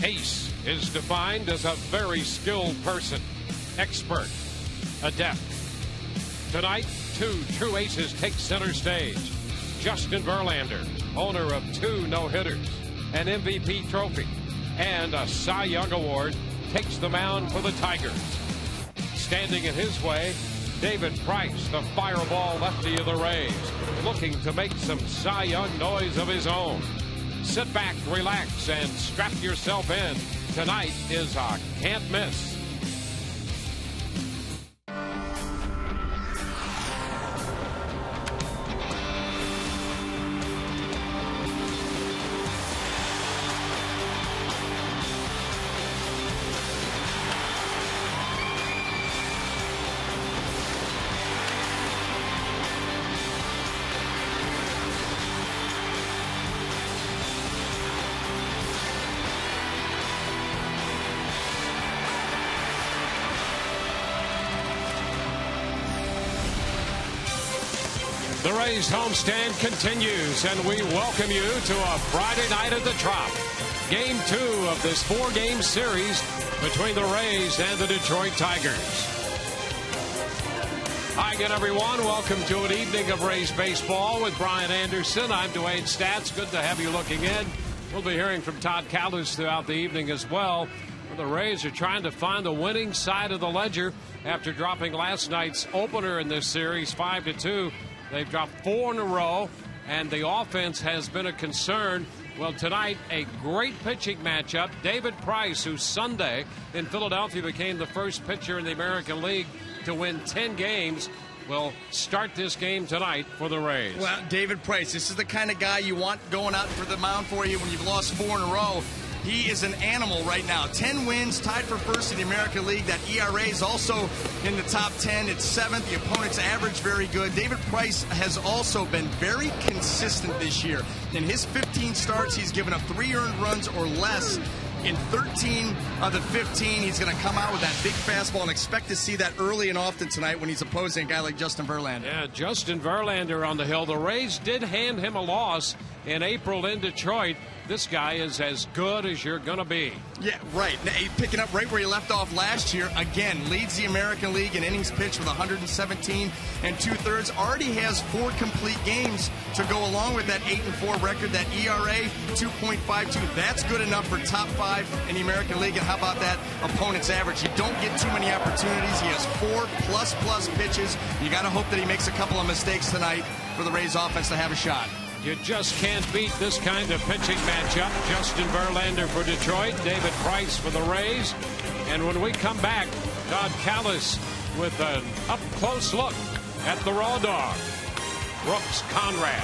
Ace is defined as a very skilled person, expert, adept. Tonight, two true aces take center stage. Justin Verlander, owner of 2 no-hitters, an MVP trophy, and a Cy Young Award, takes the mound for the Tigers. Standing in his way, David Price, the fireball lefty of the Rays, looking to make some Cy Young noise of his own. Sit back, relax, and strap yourself in. Tonight is a can't miss. The Rays homestand continues, and we welcome you to a Friday night at the Trop. Game 2 of this 4-game series between the Rays and the Detroit Tigers. Hi again, everyone. Welcome to an evening of Rays baseball with Brian Anderson. I'm Dwayne Stats. Good to have you looking in. We'll be hearing from Todd Callis throughout the evening as well. The Rays are trying to find the winning side of the ledger after dropping last night's opener in this series 5-2. They've dropped 4 in a row, and the offense has been a concern. Well, tonight, a great pitching matchup. David Price, who Sunday in Philadelphia became the first pitcher in the American League to win 10 games, will start this game tonight for the Rays. Well, David Price, this is the kind of guy you want going out for the mound for you when you've lost 4 in a row. He is an animal right now. 10 wins, tied for first in the American League. That ERA is also in the top 10. It's 7th. The opponent's average very good. David Price has also been very consistent this year. In his 15 starts, he's given up 3 earned runs or less. In 13 of the 15, he's going to come out with that big fastball, and expect to see that early and often tonight when he's opposing a guy like Justin Verlander. Yeah, Justin Verlander on the hill. The Rays did hand him a loss in April in Detroit. This guy is as good as you're going to be. Yeah, right. Now, picking up right where he left off last year. Again, leads the American League in innings pitched with 117 2/3. Already has 4 complete games to go along with that 8-4 record. That ERA, 2.52. That's good enough for top 5 in the American League. And how about that opponent's average? You don't get too many opportunities. He has 4 plus pitches. You got to hope that he makes a couple of mistakes tonight for the Rays offense to have a shot. You just can't beat this kind of pitching matchup. Justin Verlander for Detroit, David Price for the Rays. And when we come back, Todd Callis with an up-close look at the Raw Dog, Brooks Conrad.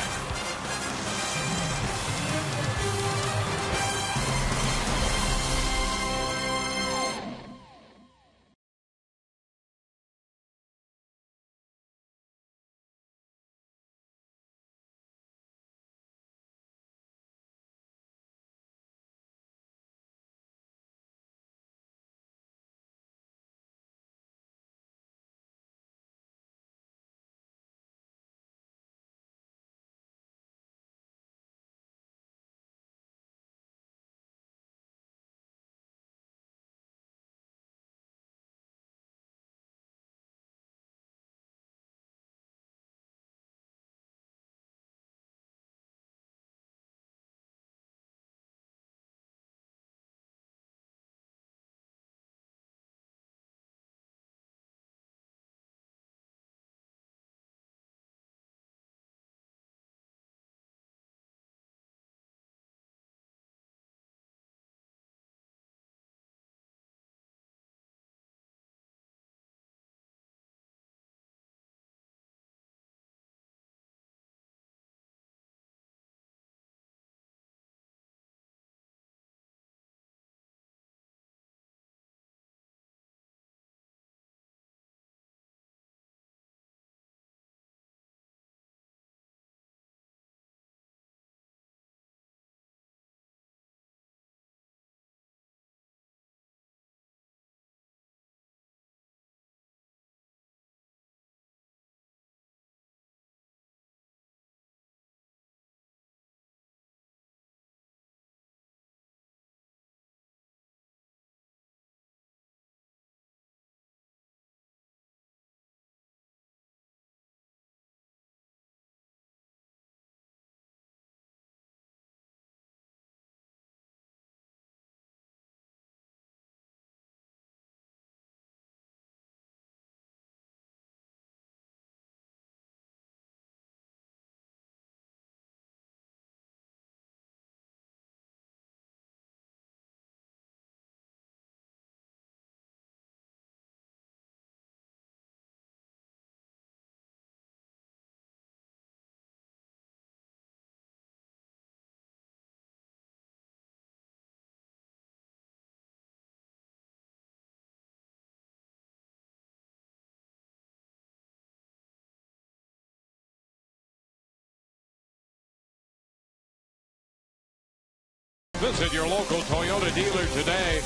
Visit your local Toyota dealer today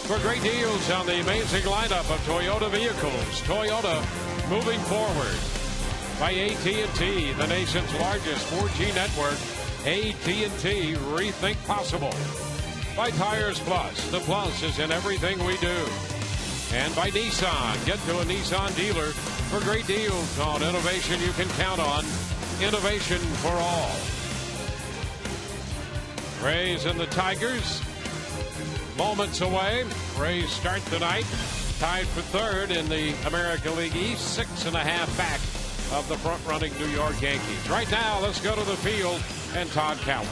for great deals on the amazing lineup of Toyota vehicles. Toyota, moving forward. By AT&T, the nation's largest 4G network. AT&T, rethink possible. By Tires Plus, the plus is in everything we do. And by Nissan, get to a Nissan dealer for great deals on innovation you can count on. Innovation for all. Rays and the Tigers, moments away. Rays start tonight, tied for third in the American League East, 6.5 back of the front-running New York Yankees. Right now, let's go to the field and Todd Callis.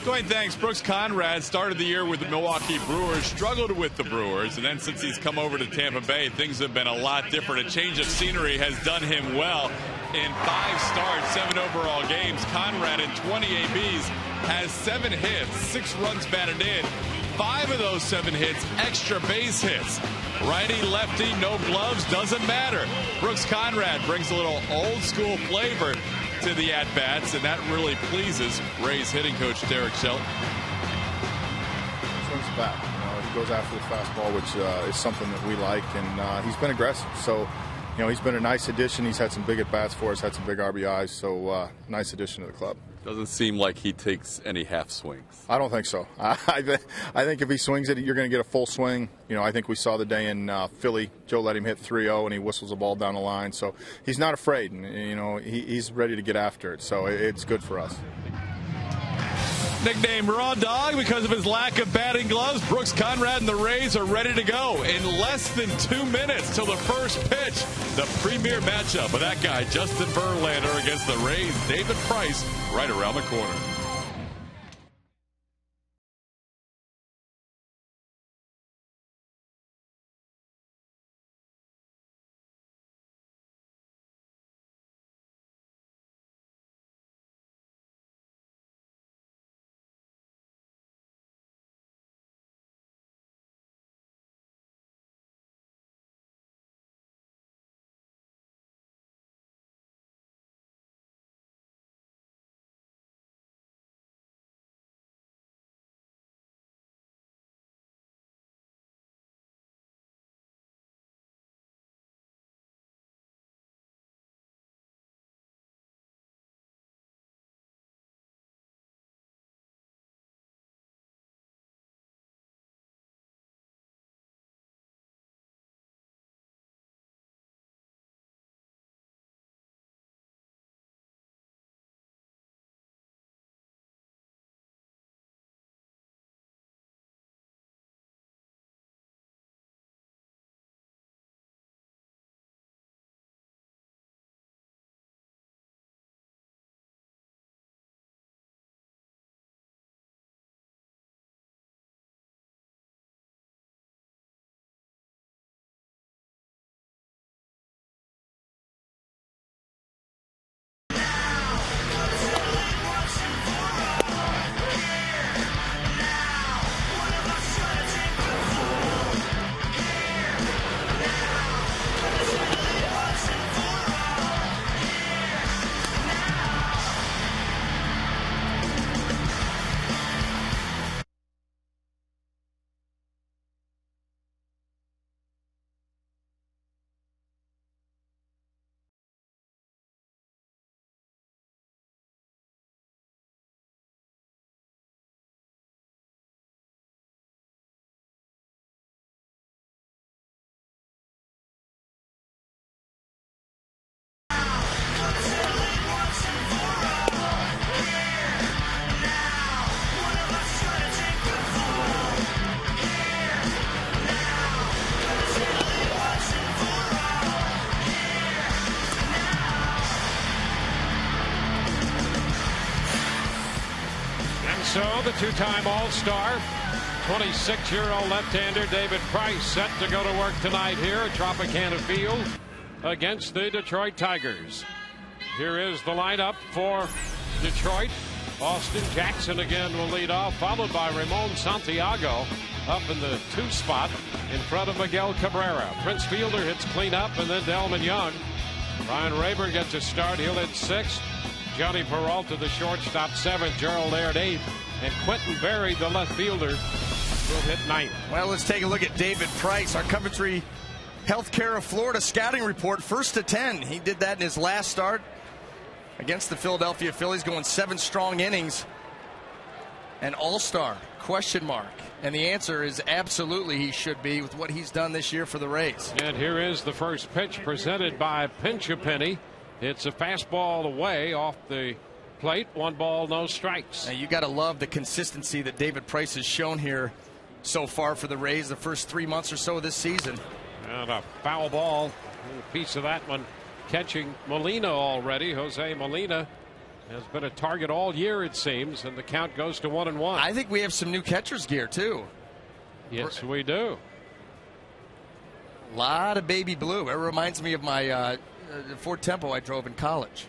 Dwayne, thanks. Brooks Conrad started the year with the Milwaukee Brewers, struggled with the Brewers, and then since he's come over to Tampa Bay, things have been a lot different. A change of scenery has done him well. In 5 starts, 7 overall games, Conrad in 20 ABs has 7 hits, 6 runs batted in. 5 of those 7 hits, extra base hits. Righty, lefty, no gloves, doesn't matter. Brooks Conrad brings a little old school flavor to the at-bats, and that really pleases Rays hitting coach Derek Shelton. Swings back. He goes after the fastball, which is something that we like, and he's been aggressive. So, he's been a nice addition. He's had some big at-bats for us, had some big RBIs, so nice addition to the club. Doesn't seem like he takes any half swings. I don't think so. I think if he swings it, you're going to get a full swing. I think we saw the day in Philly, Joe let him hit 3-0 and he whistles the ball down the line. So he's not afraid, and he's ready to get after it. So it's good for us. Nicknamed Raw Dog because of his lack of batting gloves, Brooks Conrad and the Rays are ready to go in less than 2 minutes till the first pitch. The premier matchup of that guy, Justin Verlander, against the Rays, David Price, right around the corner. So the two-time All-Star, 26-year-old left-hander David Price set to go to work tonight here at Tropicana Field against the Detroit Tigers. Here is the lineup for Detroit. Austin Jackson again will lead off, followed by Ramon Santiago up in the 2 spot in front of Miguel Cabrera. Prince Fielder hits cleanup, and then Delman Young. Ryan Rayburn gets a start. He'll hit 6th. Johnny Peralta, the shortstop, 7th. Gerald Laird, 8th. And Quentin Berry, the left fielder, will hit ninth. Well, let's take a look at David Price, our Coventry Healthcare of Florida scouting report, 1st to 10. He did that in his last start against the Philadelphia Phillies, going 7 strong innings. An all-star, question mark. And the answer is absolutely he should be with what he's done this year for the Rays. And here is the first pitch presented by Pinch a Penny. It's a fastball away off the plate. 1 ball, no strikes. Now you got to love the consistency that David Price has shown here so far for the Rays the first 3 months or so of this season. And a foul ball. A piece of that one catching Molina already. Jose Molina has been a target all year, it seems, and the count goes to 1-1. I think we have some new catcher's gear, too. Yes, we do. A lot of baby blue. It reminds me of my Ford Tempo I drove in college.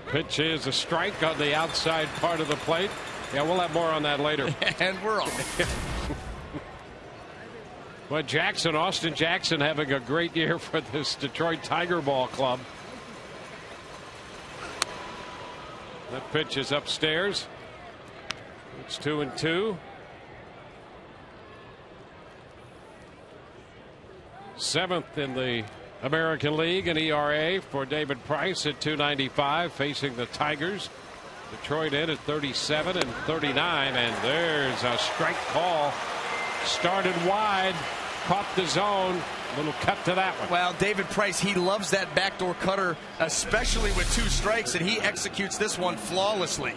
Pitch is a strike on the outside part of the plate. Yeah, we'll have more on that later. And we're off. But Austin Jackson having a great year for this Detroit Tiger Ball Club. That pitch is upstairs. It's 2-2. 7th in the American League in ERA for David Price at 2.95, facing the Tigers. Detroit in at 37 and 39, and there's a strike call. Started wide, caught the zone. Little cut to that one. Well, David Price, he loves that backdoor cutter, especially with 2 strikes, and he executes this one flawlessly.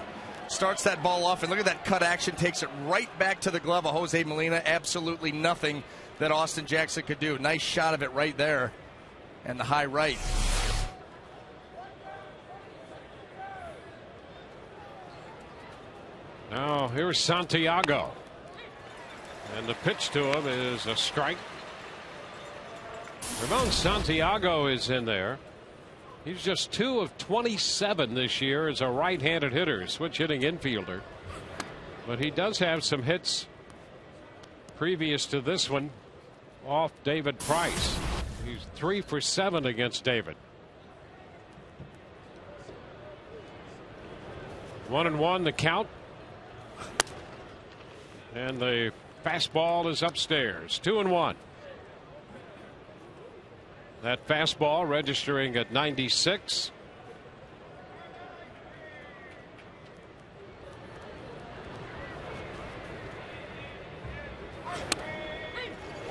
Starts that ball off, and look at that cut action. Takes it right back to the glove of Jose Molina. Absolutely nothing that Austin Jackson could do. Nice shot of it right there, and the high right. Now here's Santiago, and the pitch to him is a strike. Ramon Santiago is in there. He's just 2 of 27 this year as a right-handed hitter, switch hitting infielder. But he does have some hits previous to this one off David Price. He's 3 for 7 against David. 1-1 the count. And the fastball is upstairs. 2-1. That fastball registering at 96.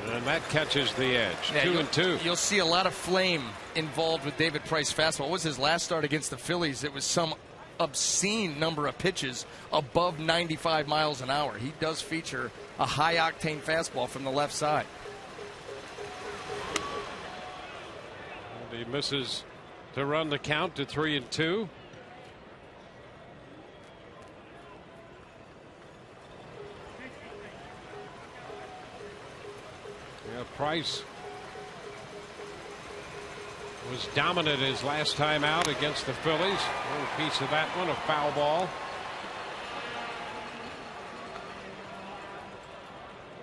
And that catches the edge. Yeah, 2-2. You'll see a lot of flame involved with David Price fastball. What was his last start against the Phillies? It was some obscene number of pitches above 95 miles an hour. He does feature a high octane fastball from the left side. And he misses to run the count to 3-2. Yeah, Price was dominant his last time out against the Phillies. A piece of that one, a foul ball.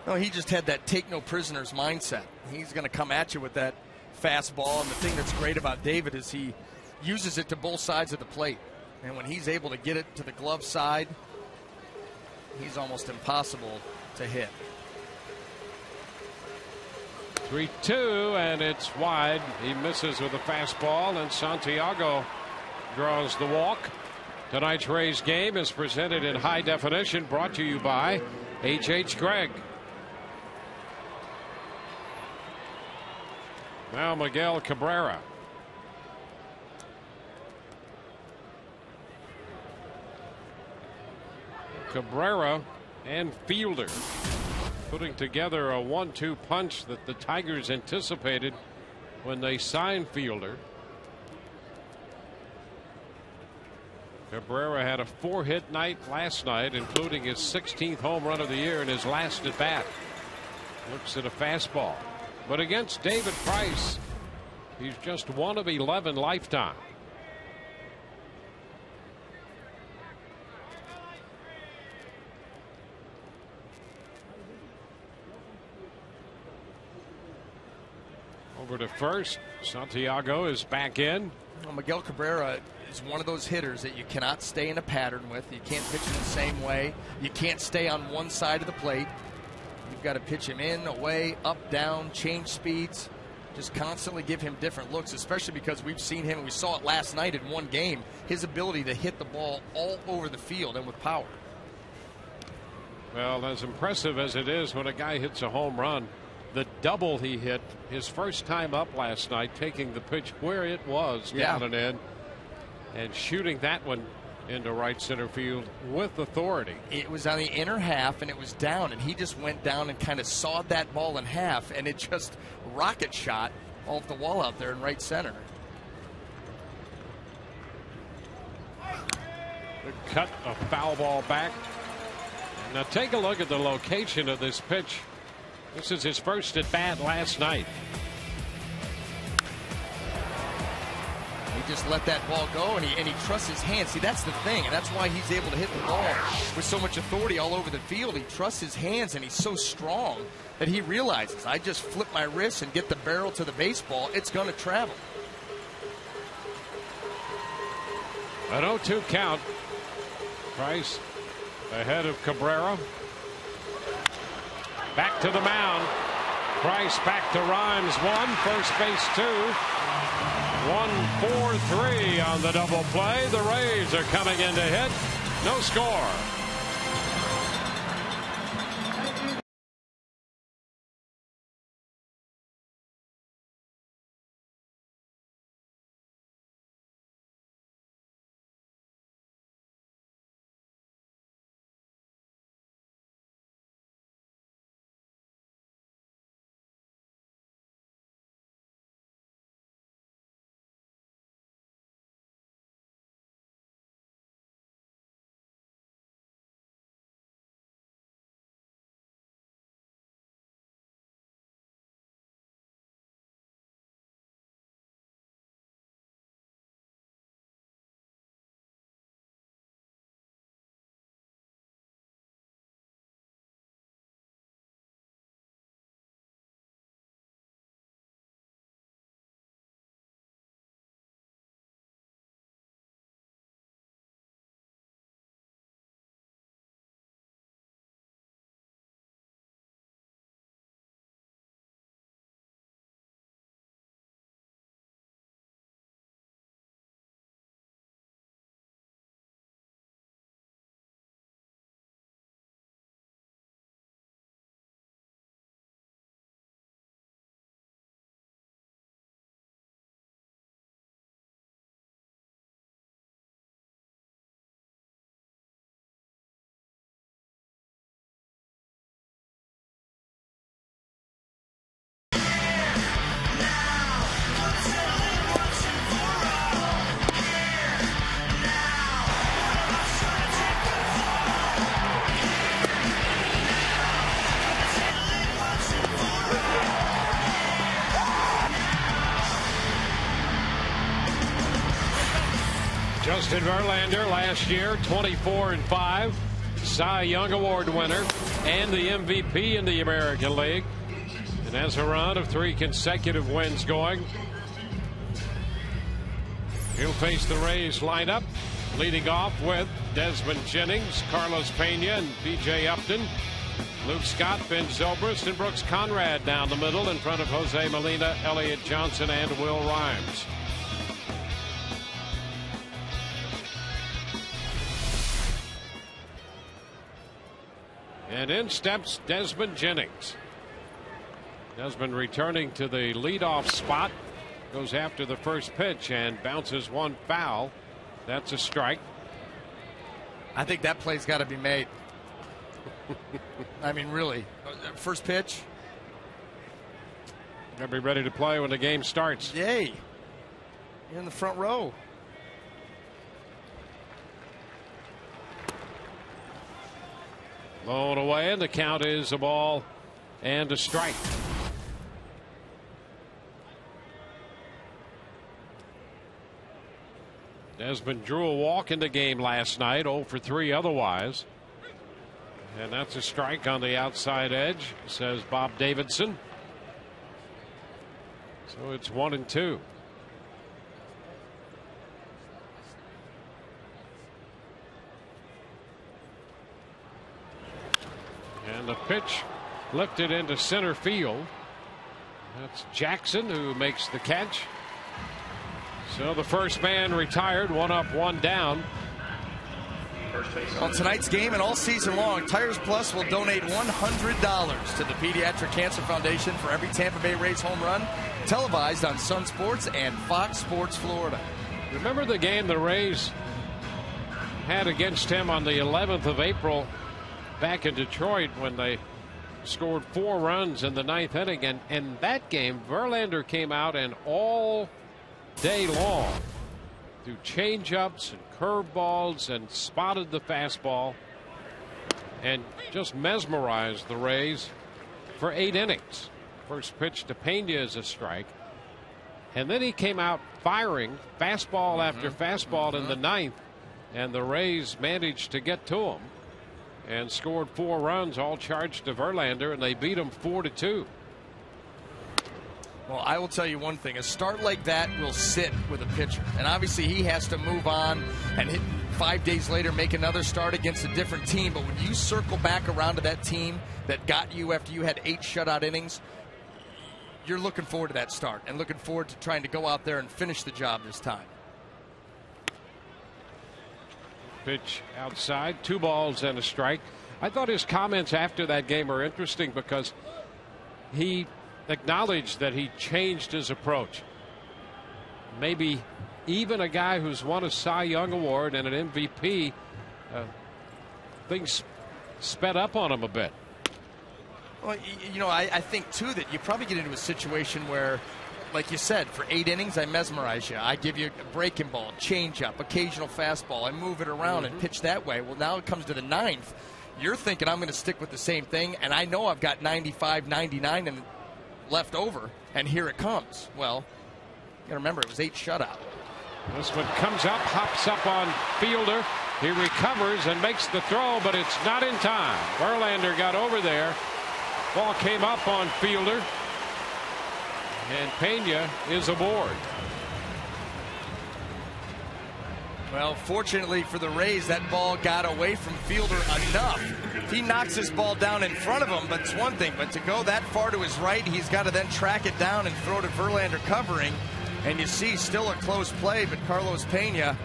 No, he just had that take no prisoners mindset. He's going to come at you with that fastball, and the thing that's great about David is he uses it to both sides of the plate. And when he's able to get it to the glove side, he's almost impossible to hit. 3-2, and it's wide. He misses with a fastball, and Santiago draws the walk. Tonight's Rays game is presented in high definition, brought to you by H.H. Gregg. Now Miguel Cabrera. Cabrera and Fielder putting together a 1-2 punch that the Tigers anticipated when they signed Fielder. Cabrera had a 4-hit night last night, including his 16th home run of the year in his last at bat. Looks at a fastball, but against David Price, he's just 1 of 11 lifetime. Over to first. Santiago is back in. Well, Miguel Cabrera is one of those hitters that you cannot stay in a pattern with. You can't pitch him the same way. You can't stay on one side of the plate. You've got to pitch him in, away, up, down, change speeds. Just constantly give him different looks, especially because we've seen him, and we saw it last night in one game, his ability to hit the ball all over the field and with power. Well, as impressive as it is when a guy hits a home run, the double he hit his first time up last night, taking the pitch where it was down and in, and shooting that one into right center field with authority. It was on the inner half, and it was down, and he just went down and kind of sawed that ball in half, and it just rocket shot off the wall out there in right center. Good cut, a foul ball back. Now take a look at the location of this pitch. This is his first at bat last night. He just let that ball go, and he trusts his hands. See, that's the thing, and that's why he's able to hit the ball with so much authority all over the field. He trusts his hands, and he's so strong that he realizes, I just flip my wrist and get the barrel to the baseball, it's going to travel. An 0-2 count. Price ahead of Cabrera. Back to the mound. Price back to Rhymes. 1, first base 2. 1-4-3 on the double play. The Rays are coming in to hit. No score. Justin Verlander last year 24-5, Cy Young Award winner and the MVP in the American League, and has a run of 3 consecutive wins going. He'll face the Rays lineup, leading off with Desmond Jennings, Carlos Pena, and B.J. Upton. Luke Scott, Ben Zobrist, and Brooks Conrad down the middle in front of Jose Molina, Elliott Johnson, and Will Rhymes. And in steps Desmond Jennings. Desmond returning to the leadoff spot. Goes after the first pitch and bounces one foul. That's a strike. I think that play's got to be made. I mean, really. First pitch. Gotta be ready to play when the game starts. Yay. You're in the front row. Blown away, and the count is a ball and a strike. Desmond drew a walk in the game last night, 0 for 3 otherwise. And that's a strike on the outside edge, says Bob Davidson. So it's 1-2. And the pitch lifted into center field. That's Jackson who makes the catch. So the first man retired, 1 up, 1 down. On tonight's game and all season long, Tires Plus will donate $100 to the Pediatric Cancer Foundation for every Tampa Bay Rays home run, televised on Sun Sports and Fox Sports Florida. Remember the game the Rays had against him on the 11th of April back in Detroit when they scored 4 runs in the 9th inning, and in that game Verlander came out and all day long threw change-ups and curveballs and spotted the fastball and just mesmerized the Rays for 8 innings. First pitch to Pena is a strike, and then he came out firing fastball after fastball in the 9th, and the Rays managed to get to him and scored 4 runs, all charged to Verlander, and they beat him 4-2. Well, I will tell you one thing. A start like that will sit with a pitcher. And obviously he has to move on and 5 days later make another start against a different team. But when you circle back around to that team that got you after you had 8 shutout innings, you're looking forward to that start and looking forward to trying to go out there and finish the job this time. Pitch outside, 2 balls and a strike. I thought his comments after that game are interesting because he acknowledged that he changed his approach. Maybe even a guy who's won a Cy Young Award and an MVP, things sped up on him a bit. Well, you know, I think too that you probably get into a situation where, like you said, for 8 innings, I mesmerize you. I give you a breaking ball, changeup, occasional fastball. I move it around and pitch that way. Well, now it comes to the 9th. You're thinking I'm going to stick with the same thing, and I know I've got 95, 99 and left over, and here it comes. Well, you got to remember it was 8 shutout. This one comes up, hops up on Fielder. He recovers and makes the throw, but it's not in time. Verlander got over there. Ball came up on Fielder, and Pena is aboard. Well, fortunately for the Rays, that ball got away from Fielder enough. He knocks his ball down in front of him, but it's one thing. But to go that far to his right, he's got to then track it down and throw to Verlander covering. And you see still a close play, but Carlos Pena,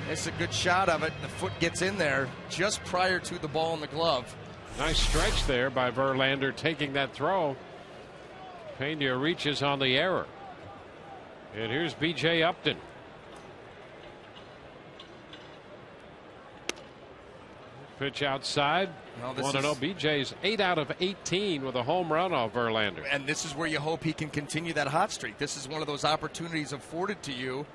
it's a good shot of it. The foot gets in there just prior to the ball in the glove. Nice stretch there by Verlander taking that throw. Pena reaches on the error. And here's B.J. Upton. Pitch outside. Well, 1-0. BJ's 8 out of 18 with a home run off Verlander. And this is where you hope he can continue that hot streak. This is one of those opportunities afforded to you.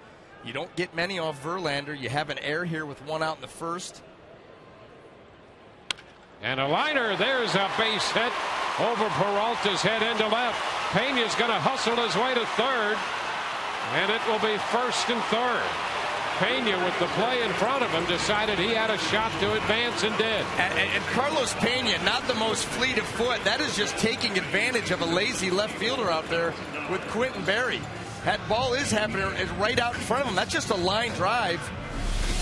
You don't get many off Verlander. You have an error here with 1 out in the first. And a liner. There's a base hit over Peralta's head into left. Pena's going to hustle his way to third. And it will be first and third. Pena, with the play in front of him, decided he had a shot to advance and did. And Carlos Pena, not the most fleet of foot. That is just taking advantage of a lazy left fielder out there with Quentin Berry. That ball is happening right out in front of him. That's just a line drive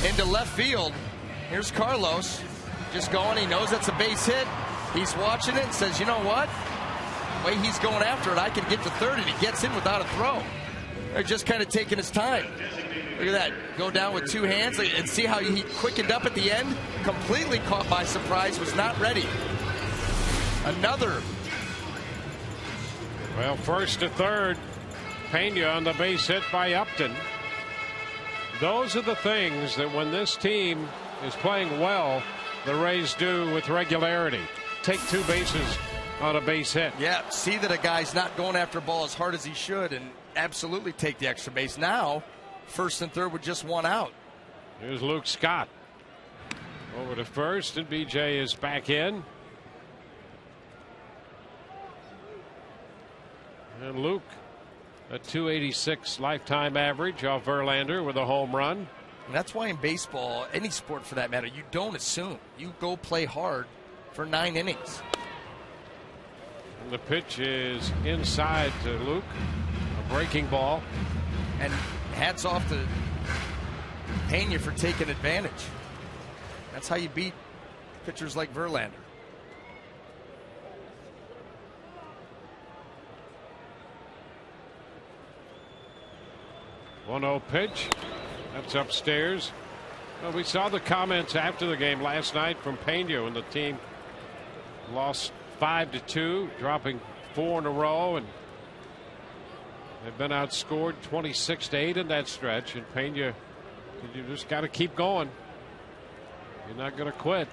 into left field. Here's Carlos just going. He knows that's a base hit. He's watching it and says, you know what? The way he's going after it, I can get to third, and he gets in without a throw. They're just kind of taking his time. Look at that. Go down with 2 hands and see how he quickened up at the end. Completely caught by surprise. Was not ready. Another. Well, first to third. Pena on the base hit by Upton. Those are the things that when this team is playing well, the Rays do with regularity. Take 2 bases on a base hit. Yeah, see that a guy's not going after a ball as hard as he should and absolutely take the extra base. Now, first and third with just 1 out. Here's Luke Scott over to first, and BJ is back in. And Luke, a .286 lifetime average off Verlander with a home run. And that's why in baseball, any sport for that matter, you don't assume. You go play hard for 9 innings. And the pitch is inside to Luke. A breaking ball. And hats off to Pena for taking advantage. That's how you beat pitchers like Verlander. 1-0 pitch. That's upstairs. Well, we saw the comments after the game last night from Pena when the team lost 5-2, dropping 4 in a row, and they've been outscored 26-8 in that stretch. And Pena, you just got to keep going. You're not going to quit.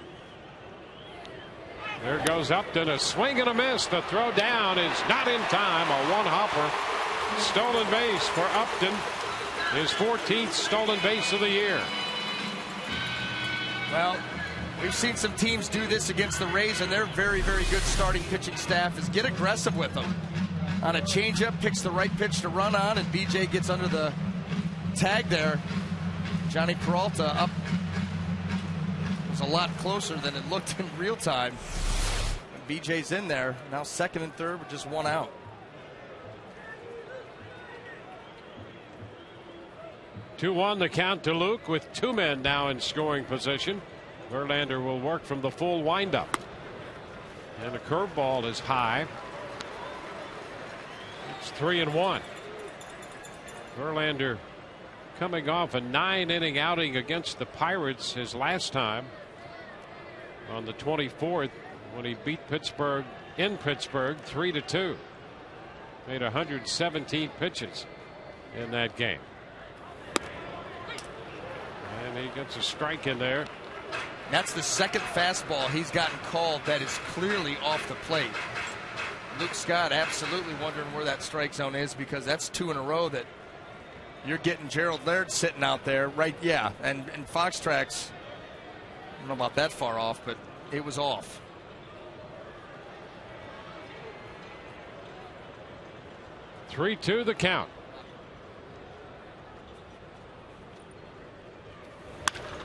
There goes Upton, a swing and a miss. The throw down is not in time. A one-hopper. Stolen base for Upton. His 14th stolen base of the year. Well, we've seen some teams do this against the Rays, and their very, very good starting pitching staff is get aggressive with them. On a changeup, picks the right pitch to run on, and BJ gets under the tag there. Johnny Peralta up was a lot closer than it looked in real time. BJ's in there now, second and third with just one out. Two-one the count to Luke with 2 men now in scoring position. Verlander will work from the full windup, and the curveball is high. It's 3-1. Verlander coming off a 9-inning outing against the Pirates his last time on the 24th when he beat Pittsburgh in Pittsburgh 3-2. Made 117 pitches in that game. And he gets a strike in there. That's the second fastball he's gotten called that is clearly off the plate. Luke Scott absolutely wondering where that strike zone is, because that's 2 in a row that you're getting Gerald Laird sitting out there, right? Yeah, and Fox Tracks, I don't know about that far off, but it was off. Three-two the count.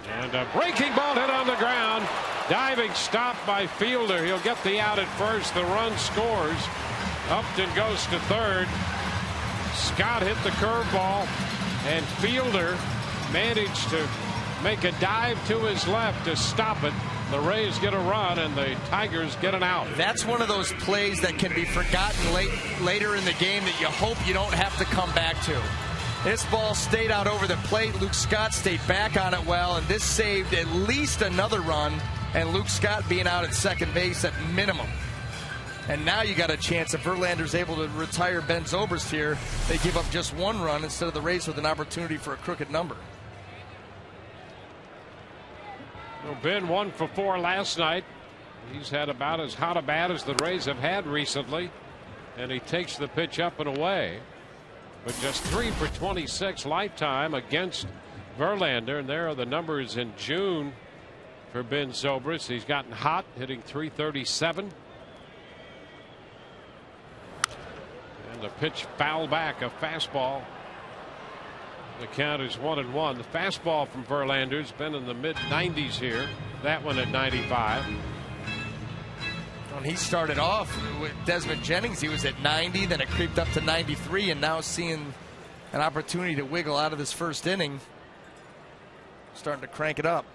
And a breaking ball hit on the ground. Diving stop by Fielder. He'll get the out at first. The run scores. Upton goes to third. Scott hit the curveball, and Fielder managed to make a dive to his left to stop it. The Rays get a run, and the Tigers get an out. That's one of those plays that can be forgotten later in the game that you hope you don't have to come back to. This ball stayed out over the plate. Luke Scott stayed back on it well, and this saved at least another run, and Luke Scott being out at second base at minimum. And now you got a chance if Verlander's able to retire Ben Zobrist here. They give up just 1 run instead of the Rays with an opportunity for a crooked number. Well, Ben 1 for 4 last night. He's had about as hot a bat as the Rays have had recently, and he takes the pitch up and away. But just 3 for 26 lifetime against Verlander, and there are the numbers in June for Ben Zobrist. He's gotten hot, hitting .337. And the pitch foul back, a fastball. The count is 1-1. The fastball from Verlander's been in the mid-90s here. That one at 95. When he started off with Desmond Jennings, he was at 90, then it creeped up to 93, and now seeing an opportunity to wiggle out of this first inning, starting to crank it up.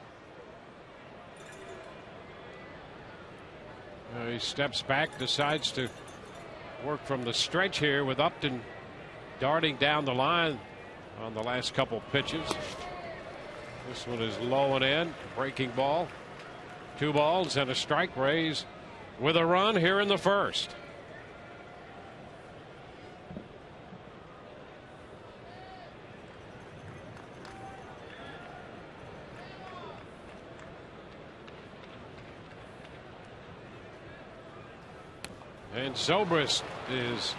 He steps back, decides to work from the stretch here with Upton darting down the line on the last couple pitches. This one is low and in, breaking ball. 2 balls and a strike. Rays with a run here in the first. And Zobrist is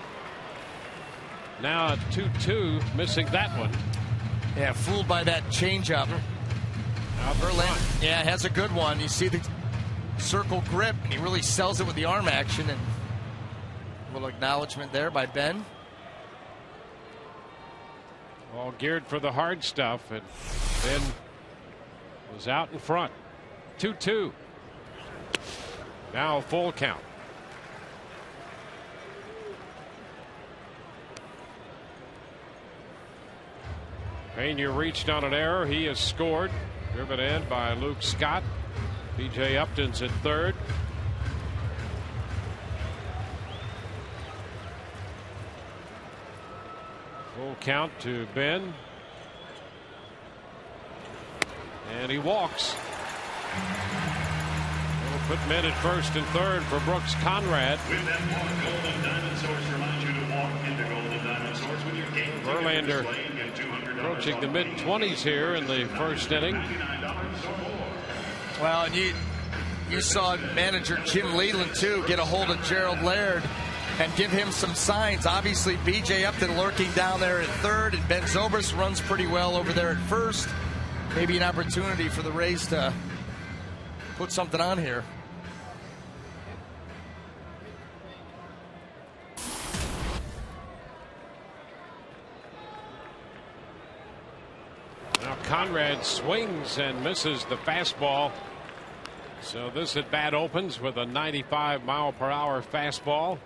now at 2-2, missing that one. Yeah, fooled by that changeup. Verlander, yeah, has a good one. You see the circle grip, and he really sells it with the arm action, and a little acknowledgement there by Ben. All geared for the hard stuff, and Ben was out in front. 2-2. Now a full count. Pena reached on an error. He has scored. Driven in by Luke Scott. B.J. Upton's at third. Full count to Ben. And he walks. We'll put men at first and third for Brooks Conrad. With that mark, Golden Diamond Source reminds you to walk into Golden Diamond Source with your game. Verlander approaching the mid-20s here in the first inning. Well, and you saw manager Jim Leland, too, get a hold of Gerald Laird and give him some signs. Obviously, B.J. Upton lurking down there at third, and Ben Zobrist runs pretty well over there at first. Maybe an opportunity for the Rays to put something on here. Now Conrad swings and misses the fastball. So this at bat opens with a 95-mile-per-hour fastball.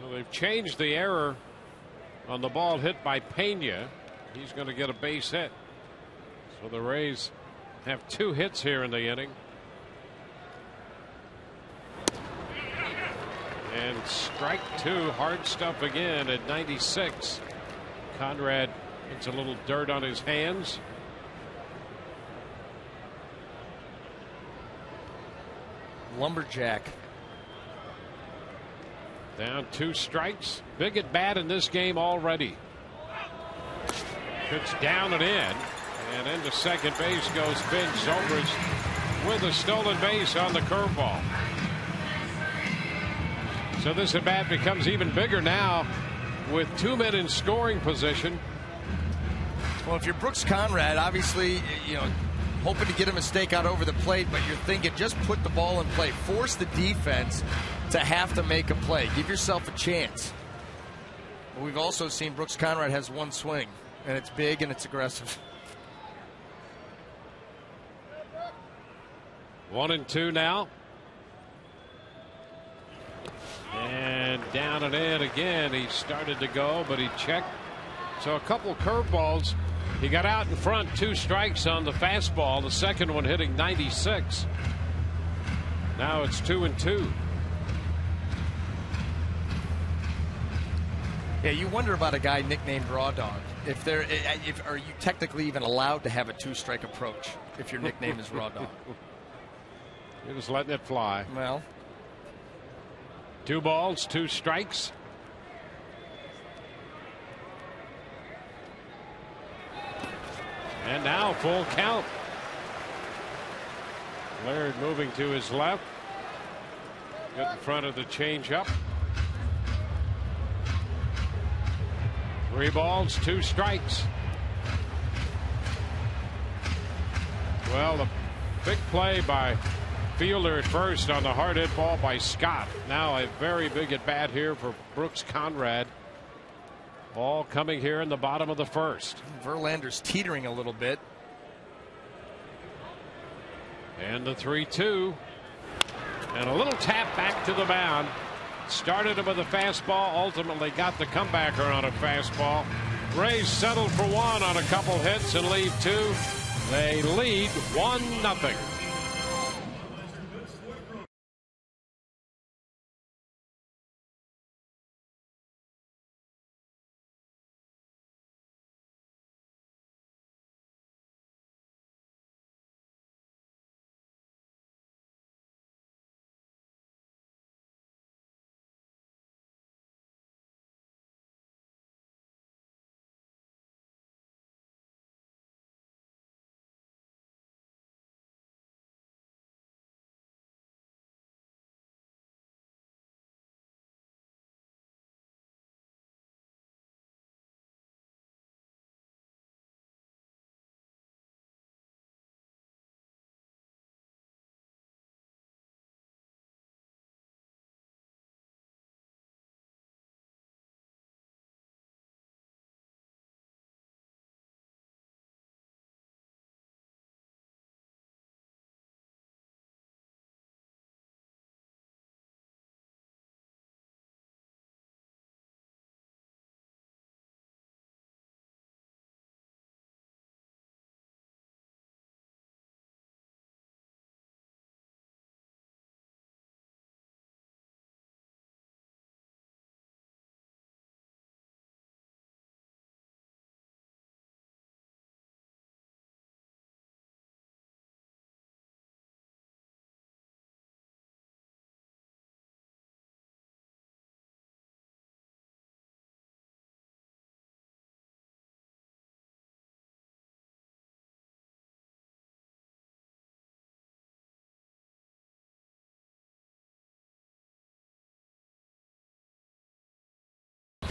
Well, they've changed the error on the ball hit by Pena. He's going to get a base hit. So the Rays have 2 hits here in the inning. And strike 2, hard stuff again at 96. Conrad gets a little dirt on his hands. Lumberjack. Down 2 strikes. Big at bat in this game already. Pitch down and in. And into second base goes Ben Zobrist with a stolen base on the curveball. So this at bat becomes even bigger now with 2 men in scoring position. Well, if you're Brooks Conrad, obviously, hoping to get a mistake out over the plate, but you're thinking just put the ball in play. Force the defense to have to make a play. Give yourself a chance. But we've also seen Brooks Conrad has 1 swing, and it's big and it's aggressive. 1-2 now. And down and in again. He started to go, but he checked. So a couple curveballs. He got out in front, 2 strikes on the fastball. The second one hitting 96. Now it's 2-2. Yeah, you wonder about a guy nicknamed Raw Dog. Are you technically even allowed to have a 2-strike approach if your nickname is Raw Dog? You're just letting it fly. Well, 2 balls, 2 strikes. And now full count. Laird moving to his left. Get in front of the changeup. 3 balls, 2 strikes. Well, the big play by Fielder at first on the hard hit ball by Scott. Now a very big at bat here for Brooks Conrad. All coming here in the bottom of the first. Verlander's teetering a little bit. And the 3-2. And a little tap back to the mound. Started him with a fastball. Ultimately got the comebacker on a fastball. Rays settled for 1 on a couple hits and leave 2. They lead 1-0.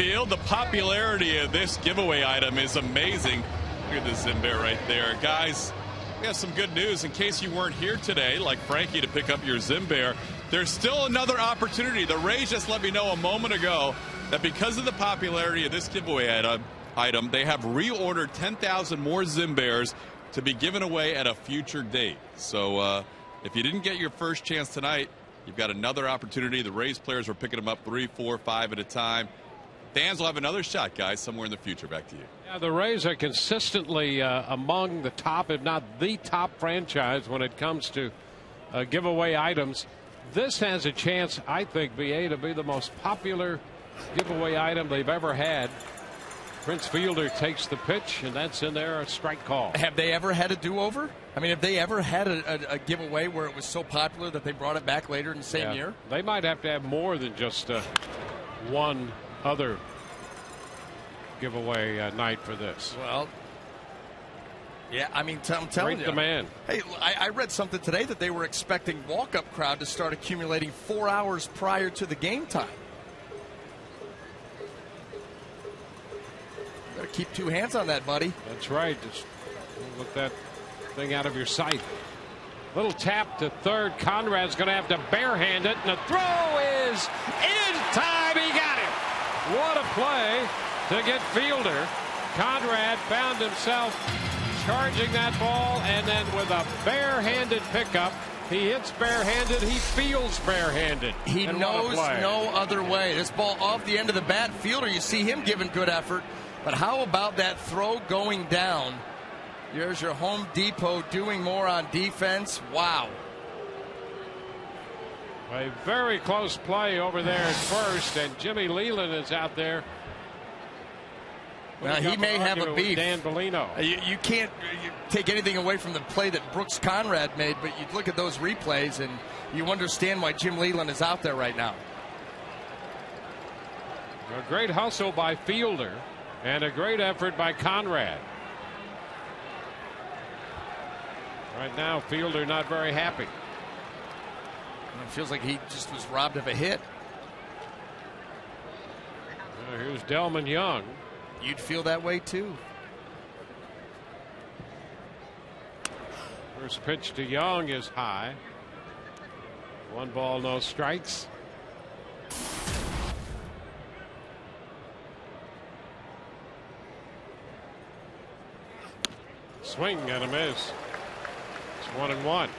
field. The popularity of this giveaway item is amazing. Look at this Zimbear right there. Guys, we have some good news in case you weren't here today, like Frankie, to pick up your Zimbear. There's still another opportunity. The Rays just let me know a moment ago that because of the popularity of this giveaway item, they have reordered 10,000 more Zimbears to be given away at a future date. So if you didn't get your first chance tonight, you've got another opportunity. The Rays players were picking them up 3, 4, 5 at a time. Fans will have another shot, guys, somewhere in the future. Back to you. Yeah, the Rays are consistently among the top, if not the top franchise when it comes to giveaway items. This has a chance, I think, BA, to be the most popular giveaway item they've ever had. Prince Fielder takes the pitch, and that's in there, a strike call. Have they ever had a do-over? I mean, have they ever had a giveaway where it was so popular that they brought it back later in the same year? They might have to have more than just one other giveaway night for this. Well, yeah, I mean, I'm telling you. Great demand. Hey, I read something today that they were expecting walk-up crowd to start accumulating 4 hours prior to the game time. Better keep 2 hands on that, buddy. That's right. Just don't let that thing out of your sight. Little tap to third. Conrad's going to have to barehand it, and the throw is in time. He got it. What a play to get Fielder. Conrad found himself charging that ball, and then with a barehanded pickup, he hits barehanded, he feels barehanded. He knows no other way. This ball off the end of the bat. Fielder, you see him giving good effort, but how about that throw going down? Here's your Home Depot doing more on defense. Wow. A very close play over there at first, and Jimmy Leland is out there. Well, he may have a beef. Dan Bellino. You can't take anything away from the play that Brooks Conrad made, but you look at those replays and you understand why Jim Leland is out there right now. A great hustle by Fielder and a great effort by Conrad. Right now, Fielder not very happy. It feels like he just was robbed of a hit. Here's Delman Young. You'd feel that way too. First pitch to Young is high. 1 ball, no strikes. Swing and a miss. It's 1-1.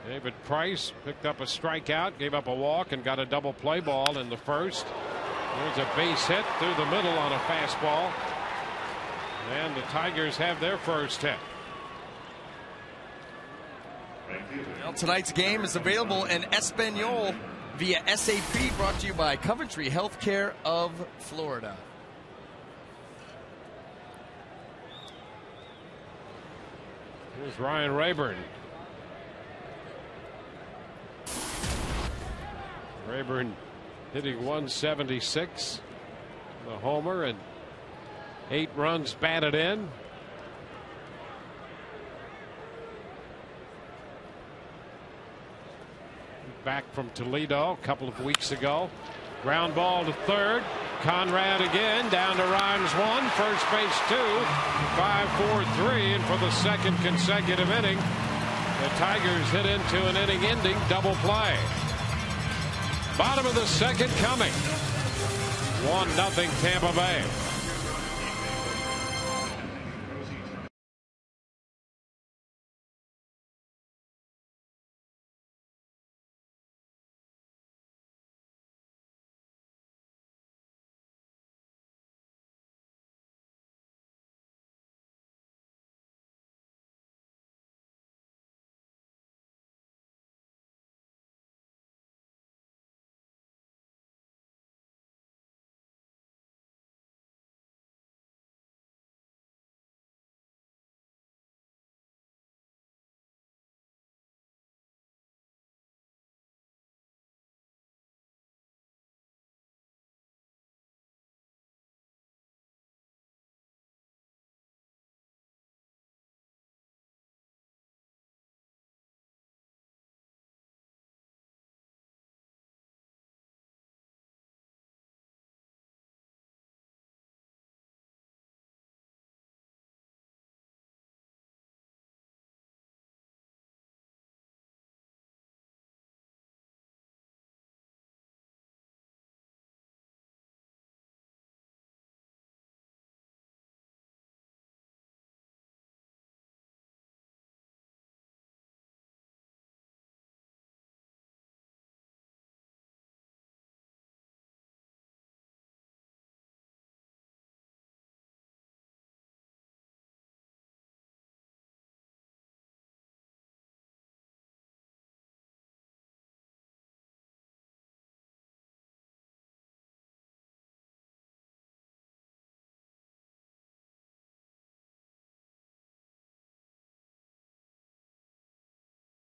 David Price picked up a strikeout, gave up a walk, and got a double play ball in the first. There's a base hit through the middle on a fastball. And the Tigers have their first hit. Well, tonight's game is available in Espanol via SAP, brought to you by Coventry Healthcare of Florida. Here's Ryan Rayburn. Rayburn hitting 176, the homer, and 8 runs batted in. Back from Toledo a couple of weeks ago. Ground ball to third. Conrad again down to Rhymes 1, first base 2, 5-4-3, and for the second consecutive inning, the Tigers hit into an inning-ending double play. Bottom of the second coming. 1-0 Tampa Bay.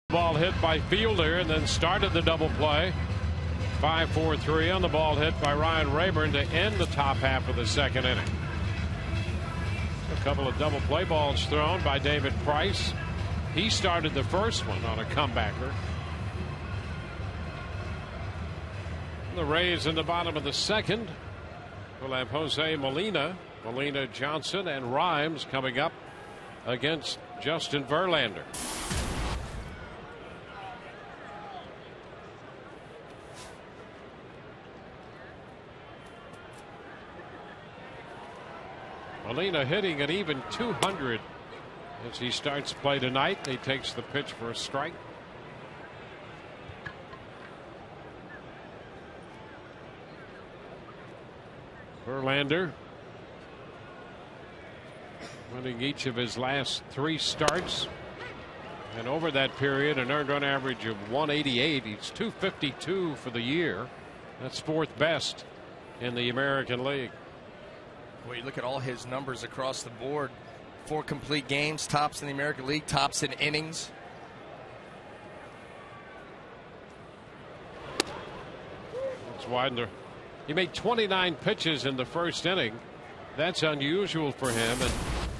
Ball hit by Fielder and then started the double play. 5-4-3 on the ball hit by Ryan Rayburn to end the top half of the second inning. A couple of double play balls thrown by David Price. He started the first one on a comebacker. The Rays in the bottom of the second will have Jose Molina, Johnson, and Rhymes coming up against Justin Verlander. Molina hitting an even 200 as he starts play tonight. He takes the pitch for a strike. Verlander winning each of his last 3 starts, and over that period an earned run average of 188. He's 252 for the year. That's 4th best in the American League. Well, you look at all his numbers across the board. 4 complete games, tops in the American League, tops in innings. It's widened. He made 29 pitches in the first inning. That's unusual for him. And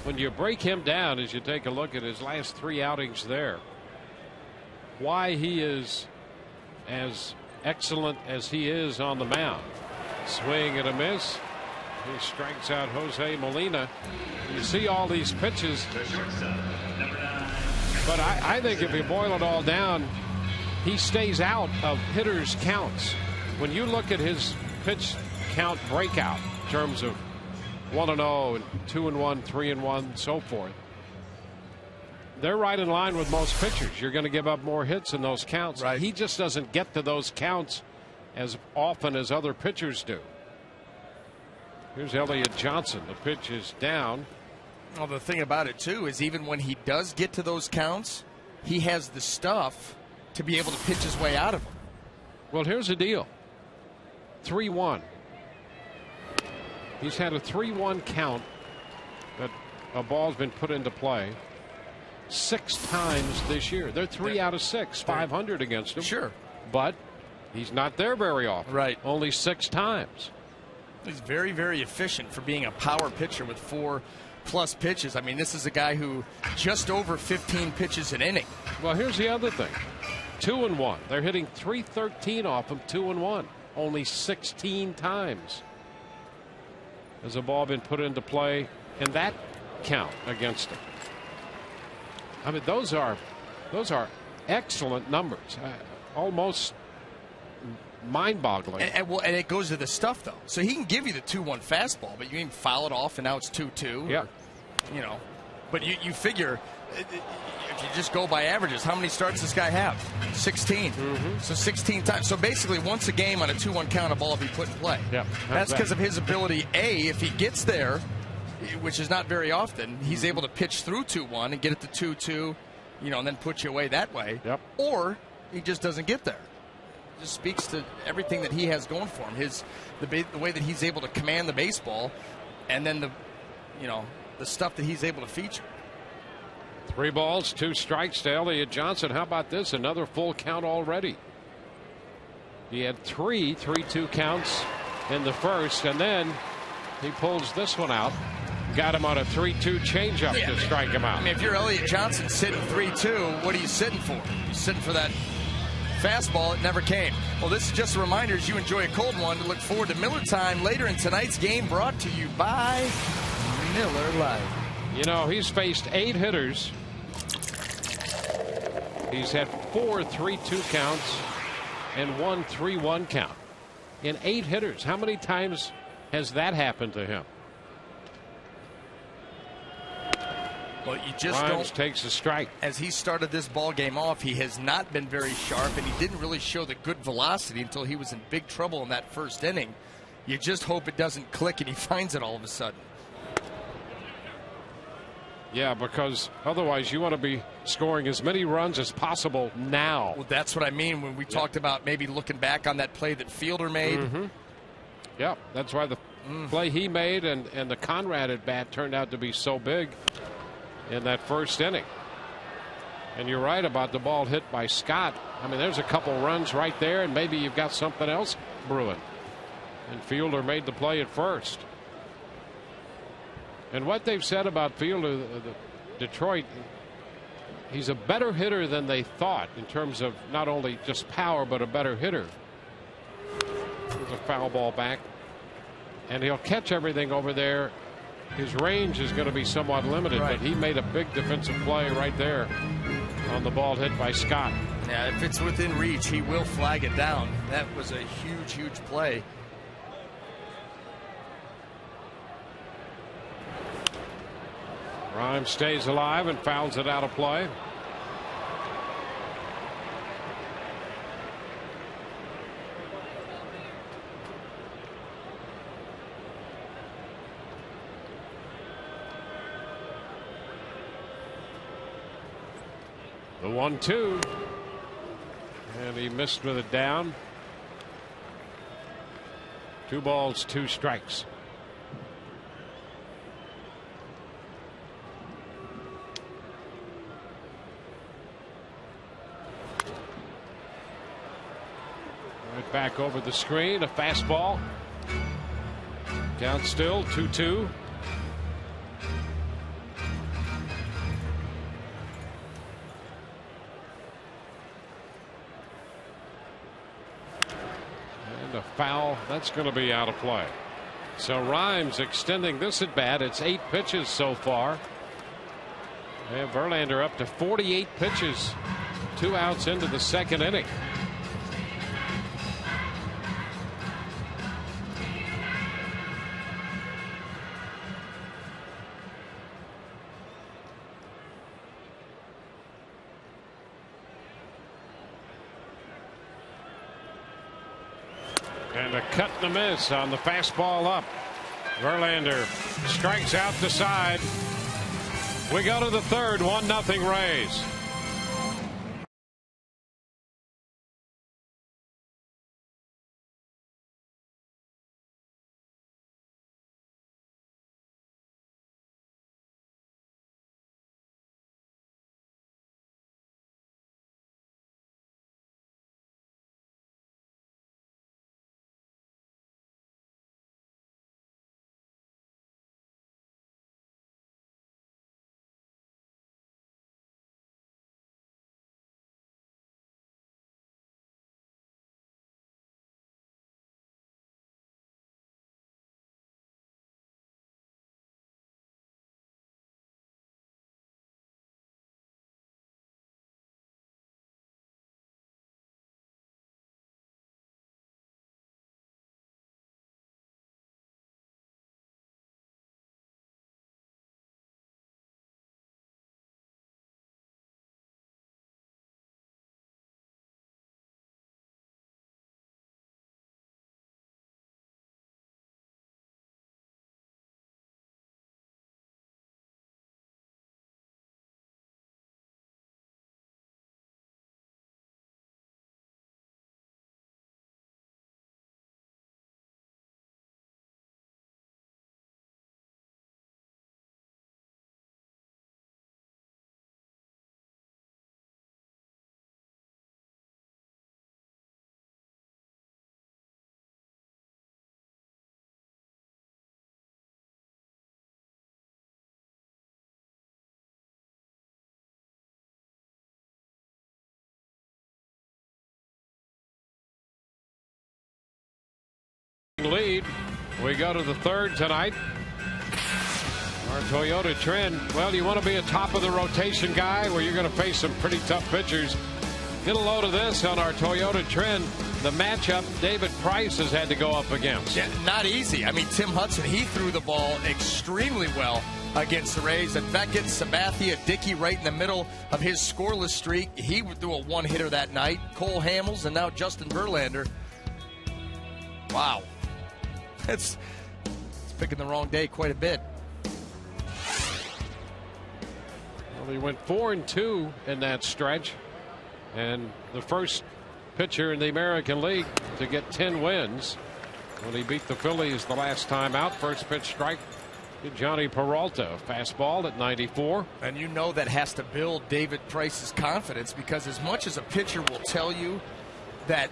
when you break him down, as you take a look at his last 3 outings there, why he is as excellent as he is on the mound. Swing and a miss. He strikes out Jose Molina. You see all these pitches. But I think if you boil it all down, he stays out of hitters' counts. When you look at his pitch count breakout in terms of 1-0 and 2-1, 3-1, so forth, they're right in line with most pitchers. You're going to give up more hits in those counts. Right. He just doesn't get to those counts as often as other pitchers do. Here's Elliott Johnson. The pitch is down. Well, the thing about it, too, is even when he does get to those counts, he has the stuff to be able to pitch his way out of them. Well, here's the deal. 3-1. He's had a 3-1 count that a ball's been put into play 6 times this year. They're 3 out of 6, 500 against him. Sure. But he's not there very often. Right. Only 6 times. He's very, very efficient for being a power pitcher with 4+ pitches. I mean, this is a guy who just over 15 pitches an inning. Well, here's the other thing. 2-1. They're hitting .313 off him, 2-1. Only 16 times has a ball been put into play in that count against him. I mean, those are excellent numbers. Almost mind-boggling. And it goes to the stuff, though. So he can give you the 2-1 fastball, but you can foul it off, and now it's 2-2. Yeah. You know, but you figure if you just go by averages, how many starts does this guy have? 16. Mm-hmm. So 16 times. So basically, once a game on a 2-1 count, a ball will be put in play. Yeah. That's because of his ability. If he gets there, which is not very often, he's able to pitch through 2-1 and get it to 2-2. You know, and then put you away that way. Yep. Or he just doesn't get there. Just speaks to everything that he has going for him. The way that he's able to command the baseball, and then the stuff that he's able to feature. 3 balls, 2 strikes to Elliott Johnson. How about this? Another full count already. He had 3 3-2 counts in the first, and then he pulls this one out. Got him on a 3-2 changeup to strike him out. I mean, if you're Elliott Johnson sitting 3-2, what are you sitting for? You're sitting for that fastball. It never came. Well, this is just a reminder as you enjoy a cold one to look forward to Miller Time later in tonight's game, brought to you by Miller Lite. You know, he's faced 8 hitters. He's had 4 3-2 counts and 1 3-1 count in 8 hitters. How many times has that happened to him? Well, you just Rhymes takes a strike. As he started this ball game off, he has not been very sharp, and he didn't really show the good velocity until he was in big trouble in that first inning. You just hope it doesn't click and he finds it all of a sudden. Yeah, because otherwise you want to be scoring as many runs as possible now. Well, that's what I mean when we talked about maybe looking back on that play that Fielder made. Mm-hmm. Yeah, that's why the play he made and the Conrad at bat turned out to be so big in that first inning. And you're right about the ball hit by Scott. I mean, there's a couple runs right there, and maybe you've got something else brewing. And Fielder made the play at first. And what they've said about Fielder, Detroit, he's a better hitter than they thought in terms of not only just power, but a better hitter. There's a foul ball back. And he'll catch everything over there. His range is going to be somewhat limited, but he made a big defensive play right there on the ball hit by Scott. Yeah, if it's within reach, he will flag it down. That was a huge, huge play. Rhymes stays alive and fouls it out of play. The 1-2, and he missed with it down. 2 balls, 2 strikes. Right back over the screen, a fastball. Count still 2-2. A foul that's going to be out of play. So Rhymes extending this at bat. It's 8 pitches so far, and Verlander up to 48 pitches, 2 outs into the 2nd inning. And a cut and a miss on the fastball up. Verlander strikes out the side. We go to the 3rd, 1-0 Rays. Lead. We go to the 3rd tonight. Our Toyota trend. Well, you want to be a top of the rotation guy where you're going to face some pretty tough pitchers. Get a load of this on our Toyota trend. The matchup David Price has had to go up against. Yeah, not easy. I mean, Tim Hudson, he threw the ball extremely well against the Rays. And Beckett, Sabathia, Dickey right in the middle of his scoreless streak. He threw a 1-hitter that night. Cole Hamels and now Justin Verlander. Wow. It's picking the wrong day quite a bit. Well, he went 4-2 in that stretch, and the first pitcher in the American League to get 10 wins when he beat the Phillies the last time out. First pitch strike Johnny Peralta, fastball at 94. And you know that has to build David Price's confidence, because as much as a pitcher will tell you that,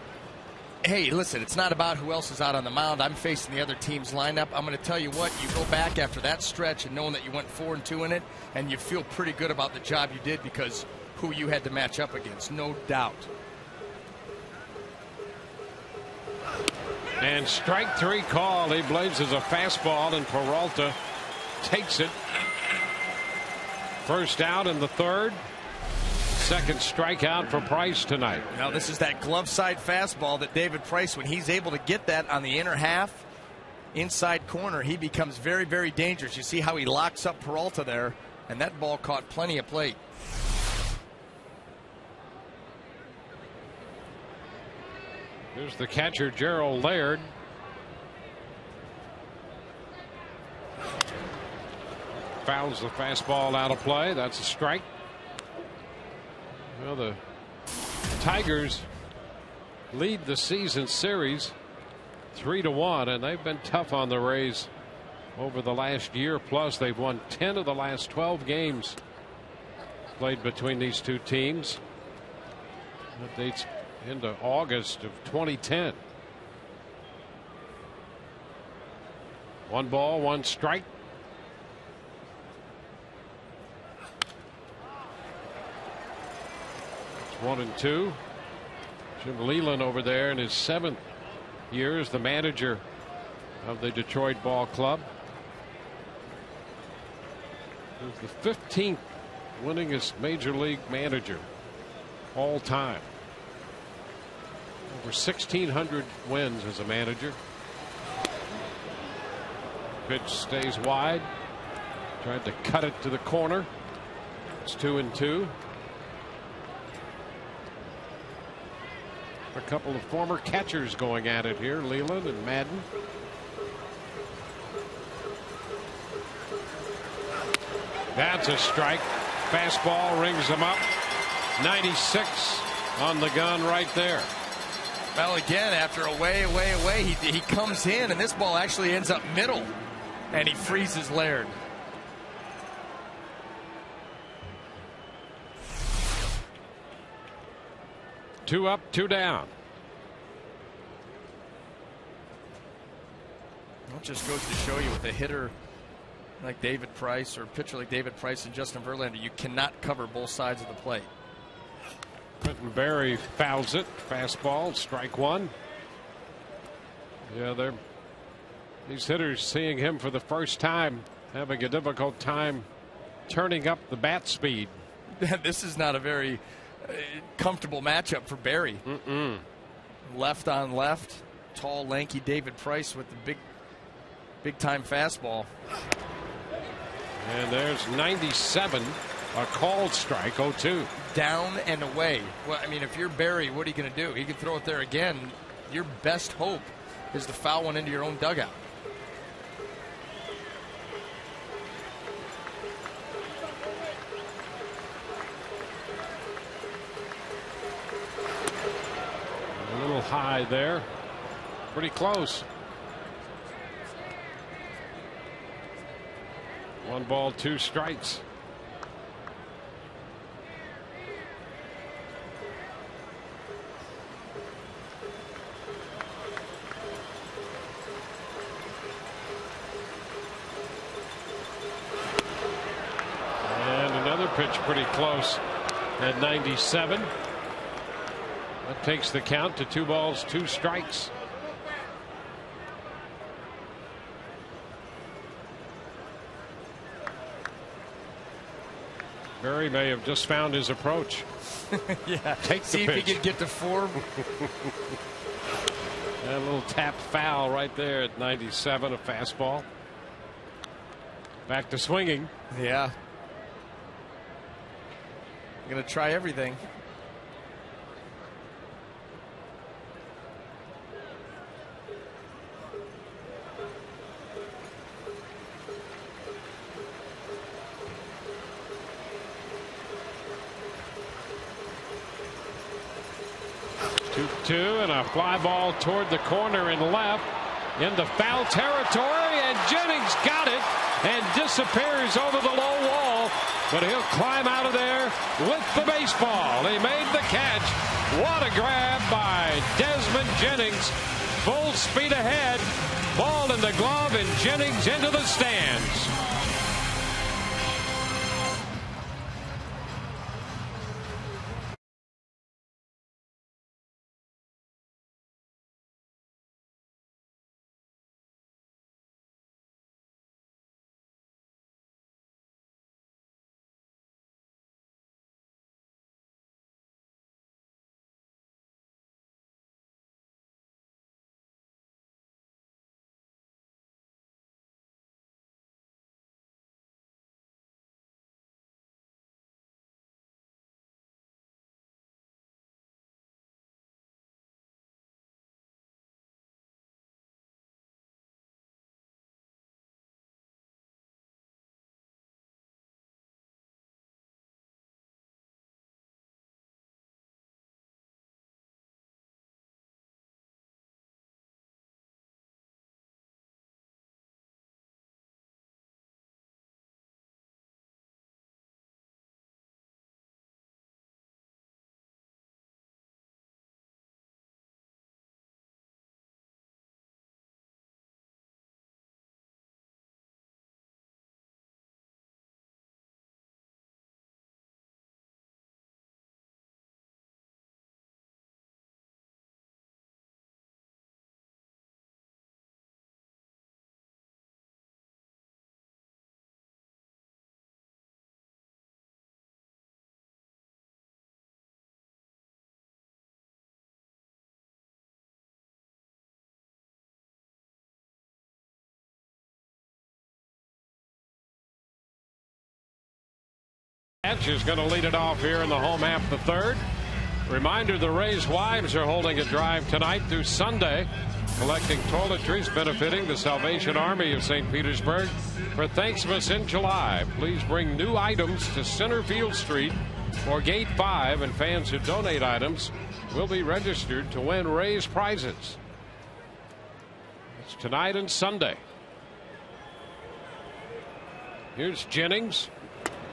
hey, listen, it's not about who else is out on the mound. I'm facing the other team's lineup. I'm going to tell you what, you go back after that stretch and knowing that you went 4-2 in it, and you feel pretty good about the job you did because who you had to match up against, no doubt. And strike 3 call. He blazes a fastball, and Peralta takes it. First out in the third. Second strikeout for Price tonight. Now this is that glove side fastball that David Price, when he's able to get that on the inner half, inside corner, he becomes very, very dangerous. You see how he locks up Peralta there, and that ball caught plenty of plate. Here's the catcher, Gerald Laird. Fouls the fastball out of play. That's a strike. Well, the Tigers lead the season series 3-1, and they've been tough on the Rays over the last year. Plus, they've won 10 of the last 12 games played between these two teams. That dates into August of 2010. 1 ball, 1 strike. It's 1-2. Jim Leyland over there in his 7th year as the manager of the Detroit Ball Club. He's the 15th winningest major league manager all time. Over 1,600 wins as a manager. Pitch stays wide. Tried to cut it to the corner. It's 2-2. A couple of former catchers going at it here, Leland and Madden. That's a strike. Fastball rings him up. 96 on the gun right there. Well, again, after a way, he comes in, and this ball actually ends up middle, and he freezes Laird. Two up, 2 down. It just goes to show you with a hitter like David Price or a pitcher like David Price and Justin Verlander, you cannot cover both sides of the plate. Quentin Berry fouls it. Fastball, strike 1. Yeah, these hitters, seeing him for the first time, having a difficult time turning up the bat speed. This is not a very comfortable matchup for Berry. Left on left, tall, lanky David Price with the big time fastball. And there's 97, a called strike, 0-2. Down and away. Well, I mean, if you're Berry, what are you going to do? He can throw it there again. Your best hope is to foul one into your own dugout. A little high there. Pretty close. 1 ball, 2 strikes. And another pitch pretty close at 97. That takes the count to 2 balls, 2 strikes. Berry may have just found his approach. Yeah. Take the See pitch. if he can get to 4. A little tap foul right there at 97, a fastball. Back to swinging. Yeah. Going to try everything. Two and a fly ball toward the corner and left into foul territory, and Jennings got it. and disappears over the low wall. But he'll climb out of there with the baseball. He made the catch. What a grab by Desmond Jennings. Full speed ahead. Ball in the glove, and Jennings into the stands. Is going to lead it off here in the home half the third. Reminder, the Rays wives are holding a drive tonight through Sunday, collecting toiletries benefiting the Salvation Army of St. Petersburg for Thanksmas in July. Please bring new items to Centerfield Street or Gate 5, and fans who donate items will be registered to win Rays prizes. It's tonight and Sunday. Here's Jennings.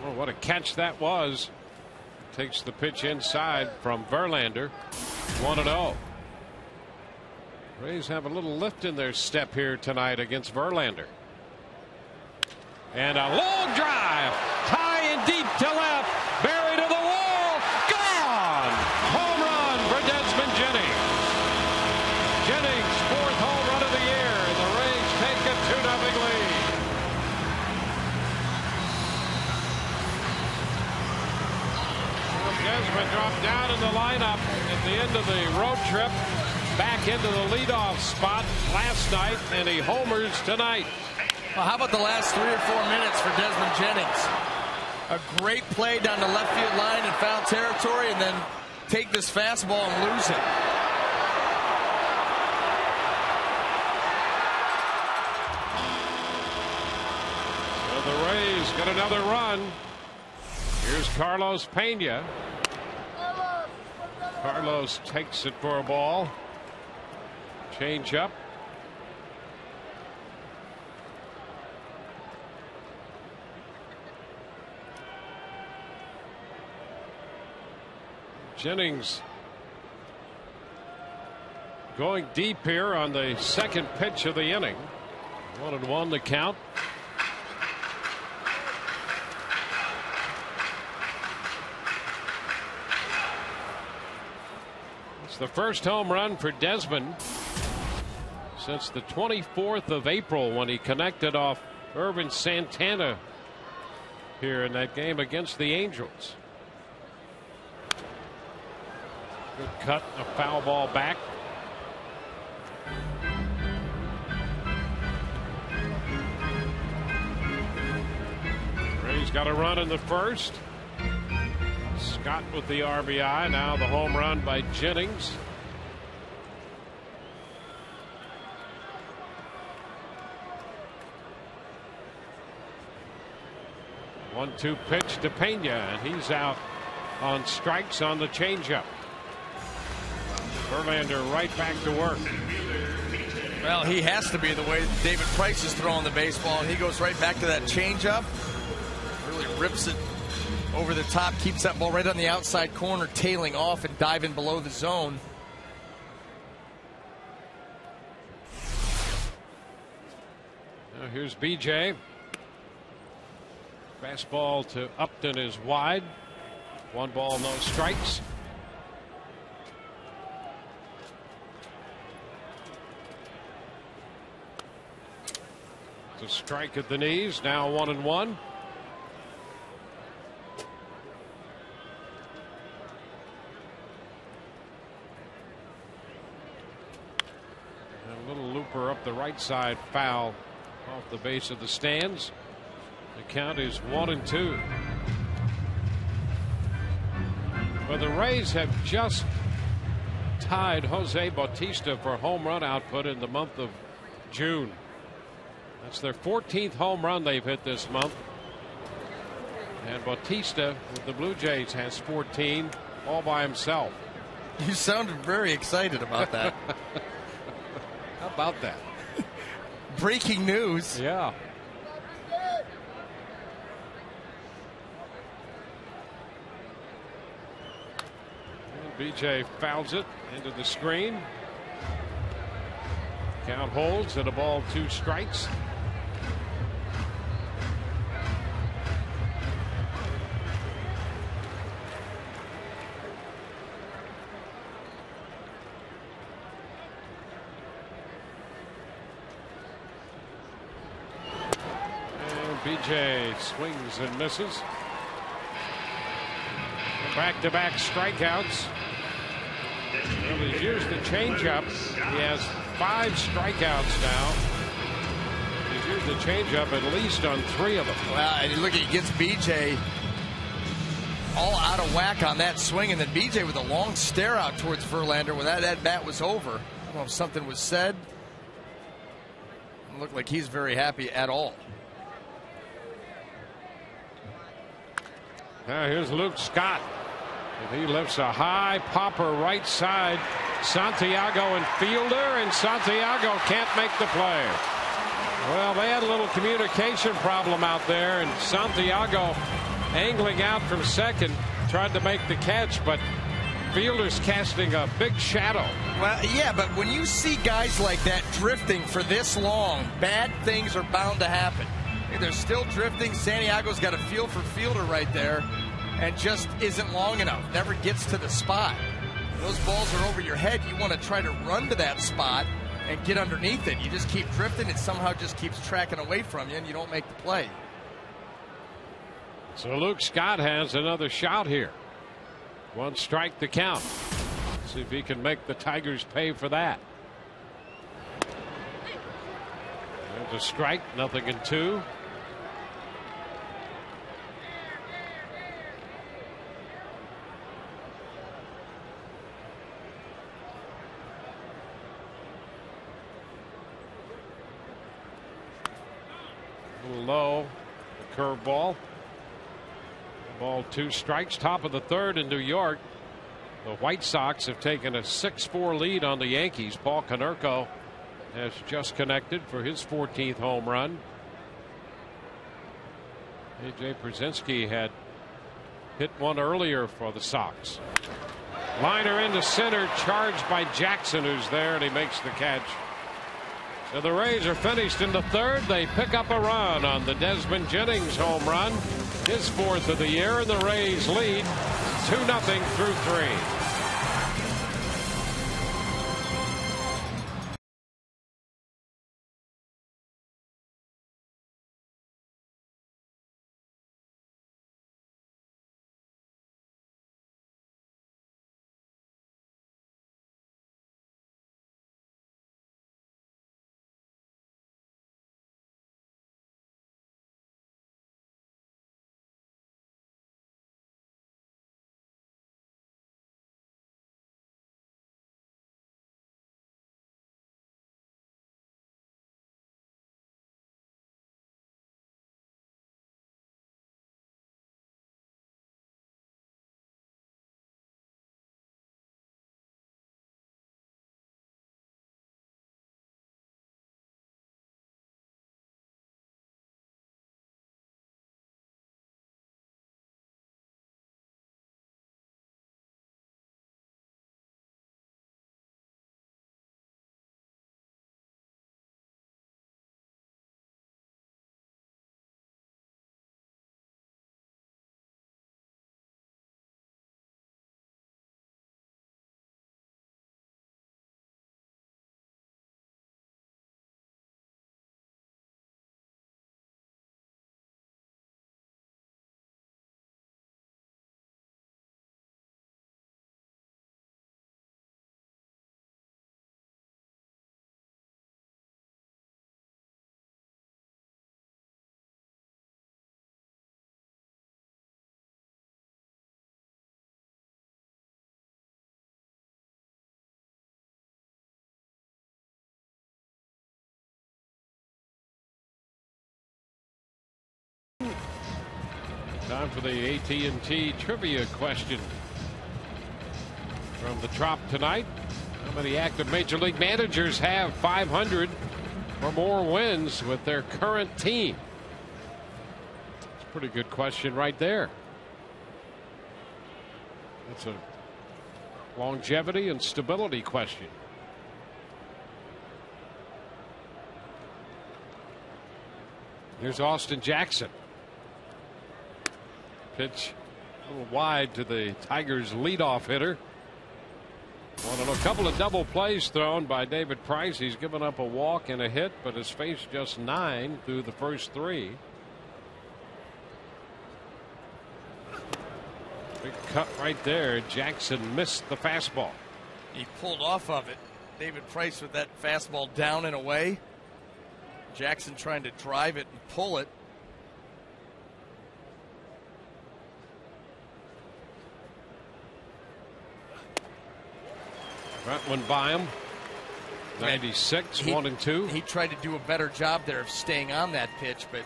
Oh, what a catch that was. Takes the pitch inside from Verlander. 1-0. Rays have a little lift in their step here tonight against Verlander. And a long drive. High and deep to left. Buried to the wall. Gone. Home run for Desmond Jennings. Jennings' fourth home run of the year. And the Rays take a 2-0 lead. Desmond dropped down in the lineup at the end of the road trip, back into the leadoff spot last night, and he homers tonight. Well, how about the last 3 or 4 minutes for Desmond Jennings? A great play down the left field line in foul territory, and then take this fastball and lose it. So the Rays get another run. Here's Carlos Pena. Carlos takes it for a ball. Change up. Jennings going deep here on the second pitch of the inning. 1-1 the count. It's the first home run for Desmond since the 24th of April, when he connected off Irvin Santana here in that game against the Angels. Good cut, a foul ball back. Rays got a run in the first. Scott with the RBI. Now the home run by Jennings. One-two pitch to Pena, and he's out on strikes on the changeup. Verlander right back to work. Well, he has to be the way David Price is throwing the baseball, and he goes right back to that changeup. Really rips it over the top, keeps that ball right on the outside corner, tailing off and diving below the zone. Now here's BJ. Fastball to Upton is wide. 1 ball, no strikes. It's a strike at the knees. Now 1-1. A little looper up the right side, foul off the base of the stands. The count is 1-2. But the Rays have just tied Jose Bautista for home run output in the month of June. That's their 14th home run they've hit this month. And Bautista with the Blue Jays has 14 all by himself. You sounded very excited about that. How about that? Breaking news. Yeah. BJ fouls it into the screen. Count holds at a ball, 2 strikes. And BJ swings and misses. Back-to-back strikeouts. Well, he's used the changeup. He has 5 strikeouts now. He's used the changeup at least on 3 of them. Well, and look, he gets BJ all out of whack on that swing, and then BJ with a long stare out towards Verlander when that at-bat was over. I don't know if something was said. It looked like he's very happy at all. Now here's Luke Scott. And he lifts a high popper right side. Santiago and fielder, and Santiago can't make the play. Well, they had a little communication problem out there, and Santiago angling out from second tried to make the catch, but fielder's casting a big shadow. Well, yeah, but when you see guys like that drifting for this long, bad things are bound to happen. They're still drifting. Santiago's got a feel for fielder right there and just isn't long enough. Never gets to the spot. Those balls are over your head. You want to try to run to that spot and get underneath it. You just keep drifting. It somehow just keeps tracking away from you, and you don't make the play. So Luke Scott has another shot here. 1 strike to count. See if he can make the Tigers pay for that. There's a strike, 0-2. A little low, the curveball. Ball, 2 strikes, top of the 3rd in New York. The White Sox have taken a 6-4 lead on the Yankees. Paul Konerko has just connected for his 14th home run. A.J. Brzezinski had hit one earlier for the Sox. Liner into center, charged by Jackson, who's there, and he makes the catch. So the Rays are finished in the 3rd. They pick up a run on the Desmond Jennings home run, his 4th of the year, and the Rays lead 2-0 through 3. Time for the AT&T trivia question from the Trop tonight. How many active Major League managers have 500 or more wins with their current team? It's a pretty good question right there. It's a longevity and stability question. Here's Austin Jackson. Pitch a little wide to the Tigers leadoff hitter. On a couple of double plays thrown by David Price. He's given up a walk and a hit, but has faced just 9 through the first 3. Big cut right there. Jackson missed the fastball. He pulled off of it. David Price with that fastball down and away. Jackson trying to drive it and pull it. That went by him. 96, 1-2. He tried to do a better job there of staying on that pitch, but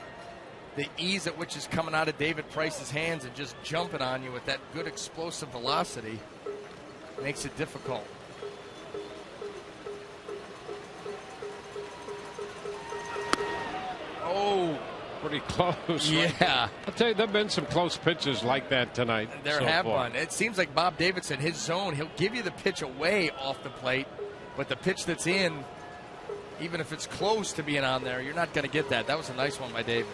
the ease at which is coming out of David Price's hands and just jumping on you with that good explosive velocity makes it difficult. Oh, pretty close. Yeah. Right? I'll tell you, there have been some close pitches like that tonight. There have been. It seems like Bob Davidson, his zone, he'll give you the pitch away off the plate, but the pitch that's in, even if it's close to being on there, you're not going to get that. That was a nice one by David.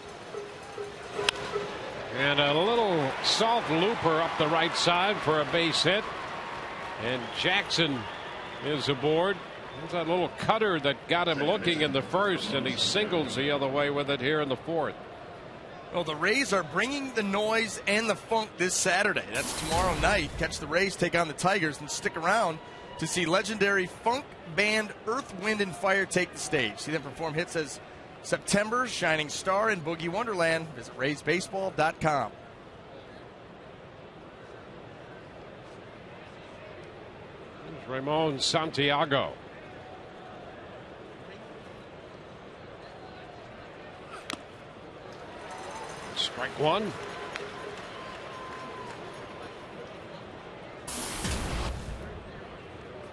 And a little soft looper up the right side for a base hit. And Jackson is aboard. There's that little cutter that got him looking in the first, and he singles the other way with it here in the fourth. Well, the Rays are bringing the noise and the funk this Saturday. That's tomorrow night. Catch the Rays take on the Tigers, and stick around to see legendary funk band Earth, Wind, and Fire take the stage. See them perform hits as September, Shining Star, and Boogie Wonderland. Visit RaysBaseball.com. There's Ramon Santiago. Strike one.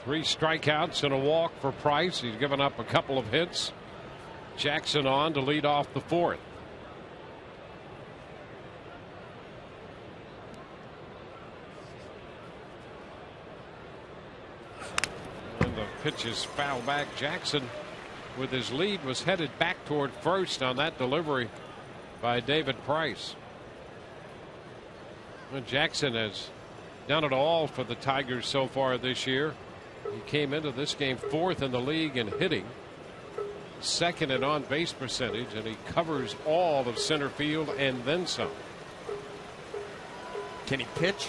Three strikeouts and a walk for Price. He's given up a couple of hits. Jackson on to lead off the fourth. And the pitch is foul back. Jackson, with his lead, was headed back toward first on that delivery by David Price. Well, Jackson has done it all for the Tigers so far this year. He came into this game 4th in the league in hitting, 2nd in on base percentage, and he covers all of center field and then some. Can he pitch?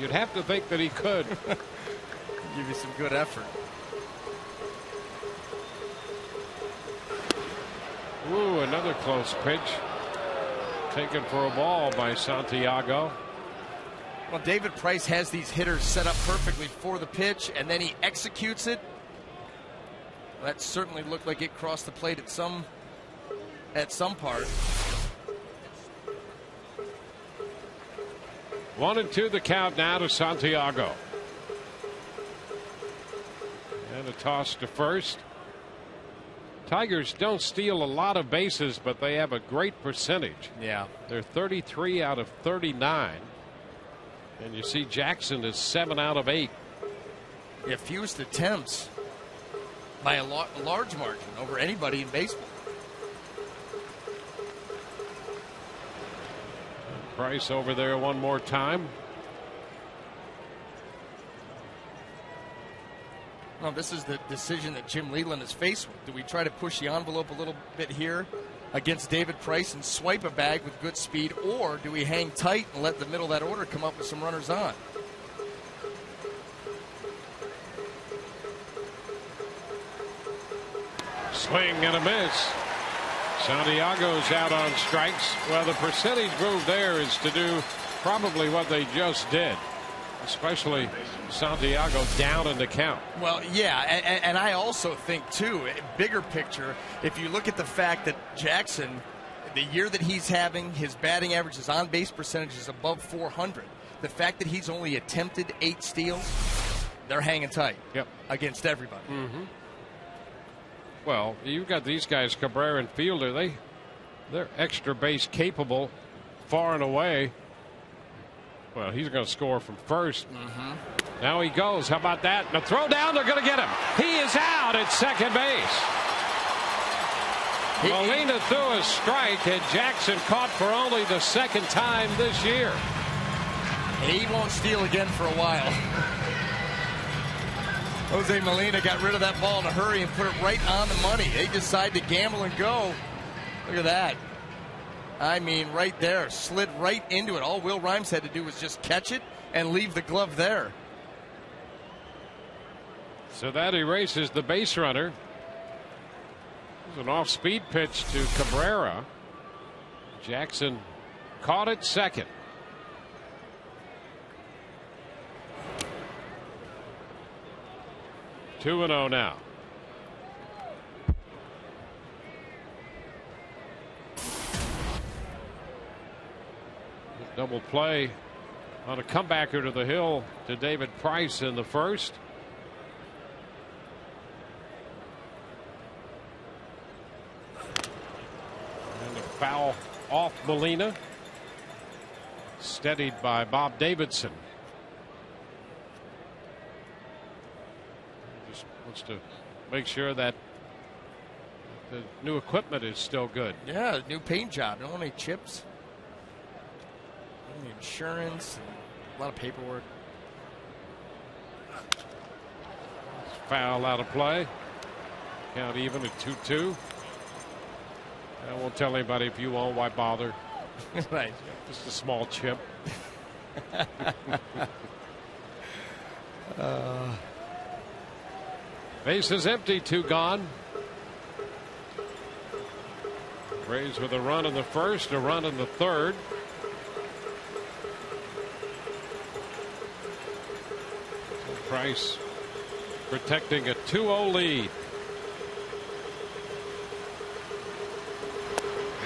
You'd have to think that he could. Give you some good effort. Ooh, another close pitch. Taken for a ball by Santiago. Well, David Price has these hitters set up perfectly for the pitch, and then he executes it. That certainly looked like it crossed the plate at some part. 1-2 the count now to Santiago. And a toss to first. Tigers don't steal a lot of bases, but they have a great percentage. Yeah. They're 33 out of 39. And you see Jackson is 7 out of 8. Yeah, fewest attempts by a large margin over anybody in baseball. Price over there one more time. Well, this is the decision that Jim Leyland is faced with. Do we try to push the envelope a little bit here against David Price and swipe a bag with good speed, or do we hang tight and let the middle of that order come up with some runners on? Swing and a miss. Santiago's out on strikes. Well, the percentage move there is to do probably what they just did, especially Santiago down in the count. Well, yeah, and I also think, too, bigger picture, if you look at the fact that Jackson, the year that he's having, his batting average, his on-base percentage is above 400. The fact that he's only attempted 8 steals, they're hanging tight against everybody. Well, you've got these guys, Cabrera and Fielder. They're extra base capable, far and away. Well, he's going to score from first. Now he goes. How about that? And a throw down. They're going to get him. He is out at second base. Molina threw a strike, and Jackson caught for only the second time this year. He won't steal again for a while. Jose Molina got rid of that ball in a hurry and put it right on the money. They decide to gamble and go. Look at that. I mean, right there. Slid right into it. All Will Rhymes had to do was just catch it and leave the glove there. So that erases the base runner. It was an off-speed pitch to Cabrera. Jackson caught it second. Two and 0 now. Double play on a comebacker to the hill to David Price in the first. And a foul off Molina. Steadied by Bob Davidson. Just wants to make sure that the new equipment is still good. Yeah, new paint job. Don't want any chips. Insurance, a lot of paperwork. Foul out of play. Count even at 2-2. I won't tell anybody. If you won't, why bother? Right. Just a small chip. Base is empty. 2 gone. Rays with a run in the first, a run in the third. Price protecting a 2-0 lead.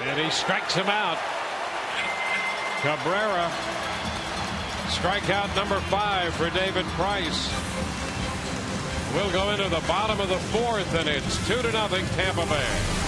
And he strikes him out. Cabrera. Strikeout number 5 for David Price. We'll go into the bottom of the 4th, and it's 2-0 Tampa Bay.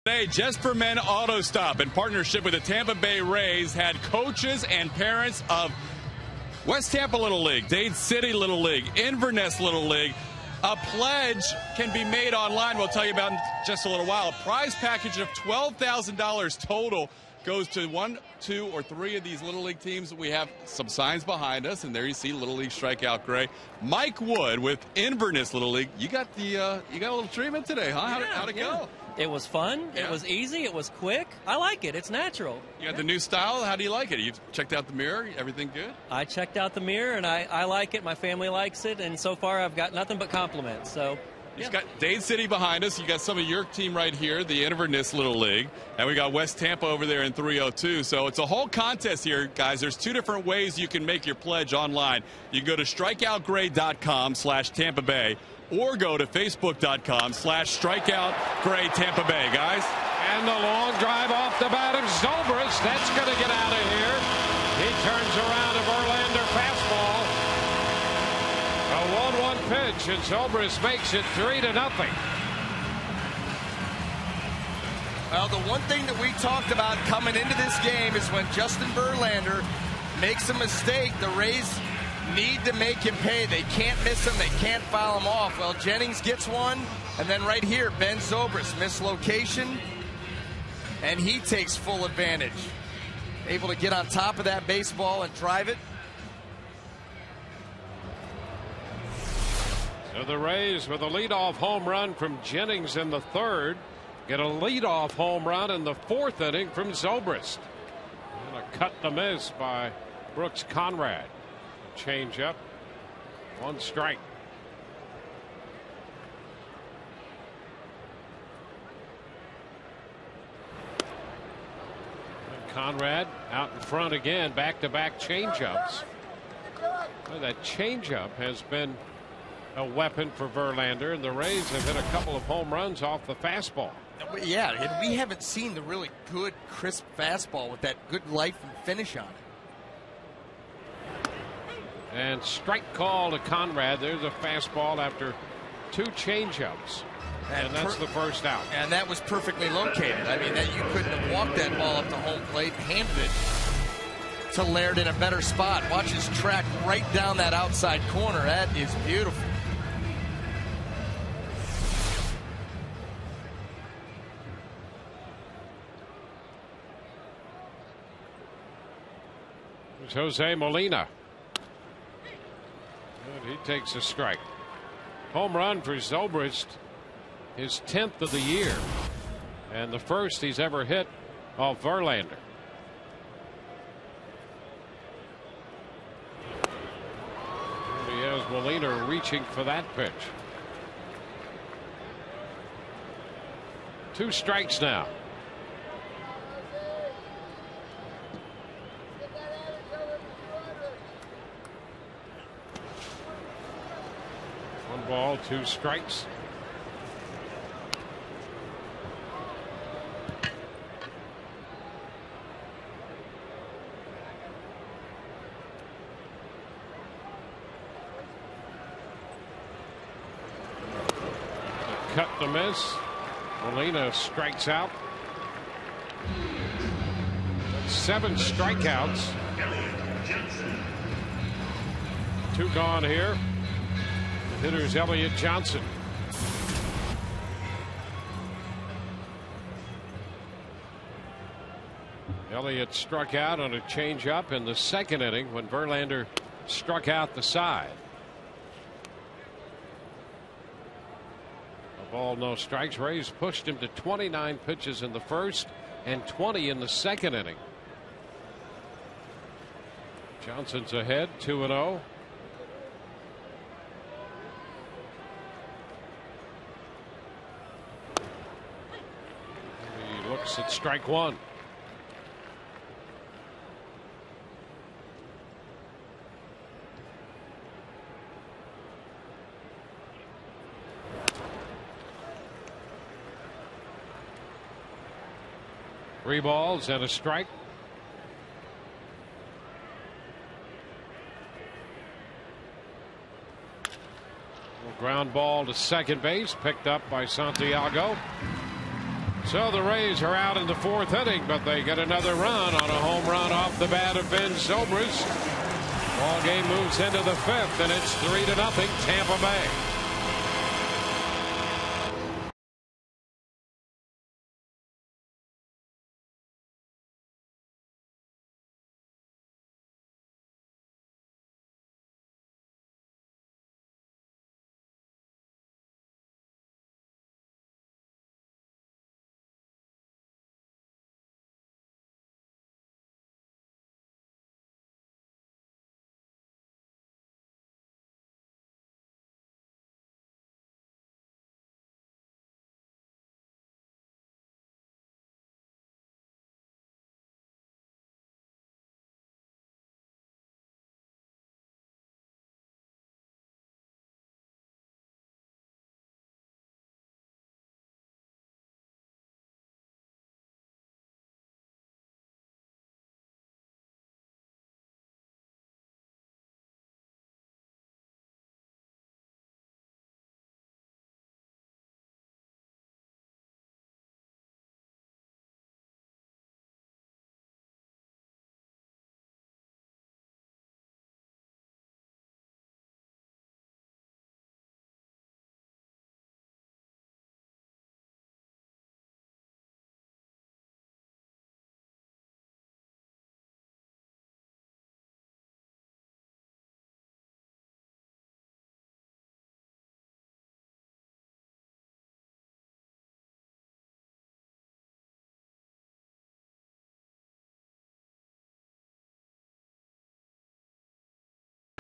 Today, Just for Men Auto Stop, in partnership with the Tampa Bay Rays, had coaches and parents of West Tampa Little League, Dade City Little League, Inverness Little League. A pledge can be made online. We'll tell you about in just a little while. A prize package of $12,000 total goes to 1, 2, or 3 of these Little League teams. We have some signs behind us, and there you see Little League Strikeout Gray. Mike Wood with Inverness Little League. You got a little treatment today, huh? How'd it go? It was fun. Yeah. It was easy. It was quick. I like it. It's natural. You got the new style. How do you like it? You've checked out the mirror. Everything good? I checked out the mirror, and I like it. My family likes it, and so far I've got nothing but compliments. So. You've got Dade City behind us. You got some of your team right here, the Inverness Little League. And we got West Tampa over there in 302. So it's a whole contest here, guys. There's 2 different ways you can make your pledge online. You can go to strikeoutgray.com/Tampa Bay or go to facebook.com/strikeoutgray Tampa Bay, guys. And the long drive off the bat of Zobrist. That's going to get out of here. He turns around a Verlander fastball. A 1-1 pitch, and Zobrist makes it 3-0. Well, the one thing that we talked about coming into this game is when Justin Verlander makes a mistake, the Rays need to make him pay. They can't miss him. They can't foul him off. Well, Jennings gets one, and then right here, Ben Zobrist, mislocation, and he takes full advantage. Able to get on top of that baseball and drive it. So the Rays with a leadoff home run from Jennings in the 3rd. Get a leadoff home run in the 4th inning from Zobrist. And a cut to miss by Brooks Conrad. Change up. 1 strike. And Conrad out in front again. Back-to-back changeups. Well, that changeup has been a weapon for Verlander, and the Rays have hit a couple of home runs off the fastball. Yeah, and we haven't seen the really good, crisp fastball with that good life and finish on it. And strike call to Conrad. There's a fastball after 2 changeups. And that's the first out. And that was perfectly located. I mean, that you couldn't have walked that ball up to home plate and handed it to Laird in a better spot. Watch his track right down that outside corner. That is beautiful. There's Jose Molina. And he takes a strike. Home run for Zobrist, his 10th of the year, and the first he's ever hit off Verlander. And he has Molina reaching for that pitch. 2 strikes now. Ball, 2 strikes. Cut to miss. Molina strikes out. That's 7 strikeouts. 2 gone here. Hitter's Elliott Johnson. Elliott struck out on a changeup in the 2nd inning when Verlander struck out the side. A ball, no strikes. Rays pushed him to 29 pitches in the 1st and 20 in the 2nd inning. Johnson's ahead, 2-0. Looks at strike 1. Three balls and a strike. Ground ball to second base, picked up by Santiago. So the Rays are out in the 4th inning, but they get another run on a home run off the bat of Ben Zobrist. Ball game moves into the 5th, and it's 3-0 Tampa Bay.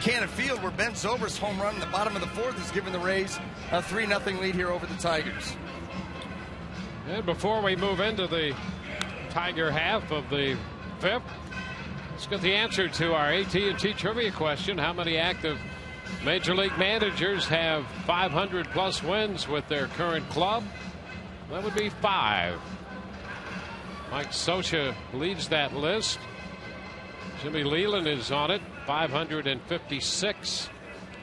Buchanan Field, where Ben Zobrist home run in the bottom of the fourth has given the Rays a 3-0 lead here over the Tigers. And before we move into the Tiger half of the fifth, let's get the answer to our AT&T trivia question. How many active Major League managers have 500-plus wins with their current club? That would be 5. Mike Scioscia leads that list. Jimmy Leland is on it, 556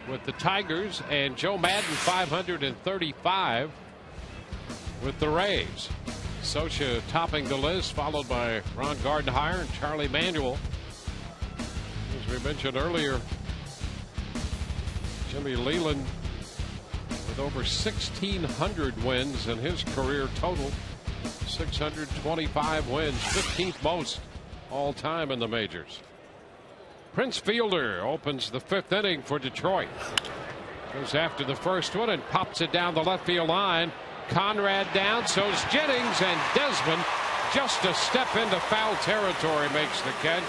with the Tigers, and Joe Madden 535 with the Rays. Scioscia topping the list, followed by Ron Gardenhire and Charlie Manuel. As we mentioned earlier, Jimmy Leland with over 1,600 wins in his career total. 625 wins, 15th most all time in the majors. Prince Fielder opens the fifth inning for Detroit. Goes after the first one and pops it down the left field line. Conrad down, so's Jennings, and Desmond just a step into foul territory makes the catch.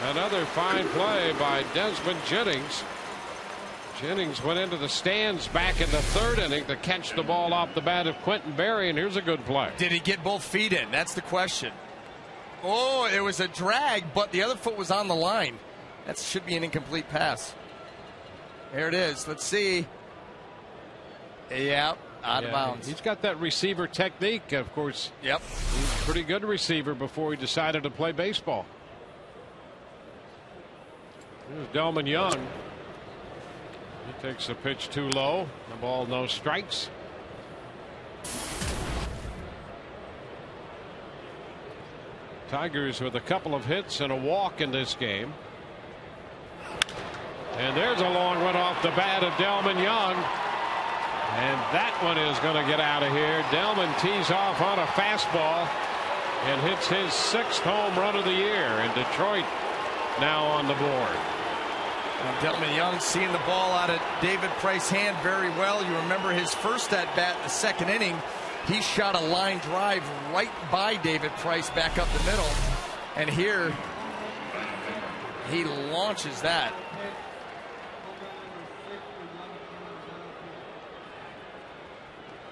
Another fine play by Desmond Jennings. Jennings went into the stands back in the third inning to catch the ball off the bat of Quentin Berry, and here's a good play. Did he get both feet in? That's the question. Oh, it was a drag, but the other foot was on the line. That should be an incomplete pass. There it is. Let's see. Yeah, out of bounds. He's got that receiver technique, of course. Yep. He's a pretty good receiver before he decided to play baseball. Here's Delman Young. He takes a pitch too low. The ball, no strikes. Tigers with a couple of hits and a walk in this game. And there's a long one off the bat of Delman Young. And that one is going to get out of here. Delman tees off on a fastball and hits his 6th home run of the year. And Detroit now on the board. And Delman Young seeing the ball out of David Price's hand very well. You remember his first at bat in the second inning. He shot a line drive right by David Price back up the middle. And here he launches that.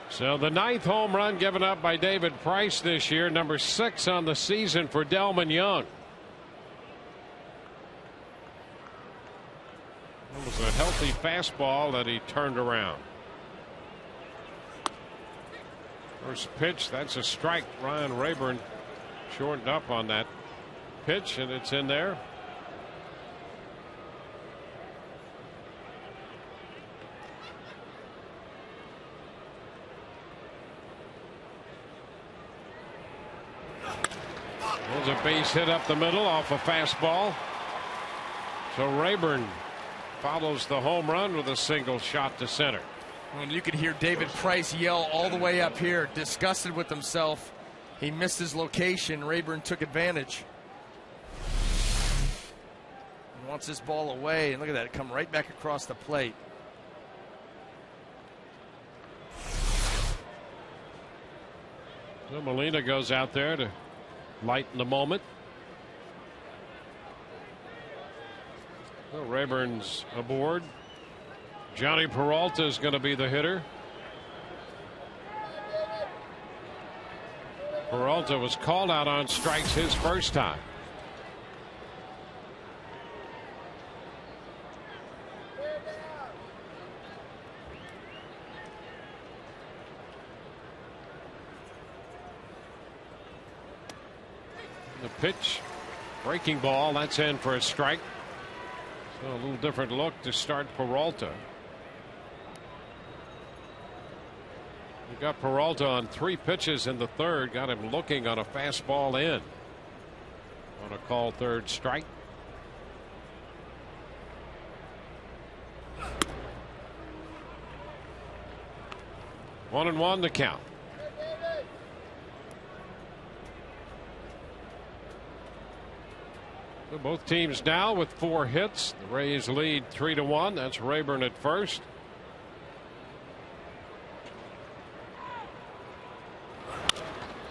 So the 9th home run given up by David Price this year, number 6 on the season for Delman Young. It was a healthy fastball that he turned around. First pitch, that's a strike. Ryan Rayburn shortened up on that pitch, and it's in there. There's a base hit up the middle off a fastball. So Rayburn follows the home run with a single shot to center. And you could hear David Price yell all the way up here, disgusted with himself. He missed his location. Rayburn took advantage. He wants this ball away, and look at that, it come right back across the plate. So Molina goes out there to lighten the moment. So Rayburn's aboard. Johnny Peralta is going to be the hitter. Peralta was called out on strikes his first time. The pitch, breaking ball, that's in for a strike. So a little different look to start Peralta. We got Peralta on 3 pitches in the third, got him looking on a fastball in. On a call third strike. One and one to count. So both teams now with 4 hits. The Rays lead 3-1. That's Rayburn at first.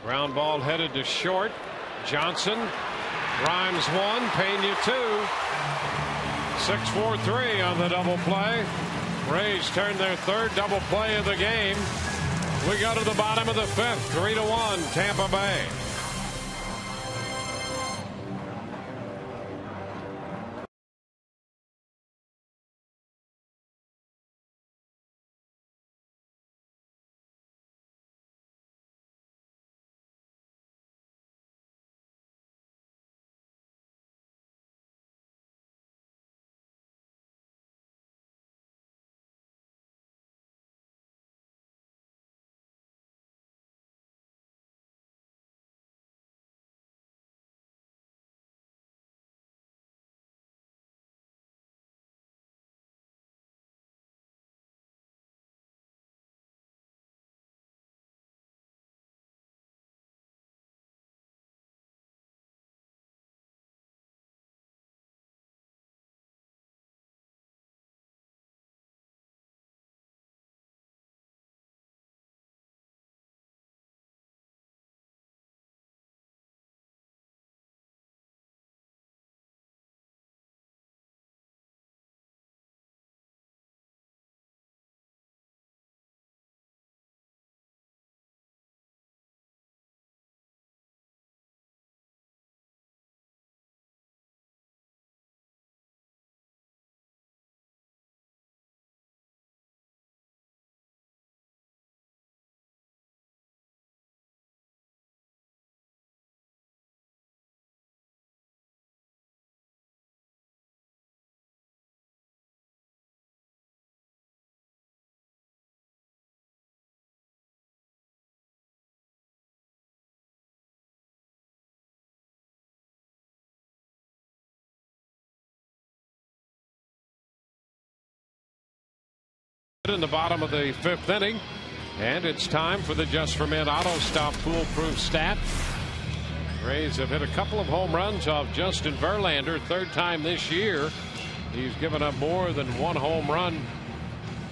Ground ball headed to short. Johnson. Rhymes 1, Pena 2. 6-4-3 on the double play. Rays turn their third double play of the game. We go to the bottom of the fifth. 3-1 Tampa Bay. In the bottom of the fifth inning, and it's time for the Just for Men Auto Stop foolproof stat. Rays have hit a couple of home runs off Justin Verlander, third time this year. He's given up more than one home run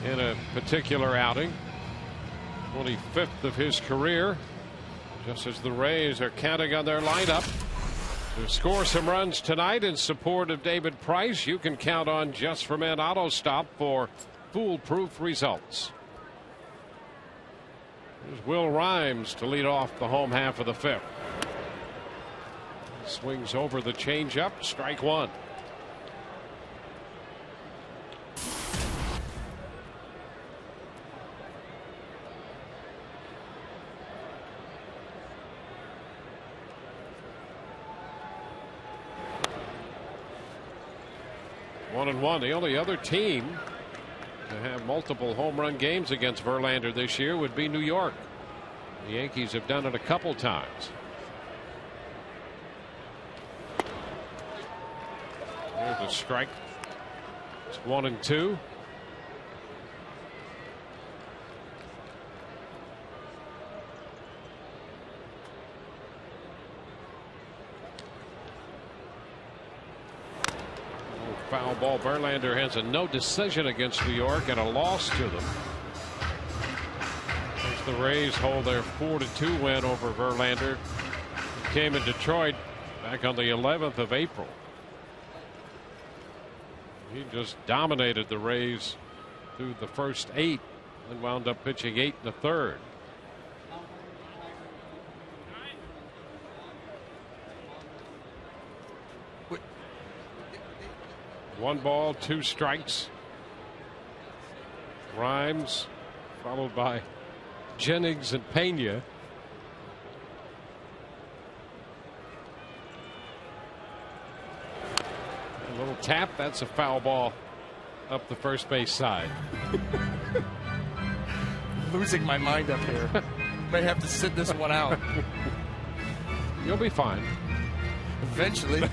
in a particular outing. 25th of his career. Just as the Rays are counting on their lineup to score some runs tonight in support of David Price, you can count on Just for Men Auto Stop for foolproof results. There's Will Rhymes to lead off the home half of the fifth. Swings over the changeup, strike one. One and one. The only other team to have multiple home run games against Verlander this year would be New York. The Yankees have done it a couple times. There's a strike. It's 1-2. Foul ball. Verlander has a no decision against New York and a loss to them. As the Rays hold their 4-2 win over Verlander. It came in Detroit back on the 11th of April. He just dominated the Rays through the first 8 and wound up pitching 8 1/3. One ball, 2 strikes. Rhymes followed by Jennings and Pena. A little tap. That's a foul ball up the first base side. Losing my mind up here. May have to sit this one out. You'll be fine. Eventually.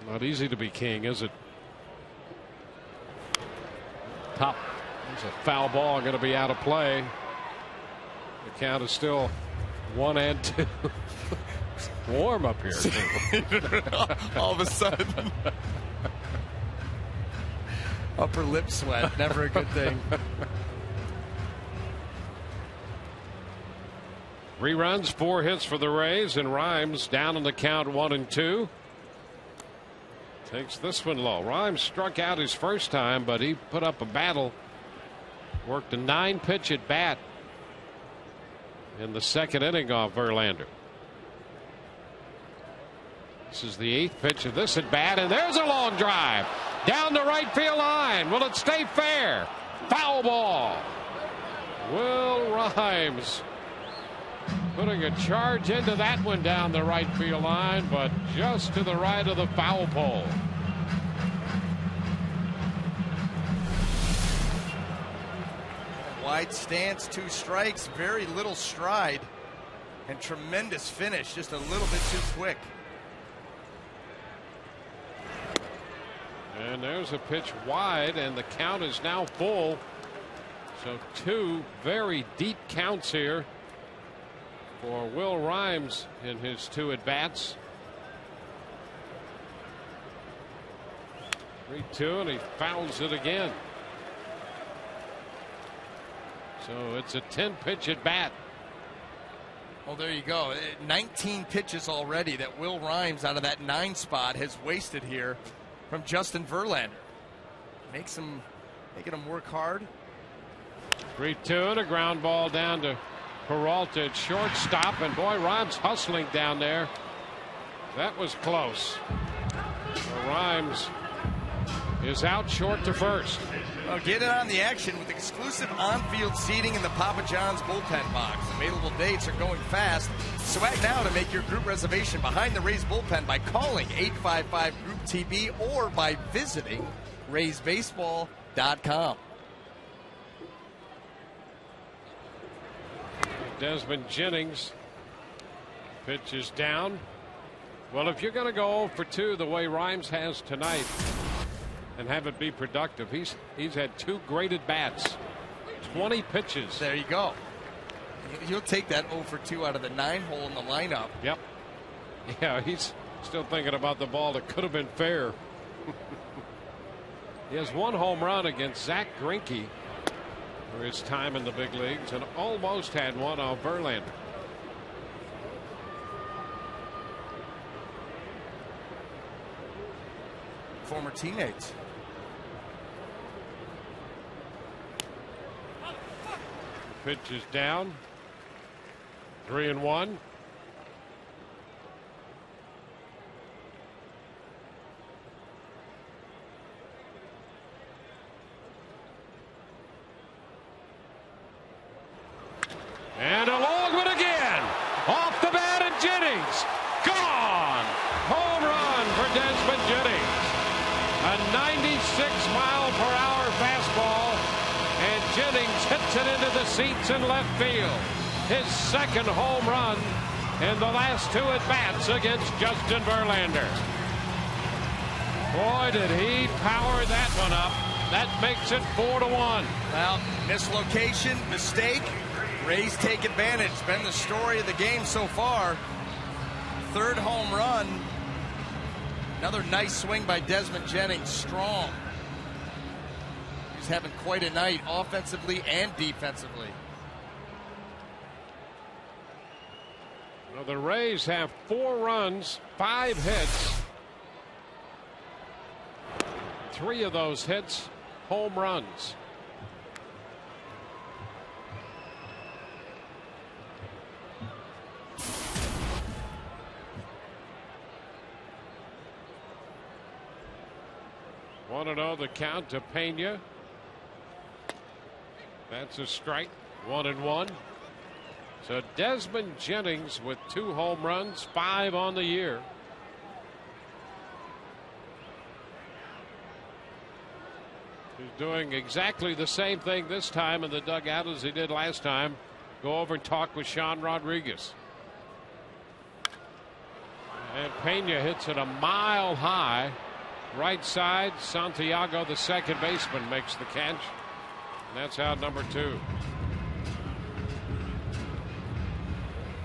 Not easy to be king, is it? Top. There's a foul ball going to be out of play. The count is still 1-2. It's warm up here. All of a sudden. Upper lip sweat. Never a good thing. 3 runs, 4 hits for the Rays, and Rhymes down in the count 1-2. Takes this one low. Rhymes struck out his first time, but he put up a battle. Worked a 9-pitch at bat in the second inning off Verlander. This is the 8th pitch of this at bat, and there's a long drive down the right field line. Will it stay fair? Foul ball. Will Rhymes putting a charge into that one down the right field line, but just to the right of the foul pole. Wide stance, 2 strikes, very little stride, and tremendous finish, just a little bit too quick. And there's a pitch wide, and the count is now full. So 2 very deep counts here for Will Rhymes in his 2 at-bats. 3-2, and he fouls it again. So it's a 10-pitch at bat. Well, there you go. 19 pitches already that Will Rhymes out of that 9 spot has wasted here from Justin Verlander. Making him work hard. 3-2, and a ground ball down to Peralta at shortstop, and boy, Rhymes hustling down there. That was close. So Rhymes is out short to first. Well, get in on the action with exclusive on-field seating in the Papa John's bullpen box. Available dates are going fast. So act now to make your group reservation behind the Rays bullpen by calling 855-GROUP-TB or by visiting RaysBaseball.com. Desmond Jennings pitches down. Well, if you're going to go 0 for 2 the way Rhymes has tonight and have it be productive, he's had 2 great at bats, 20 pitches. There you go. You'll take that 0 for 2 out of the 9-hole in the lineup. Yep. Yeah, he's still thinking about the ball that could have been fair. He has 1 home run against Zach Greinke for his time in the big leagues, and almost had 1 off Verlander. Former teammates. Pitch is down. 3-1. And a long one again. Off the bat, and Jennings. Gone. Home run for Desmond Jennings. A 96-mile-per-hour fastball, and Jennings hits it into the seats in left field. His 2nd home run in the last 2 at-bats against Justin Verlander. Boy, did he power that one up. That makes it 4-1. Well, mislocation, mistake. Rays take advantage. Been the story of the game so far. 3rd home run. Another nice swing by Desmond Jennings. Strong. He's having quite a night offensively and defensively. Well, the Rays have 4 runs, 5 hits. 3 of those hits, home runs. Want to know the count to Pena. That's a strike. 1-1. So Desmond Jennings with 2 home runs, 5 on the year. He's doing exactly the same thing this time in the dugout as he did last time. Go over and talk with Sean Rodriguez. And Pena hits it a mile high. Right side, Santiago, the second baseman, makes the catch. And that's out number 2.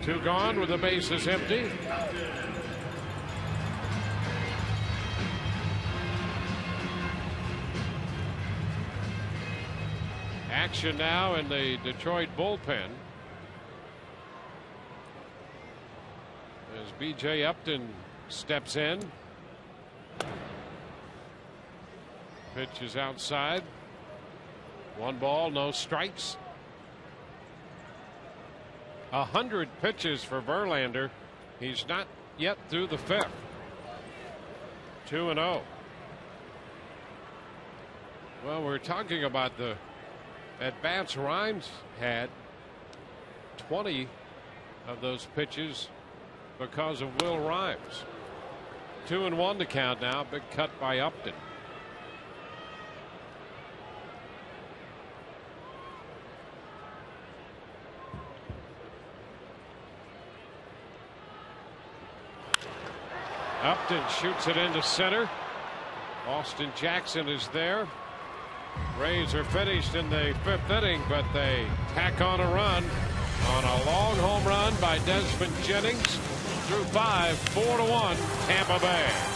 2 gone with the bases empty. Action now in the Detroit bullpen. As B.J. Upton steps in. Pitch is outside. 1 ball, no strikes. 100 pitches for Verlander. He's not yet through the 5th. 2-0. Well, we're talking about the at-bats Rhymes had. 20 of those pitches because of Will Rhymes. 2-1 to count now. Big cut by Upton. Upton shoots it into center. Austin Jackson is there. Rays are finished in the 5th inning, but they tack on a run on a long home run by Desmond Jennings. Through 5, 4-1, Tampa Bay.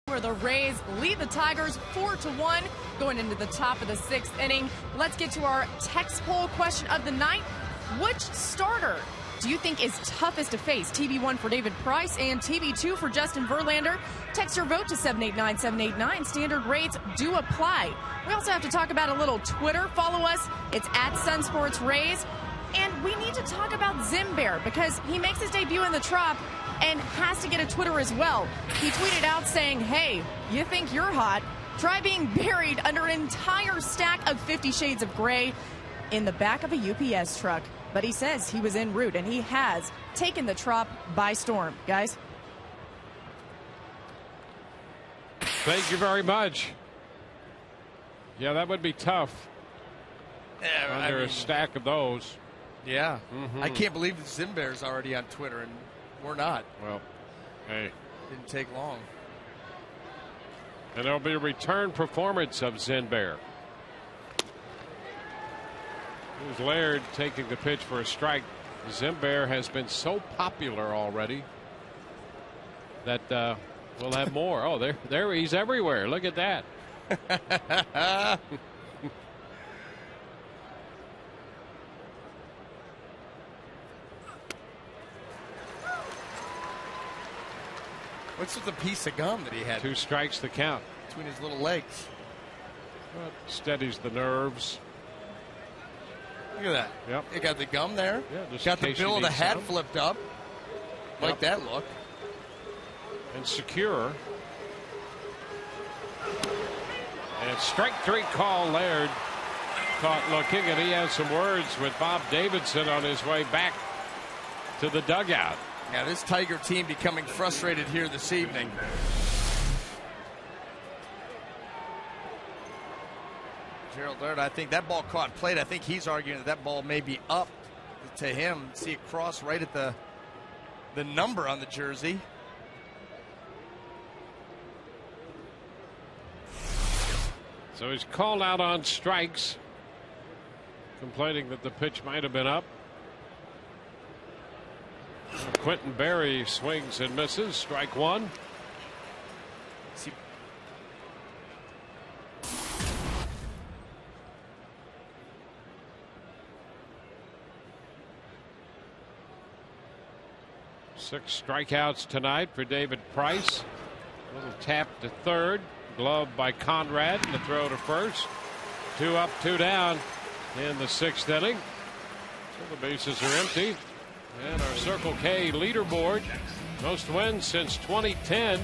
Where the Rays lead the Tigers 4-1 going into the top of the 6th inning. Let's get to our text poll question of the night. Which starter do you think is toughest to face? TB1 for David Price and TB2 for Justin Verlander. Text your vote to 789-789. Standard rates do apply. We also have to talk about a little Twitter. Follow us. It's at SunSportsRays. And we need to talk about Zimbear because he makes his debut in the Trop and has to get a Twitter as well. He tweeted out saying, hey, you think you're hot? Try being buried under an entire stack of 50 Shades of Grey in the back of a UPS truck. But he says he was en route, and he has taken the Trop by storm. Guys? Thank you very much. Yeah, that would be tough. Yeah, under a stack of those. Yeah. I can't believe that Zimbear's already on Twitter, and we're not. Well, hey. Didn't take long. And there'll be a return performance of Zimbear. Here's Laird taking the pitch for a strike. Zimbear has been so popular already that we'll have more. Oh, there he's everywhere. Look at that. What's with the piece of gum that he had? 2 strikes the count. Between his little legs. Well, steadies the nerves. Look at that. Yep. You got the gum there. Yeah, just got the bill of the hat some. flipped up. Like that look. And secure. And strike 3 call. Laird caught looking, and he has some words with Bob Davidson on his way back to the dugout. Yeah, this Tiger team becoming frustrated here this evening. Gerald Laird, I think that ball caught plate. I think he's arguing that that ball may be up to him. See it cross right at the number on the jersey. So he's called out on strikes, complaining that the pitch might have been up. Quentin Berry swings and misses. Strike one. Six strikeouts tonight for David Price. A little tap to third. Glove by Conrad, and the throw to first. 2 up, 2 down in the 6th inning. So the bases are empty. And our Circle K leaderboard, most wins since 2010.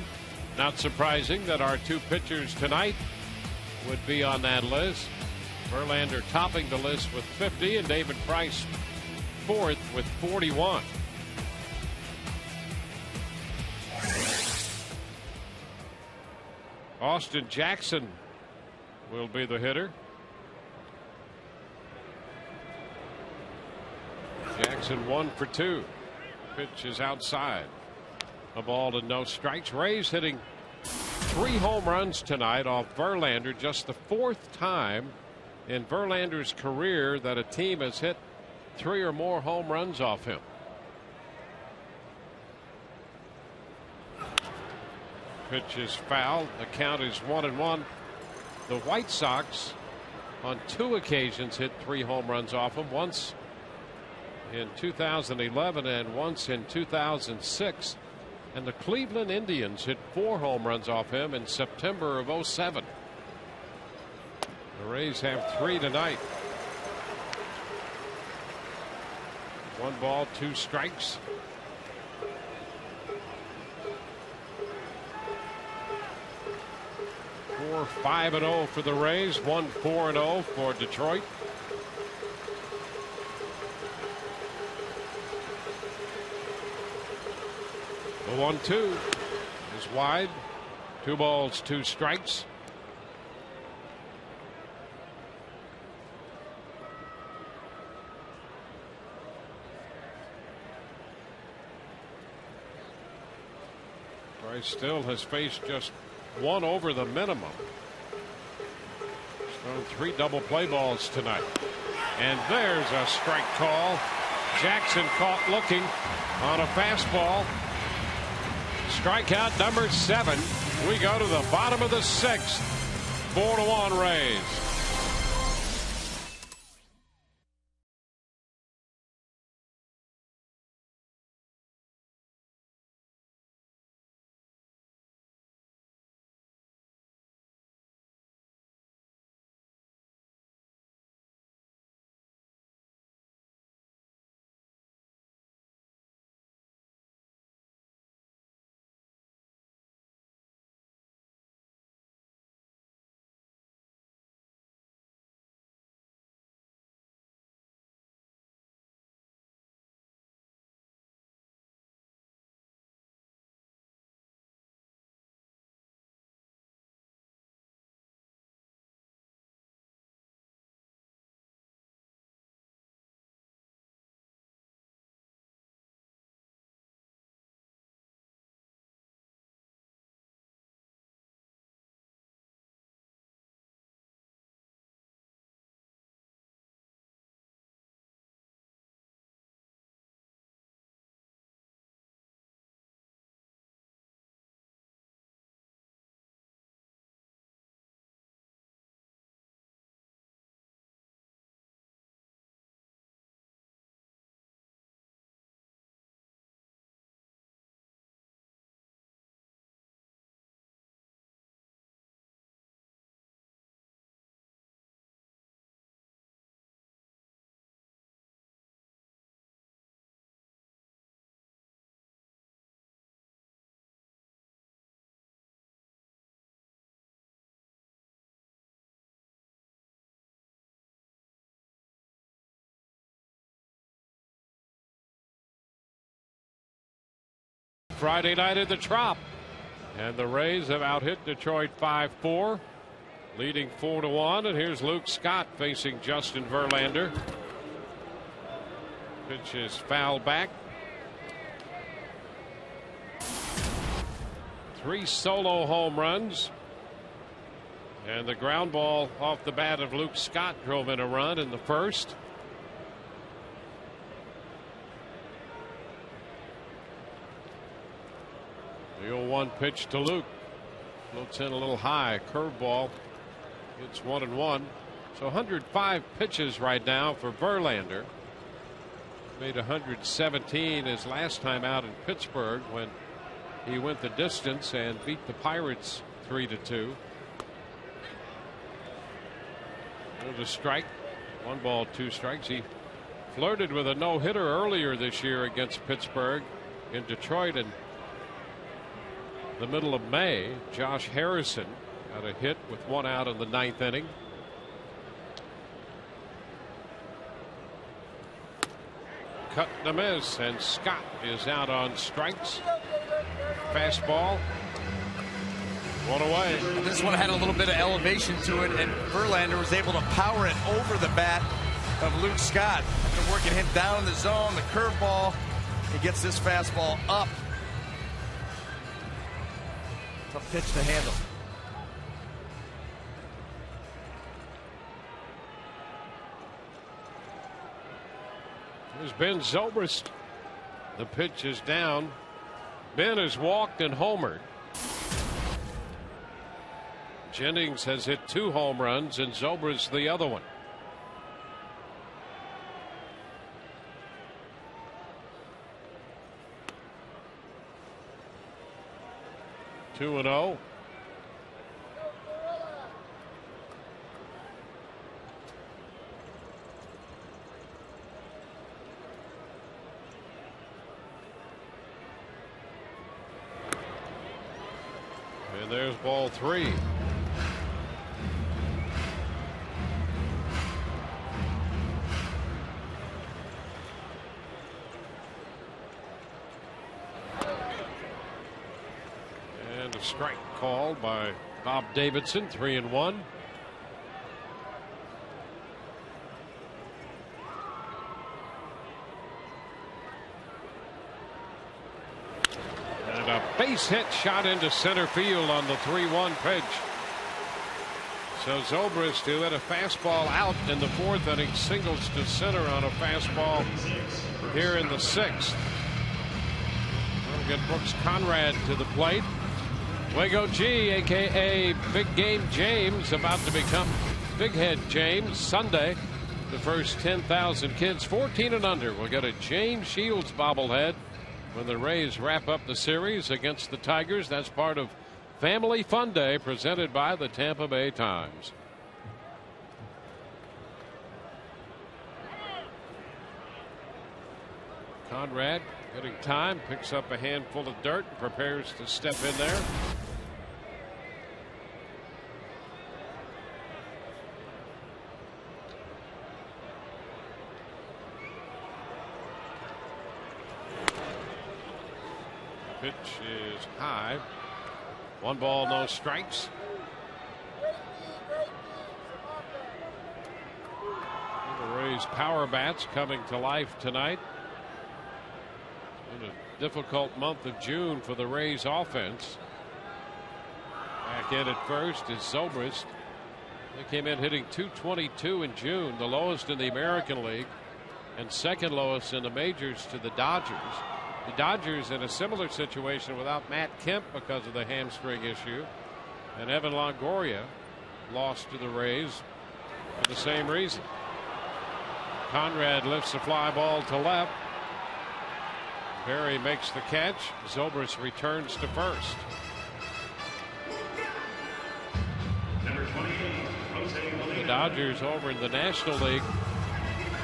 Not surprising that our 2 pitchers tonight would be on that list. Verlander topping the list with 50, and David Price 4th with 41. Austin Jackson will be the hitter. Jackson 1 for 2. Pitch is outside. A ball to no strikes. Rays hitting 3 home runs tonight off Verlander. Just the 4th time in Verlander's career that a team has hit 3 or more home runs off him. Pitch is foul. The count is 1-1. The White Sox on 2 occasions hit 3 home runs off him. Once in 2011 and once in 2006. And the Cleveland Indians hit 4 home runs off him in September of 07. The Rays have 3 tonight. 1 ball, 2 strikes. 4-5-0 for the Rays. 1-4-0 for Detroit. The 1-2 is wide. 2 balls, 2 strikes. Price still has faced just 1 over the minimum. He's thrown 3 double play balls tonight. And there's a strike call. Jackson caught looking on a fastball. Strikeout number 7. We go to the bottom of the 6th. 4-1 Rays. Friday night at the Trop. And the Rays have out-hit Detroit 5-4, leading 4-1. And here's Luke Scott facing Justin Verlander. Pitch is fouled back. 3 solo home runs. And the ground ball off the bat of Luke Scott drove in a run in the first. The 0-1 pitch to Luke. Floats in a little high. Curveball. It's 1-1. So 105 pitches right now for Verlander. Made 117 his last time out in Pittsburgh when he went the distance and beat the Pirates 3-2. There's a strike. 1 ball, 2 strikes. He flirted with a no-hitter earlier this year against Pittsburgh in Detroit in the middle of May. Josh Harrison got a hit with 1 out in the 9th inning. Cut and a miss, and Scott is out on strikes. Fastball. 1 away. This one had a little bit of elevation to it, and Verlander was able to power it over the bat of Luke Scott. After working him down in the zone, the curveball, he gets this fastball up. Tough pitch to handle. Here's Ben Zobrist. The pitch is down. Ben has walked and homered. Jennings has hit 2 home runs and Zobrist the other one. Two and 0. And there's ball 3. And a strike called by Bob Davidson. 3-1. And a base hit shot into center field on the 3-1 pitch. So Zobrist, who had a fastball out in the 4th inning, singles to center on a fastball here in the 6th. We'll get Brooks Conrad to the plate. Wago G, a.k.a. Big Game James, about to become Big Head James. Sunday, the first 10,000 kids 14 and under will get a James Shields bobblehead when the Rays wrap up the series against the Tigers. That's part of Family Fun Day presented by the Tampa Bay Times. Conrad getting time, picks up a handful of dirt, prepares to step in there. Pitch is high. 1 ball, no strikes. The Rays power bats coming to life tonight. In a difficult month of June for the Rays offense. Back in at first is Zobrist. They came in hitting .222 in June, the lowest in the American League and second lowest in the majors to the Dodgers. The Dodgers in a similar situation without Matt Kemp because of the hamstring issue, and Evan Longoria lost to the Rays for the same reason. Conrad lifts a fly ball to left. Perry makes the catch. Zobrist returns to first. The Dodgers over in the National League,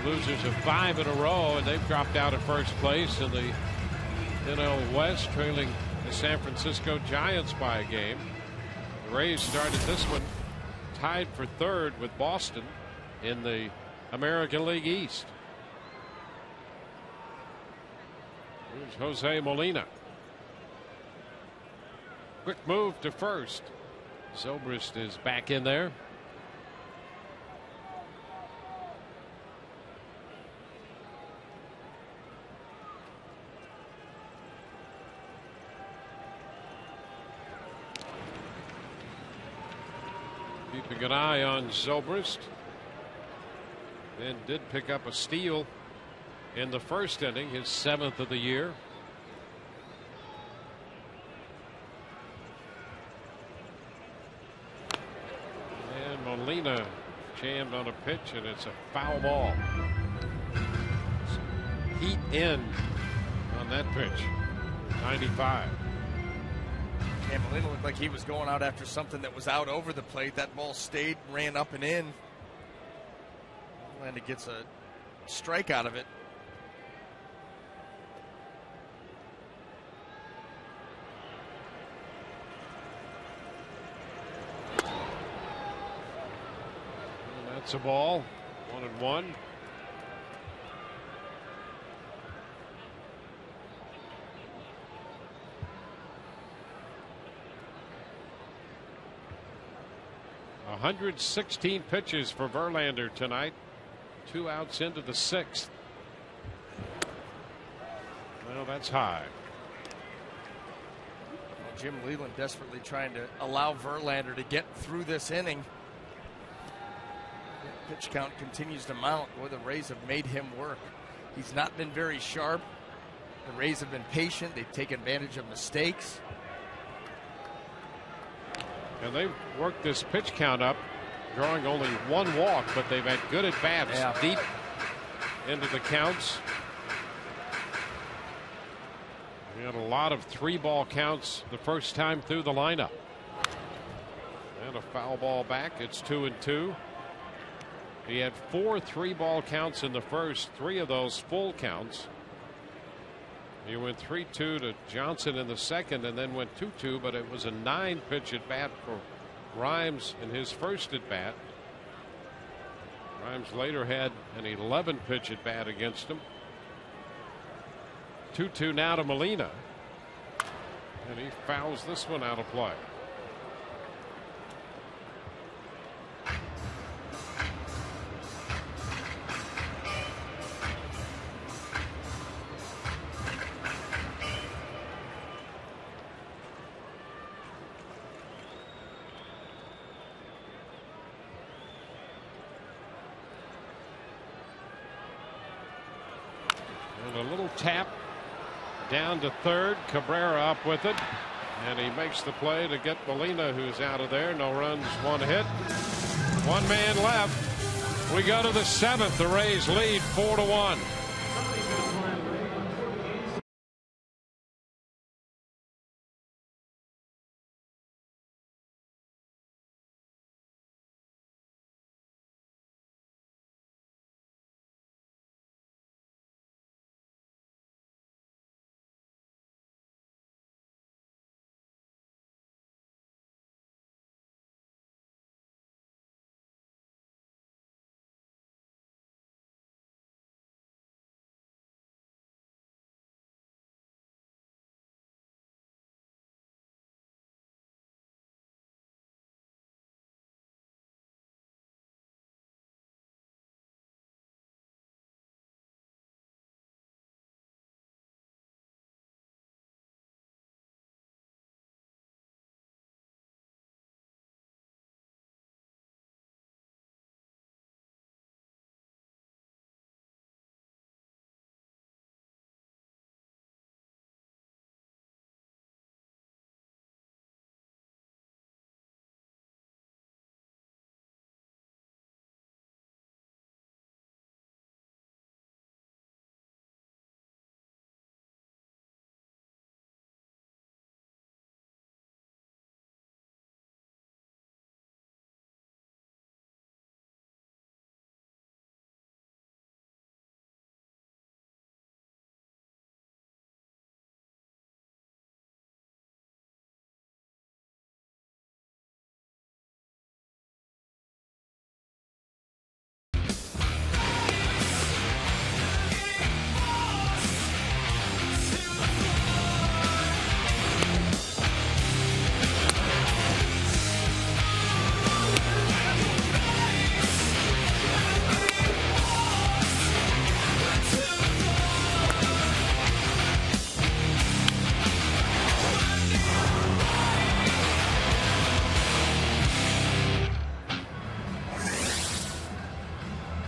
losers of 5 in a row, and they've dropped out of first place in the NL West, trailing the San Francisco Giants by a game. The Rays started this one tied for 3rd with Boston in the American League East. Here's Jose Molina. Quick move to first. Zobrist is back in there. Keeping an eye on Zobrist. And did pick up a steal in the first inning, his 7th of the year. And Molina jammed on a pitch, and it's a foul ball. Heat in on that pitch. 95. Yeah, Molina looked like he was going out after something that was out over the plate. That ball stayed, ran up and in. Verlander gets a strike out of it. And that's a ball. 1-1. A 116 pitches for Verlander tonight. 2 outs into the 6th. Well, that's high. Well, Jim Leyland desperately trying to allow Verlander to get through this inning. The pitch count continues to mount. Boy, the Rays have made him work. He's not been very sharp. The Rays have been patient. They've taken advantage of mistakes. And they've worked this pitch count up, drawing only 1 walk, but they've had good at bats deep into the counts. We had a lot of 3-ball counts the first time through the lineup. And a foul ball back. It's 2-2. He had 4 3-ball counts in the first, 3 of those full counts. He went 3-2 to Johnson in the second and then went 2-2, but it was a 9-pitch at bat for Rhymes in his first at bat. Rhymes later had an 11-pitch at bat against him. 2-2 now to Molina. And he fouls this one out of play. And a little tap down to third. Cabrera up with it. And he makes the play to get Molina, who's out of there. No runs, 1 hit. 1 man left. We go to the 7th. The Rays lead 4-1.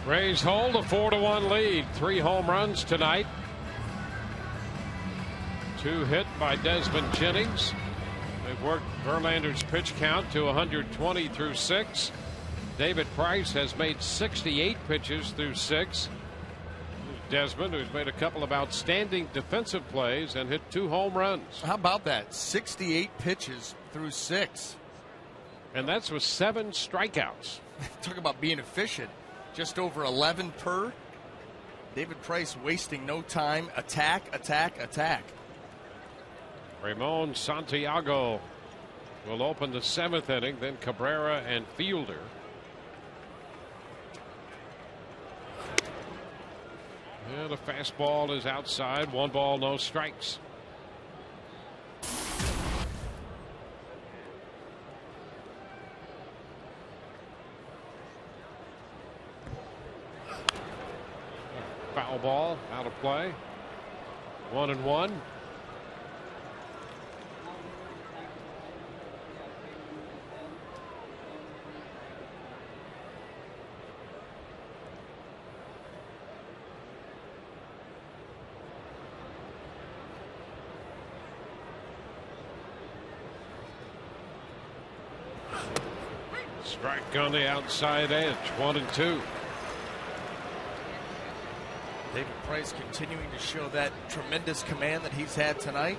Rays hold a 4-1 lead. 3 home runs tonight. 2 hit by Desmond Jennings. They've worked Verlander's pitch count to 120 through 6. David Price has made 68 pitches through 6. Desmond, who's made a couple of outstanding defensive plays and hit 2 home runs. How about that? 68 pitches through 6. And that's with 7 strikeouts. Talk about being efficient. Just over 11 per. David Price wasting no time. Attack, attack, attack. Ramon Santiago will open the 7th inning. Then Cabrera and Fielder. Yeah, the fastball is outside. 1 ball, no strikes. Foul ball out of play. 1-1. Strike on the outside edge. 1-2. David Price continuing to show that tremendous command that he's had tonight.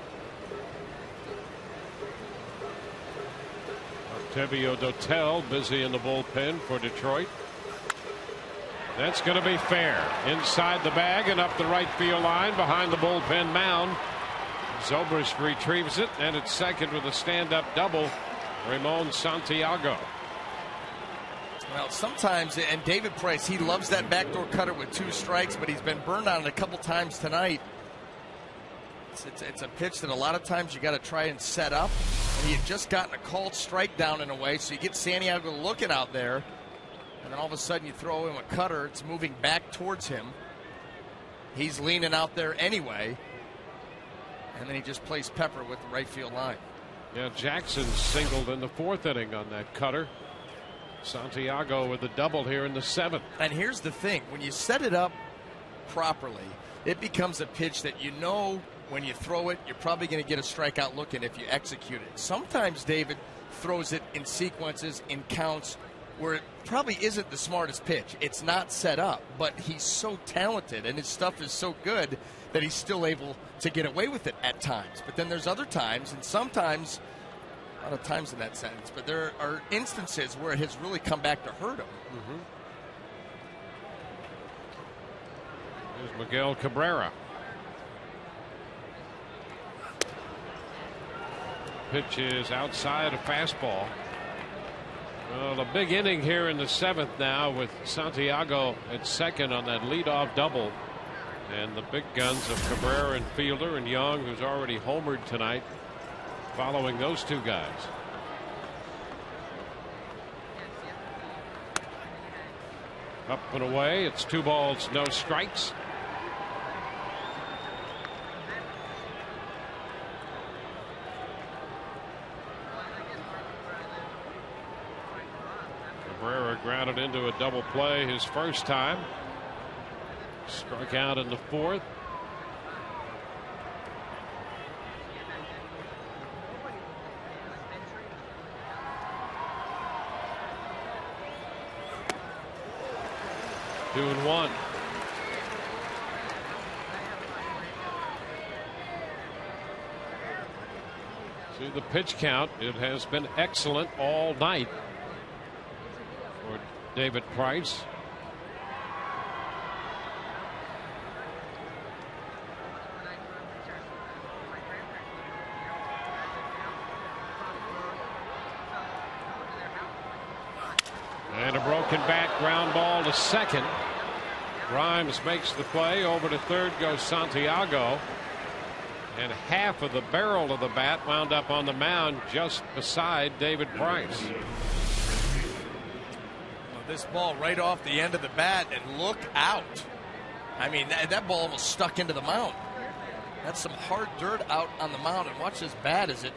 Octavio Dotel busy in the bullpen for Detroit. That's going to be fair. Inside the bag and up the right field line behind the bullpen mound. Zobrist retrieves it, and it's second with a stand-up double. Ramon Santiago. Well, sometimes, and David Price, he loves that backdoor cutter with 2 strikes, but he's been burned on it a couple times tonight. It's a pitch that a lot of times you got to try and set up. And he had just gotten a called strike down in a way, so you get Santiago looking out there, and then all of a sudden you throw him a cutter. It's moving back towards him. He's leaning out there anyway, and then he just plays pepper with the right field line. Yeah, Jackson singled in the 4th inning on that cutter. Santiago with a double here in the 7th. And here's the thing. When you set it up properly, it becomes a pitch that you know when you throw it, you're probably going to get a strikeout looking if you execute it. Sometimes David throws it in sequences, in counts, where it probably isn't the smartest pitch. It's not set up, but he's so talented and his stuff is so good that he's still able to get away with it at times. But then there's other times, and sometimes, a lot of times in that sentence, but there are instances where it has really come back to hurt him. Here's Miguel Cabrera. Pitch is outside a fastball. Well, a big inning here in the 7th now with Santiago at second on that leadoff double. And the big guns of Cabrera and Fielder and Young, who's already homered tonight, following those 2 guys. Up and away. It's 2 balls, no strikes. Cabrera grounded into a double play his first time. Struck out in the 4th. Two and one. See the pitch count. It has been excellent all night for David Price. And a broken back ground ball to second. Grimes makes the play. Over to third goes Santiago. And half of the barrel of the bat wound up on the mound just beside David Price. Well, this ball right off the end of the bat, and look out. I mean, that ball almost stuck into the mound. That's some hard dirt out on the mound, and watch this bat as it.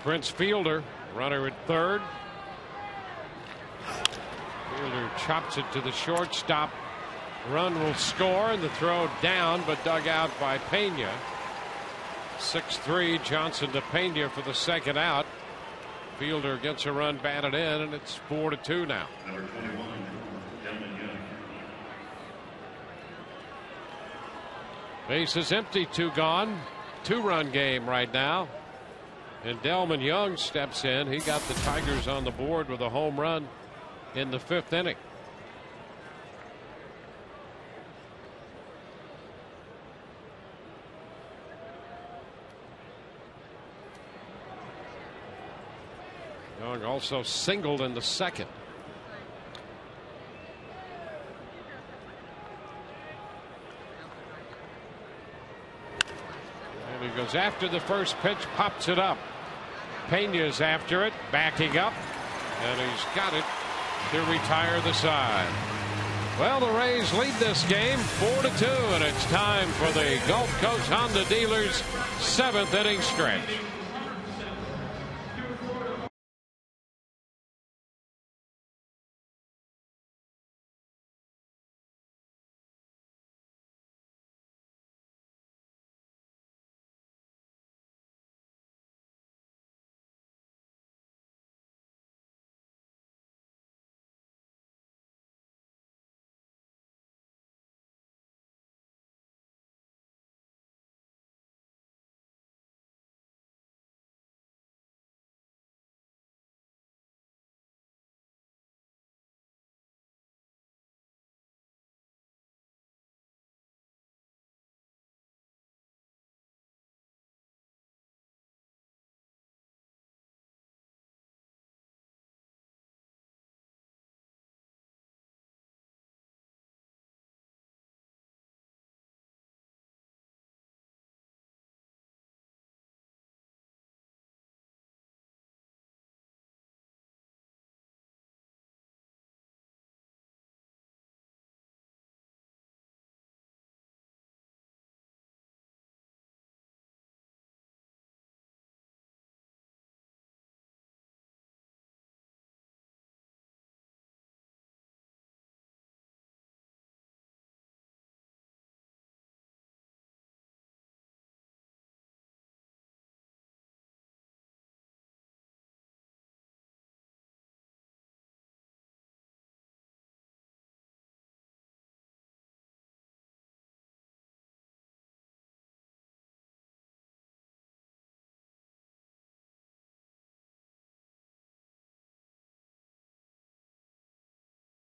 Prince Fielder, runner at third. Fielder chops it to the shortstop. Run will score, and the throw down, but dug out by Pena. 6-3 Johnson to Pena for the second out. Fielder gets a run batted in, and it's 4-2 now. Number 21, Delman Young. Base is empty, 2 gone. 2-run game right now. And Delman Young steps in. He got the Tigers on the board with a home run in the 5th inning. Young also singled in the 2nd. And he goes after the first pitch, pops it up. Pena's after it, backing up, and he's got it to retire the side. Well, the Rays lead this game 4-2, and it's time for the Gulf Coast Honda dealers' 7th inning stretch.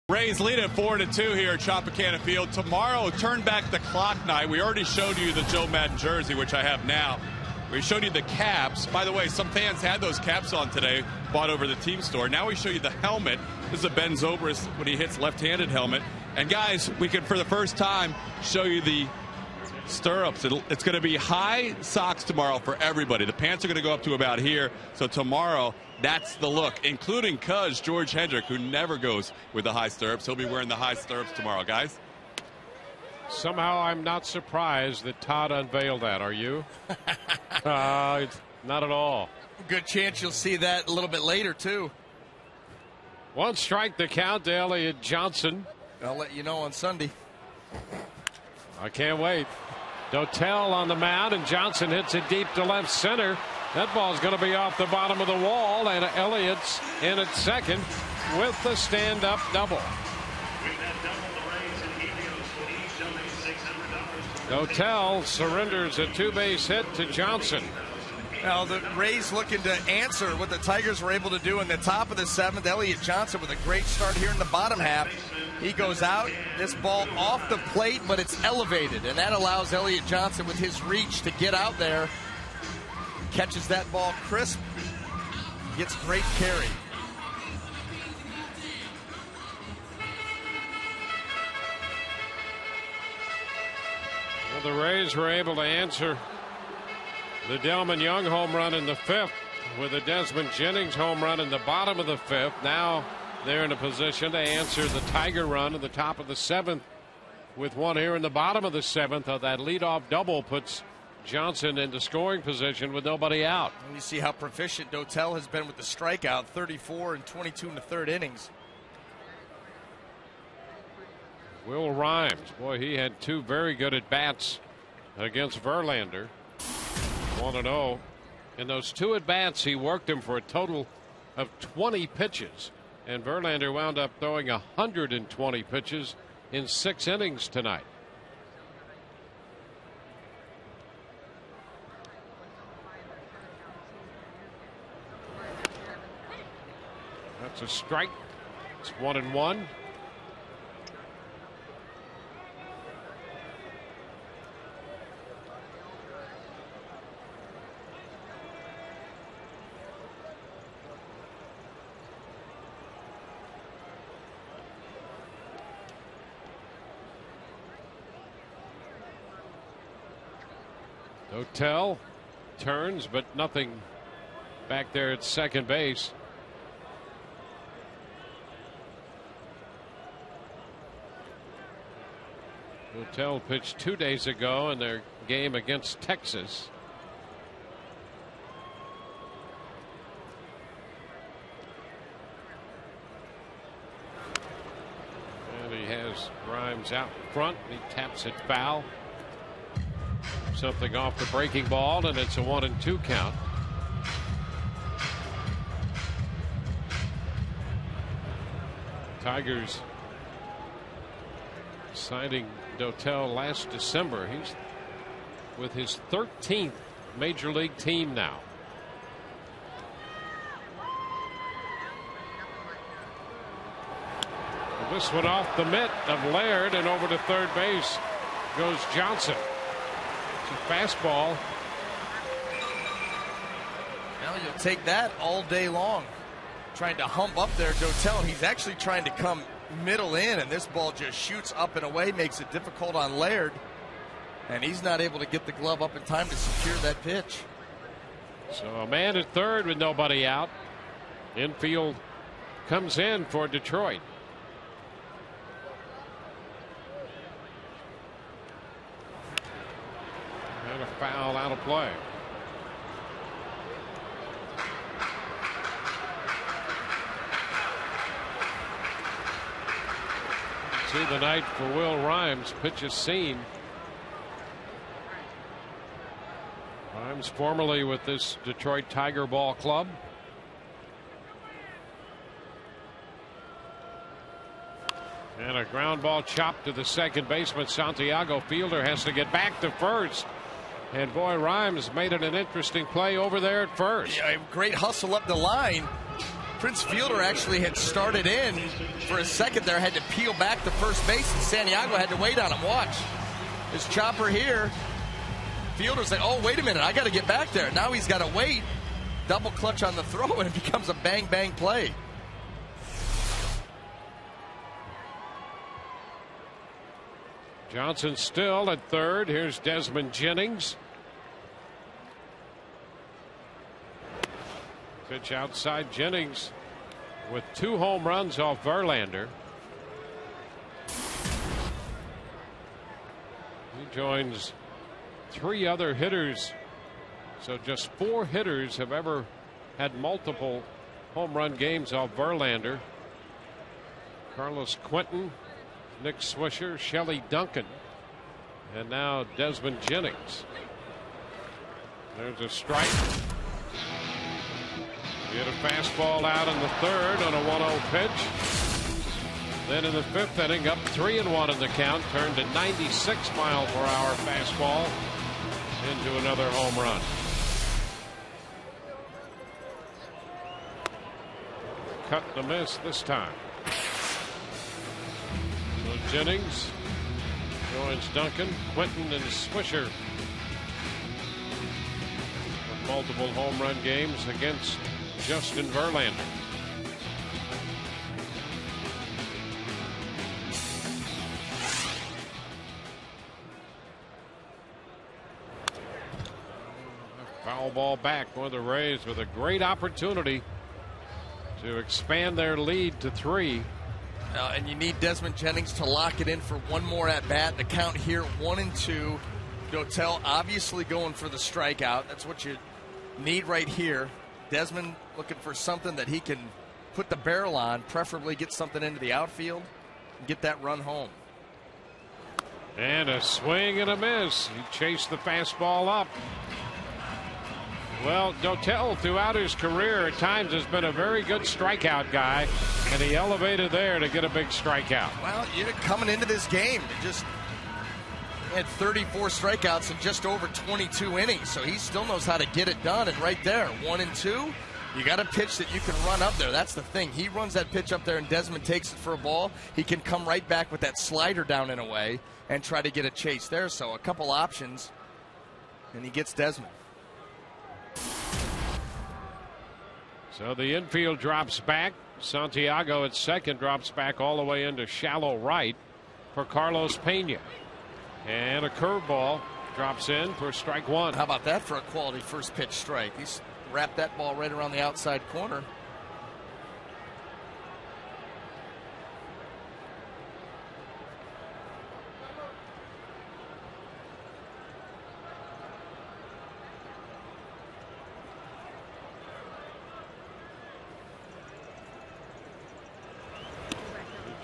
Rays lead at 4-2 here at Tropicana Field. Tomorrow, turn back the clock night. We already showed you the Joe Madden jersey, which I have now. We showed you the caps. By the way, some fans had those caps on today, bought over the team store. Now we show you the helmet. This is a Ben Zobrist when he hits left-handed helmet. And guys, we can, for the first time, show you the stirrups. It's going to be high socks tomorrow for everybody. The pants are going to go up to about here. So tomorrow, that's the look, including Cuz George Hendrick, who never goes with the high stirrups. He'll be wearing the high stirrups tomorrow, guys. Somehow I'm not surprised that Todd unveiled that. Are you? Not at all. Good chance you'll see that a little bit later, too. 1 strike the count to Elliott Johnson. I'll let you know on Sunday. I can't wait. Dotel on the mound, and Johnson hits it deep to left center. That ball's going to be off the bottom of the wall, and Elliott's in at second with the stand-up double. Dotel surrenders a 2-base hit to Johnson. Now the Rays looking to answer what the Tigers were able to do in the top of the 7th. Elliott Johnson with a great start here in the bottom half. He goes out, this ball off the plate, but it's elevated, and that allows Elliott Johnson with his reach to get out there. Catches that ball crisp, gets great carry. Well, the Rays were able to answer the Delman Young home run in the 5th with a Desmond Jennings home run in the bottom of the 5th. Now they're in a position to answer the Tiger run in the top of the 7th with one here in the bottom of the 7th. That leadoff double puts Johnson into scoring position with nobody out. And you see how proficient Dotel has been with the strikeout, 34 and 22 in the third innings. Will Rhymes, boy, he had 2 very good at-bats against Verlander. 1-0. In those 2 at-bats, he worked him for a total of 20 pitches. And Verlander wound up throwing 120 pitches in 6 innings tonight. That's a strike. It's 1-1. Dotel turns, but nothing back there at second base. Dotel pitched 2 days ago in their game against Texas. And he has Rhymes out in front. He taps it foul. Something off the breaking ball, and it's a 1-2 count. Tigers signing Dotel last December. He's with his 13th major league team now. This one off the mitt of Laird, and over to third base goes Johnson. Fastball. Now you'll take that all day long. Trying to hump up there, Dotel. He's actually trying to come middle in, and this ball just shoots up and away, makes it difficult on Laird. And he's not able to get the glove up in time to secure that pitch. So a man at third with nobody out. Infield comes in for Detroit. And a foul out of play. See the night for Will Rhymes. Pitch is seen. Rhymes formerly with this Detroit Tiger Ball Club. And a ground ball chopped to the second baseman. Santiago Fielder has to get back to first. And boy, Rhymes made it an interesting play over there at first. Yeah, great hustle up the line. Prince Fielder actually had started in for a second there, had to peel back to first base, and Santiago had to wait on him. Watch his chopper here. Fielder's like, oh, wait a minute, I got to get back there. Now he's got to wait. Double clutch on the throw, and it becomes a bang bang play. Johnson still at third. Here's Desmond Jennings. Pitch outside. Jennings with 2 home runs off Verlander. He joins 3 other hitters. So just 4 hitters have ever had multiple home run games off Verlander. Carlos Quentin, Nick Swisher, Shelley Duncan, and now Desmond Jennings. There's a strike. Get a fastball out in the third on a 1-0 pitch. Then in the 5th inning, up 3-1 in the count, turned to 96-mile-per-hour fastball into another home run. Cut and a miss this time. So Jennings joins Duncan, Quentin, and Swisher with multiple home run games against Justin Verlander. Foul ball back for the Rays with a great opportunity to expand their lead to 3. And you need Desmond Jennings to lock it in for one more at bat. The count here 1-2. Dotel obviously going for the strikeout. That's what you need right here. Desmond looking for something that he can put the barrel on, preferably get something into the outfield and get that run home. And a swing and a miss. He chased the fastball up. Well, Dotel throughout his career at times has been a very good strikeout guy, and he elevated there to get a big strikeout. Well, coming into this game, just had 34 strikeouts in just over 22 innings, so he still knows how to get it done. And right there, 1 and 2, you got a pitch that you can run up there. That's the thing. He runs that pitch up there, and Desmond takes it for a ball. He can come right back with that slider down and away and try to get a chase there. So a couple options, and he gets Desmond. So the infield drops back. Santiago at second drops back all the way into shallow right for Carlos Pena. And a curveball drops in for strike one. How about that for a quality first pitch strike? He's wrapped that ball right around the outside corner.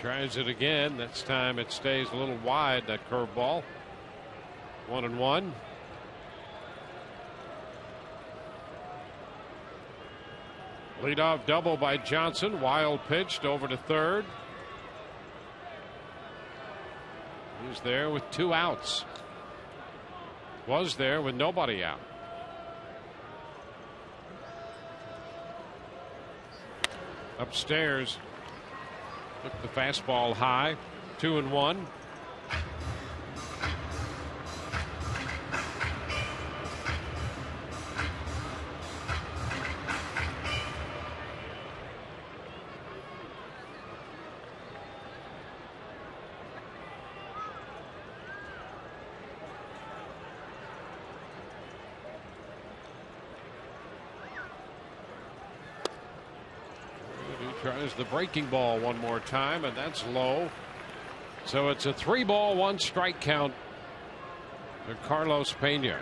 Tries it again. This time it stays a little wide, that curveball. 1-1. Leadoff double by Johnson. Wild pitched over to third. He's there with 2 outs. Was there with nobody out. Upstairs. Took the fastball high. 2-1. Tries the breaking ball one more time, and that's low. So it's a 3-ball, 1 strike count to Carlos Pena.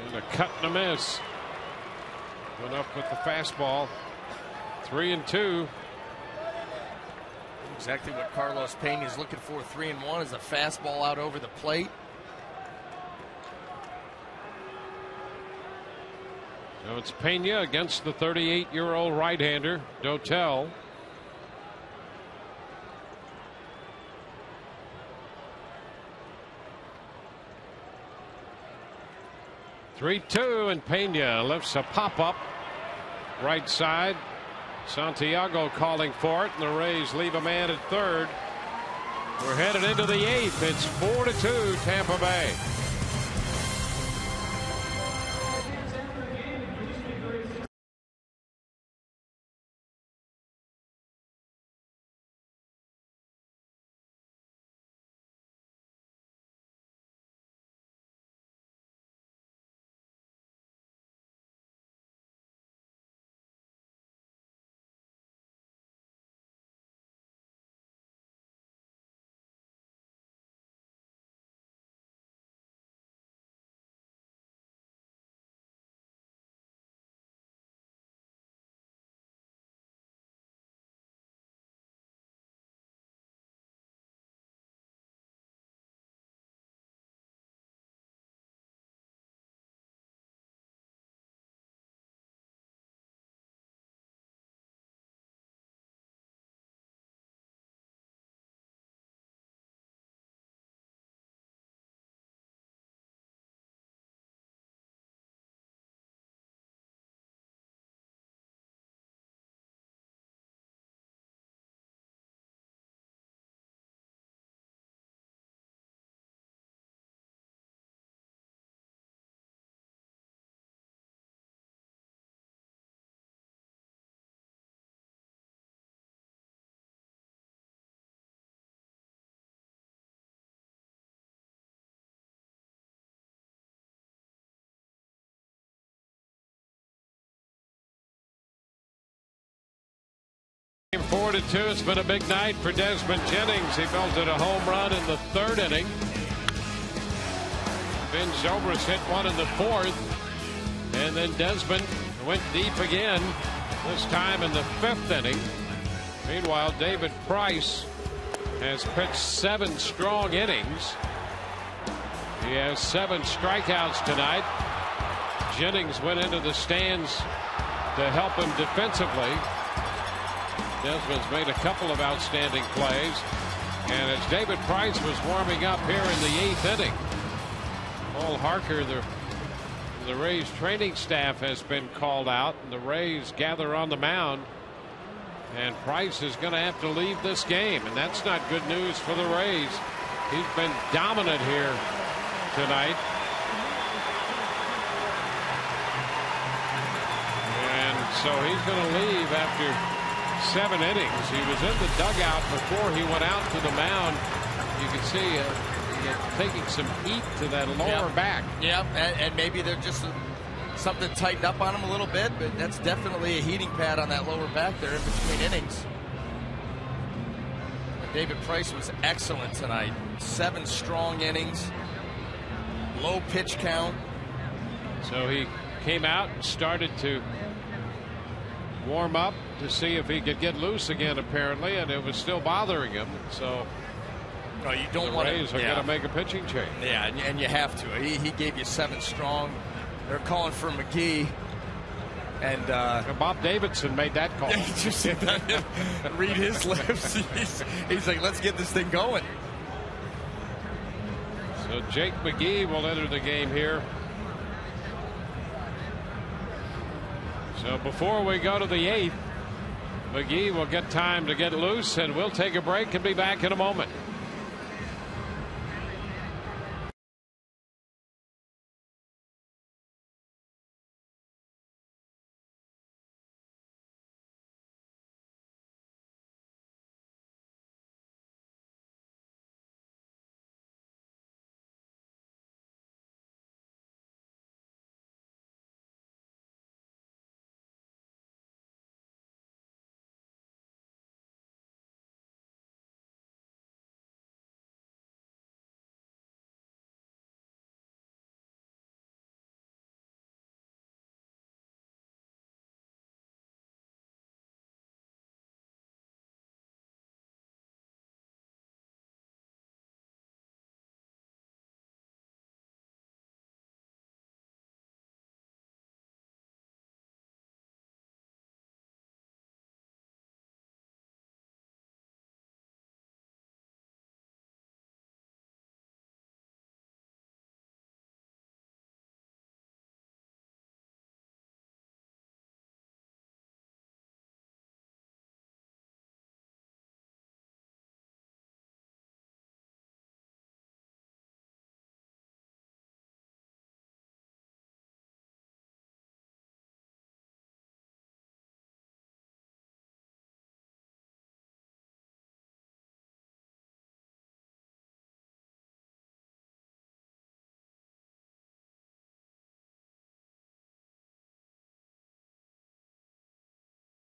And a cut and a miss. Went up with the fastball. 3-2. Exactly what Carlos Pena is looking for. 3-1 is a fastball out over the plate. So it's Pena against the 38-year-old right-hander, Dotel. Three-two, and Pena lifts a pop-up right side. Santiago calling for it, and the Rays leave a man at third. We're headed into the 8th. It's 4-2 Tampa Bay. 4-2. It's been a big night for Desmond Jennings. He belted a home run in the 3rd inning. Ben Zobrist hit one in the 4th. And then Desmond went deep again, this time in the 5th inning. Meanwhile, David Price has pitched 7 strong innings. He has 7 strikeouts tonight. Jennings went into the stands to help him defensively. Desmond's made a couple of outstanding plays. And as David Price was warming up here in the 8th inning, Paul Harker, the Rays training staff, has been called out, and the Rays gather on the mound. And Price is going to have to leave this game, and that's not good news for the Rays. He's been dominant here tonight. And so he's going to leave after 7 innings. He was in the dugout before he went out to the mound. You can see taking some heat to that lower back. Yep, and maybe they're just something tightened up on him a little bit, but that's definitely a heating pad on that lower back there in between innings. David Price was excellent tonight. 7 strong innings, low pitch count. So he came out and started to warm up to see if he could get loose again, apparently, and it was still bothering him. So you don't the want Rays are going to make a pitching change. Yeah, and you have to. He gave you 7 strong. They're calling for McGee. And Bob Davidson made that call. Did you see that? Read his lips. He's like, let's get this thing going. So Jake McGee will enter the game here. So before we go to the 8th, McGee will get time to get loose, and we'll take a break and be back in a moment.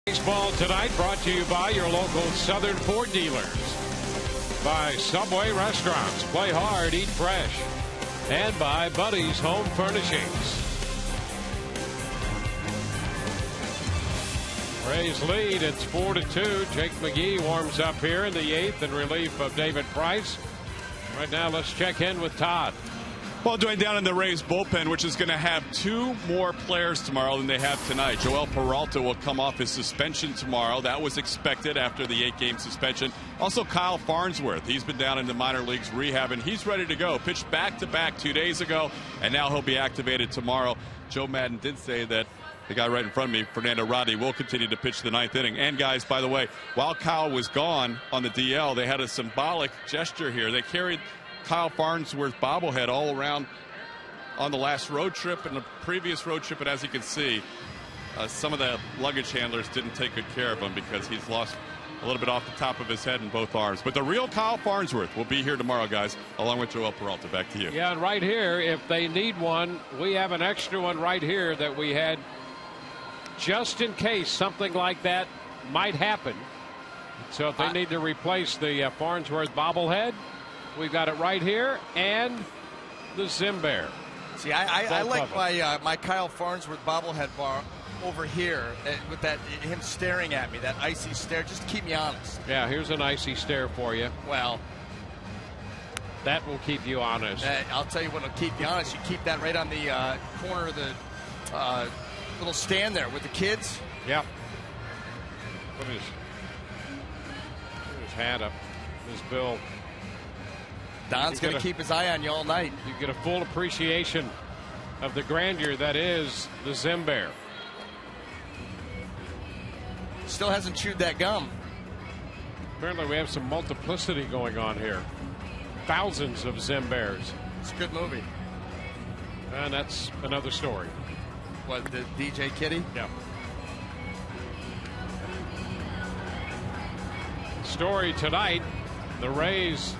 Baseball tonight brought to you by your local Southern Ford dealers. By Subway Restaurants, play hard, eat fresh. And by Buddy's Home Furnishings. Rays lead, it's 4-2. Jake McGee warms up here in the 8th in relief of David Price. Right now, let's check in with Todd. Well, Dwayne, down in the Rays bullpen, which is going to have 2 more players tomorrow than they have tonight. Joel Peralta will come off his suspension tomorrow. That was expected after the 8-game suspension. Also, Kyle Farnsworth. He's been down in the minor leagues rehabbing. He's ready to go. Pitched back-to-back 2 days ago, and now he'll be activated tomorrow. Joe Madden did say that the guy right in front of me, Fernando Rodney, will continue to pitch the 9th inning. And, guys, by the way, while Kyle was gone on the DL, they had a symbolic gesture here. They carried Kyle Farnsworth bobblehead all around on the last road trip and the previous road trip, and as you can see, some of the luggage handlers didn't take good care of him because he's lost a little bit off the top of his head and both arms. But the real Kyle Farnsworth will be here tomorrow, guys, along with Joel Peralta. Back to you. Yeah, and right here, if they need one, we have an extra one right here that we had just in case something like that might happen. So if they need to replace the Farnsworth bobblehead, we've got it right here, and the Zimbear. See, I like my Kyle Farnsworth bobblehead bar over here with that him staring at me, that icy stare, just to keep me honest. Yeah, here's an icy stare for you. Well, that will keep you honest. I'll tell you what will keep you honest. You keep that right on the corner of the little stand there with the kids. Yep. Put his hat up, his bill. Don's going to keep his eye on you all night. You get a full appreciation of the grandeur that is the Zimbear. Still hasn't chewed that gum. Apparently we have some multiplicity going on here. Thousands of Zimbears. It's a good movie. And that's another story. What, the DJ Kitty? Yeah. Story tonight, the Rays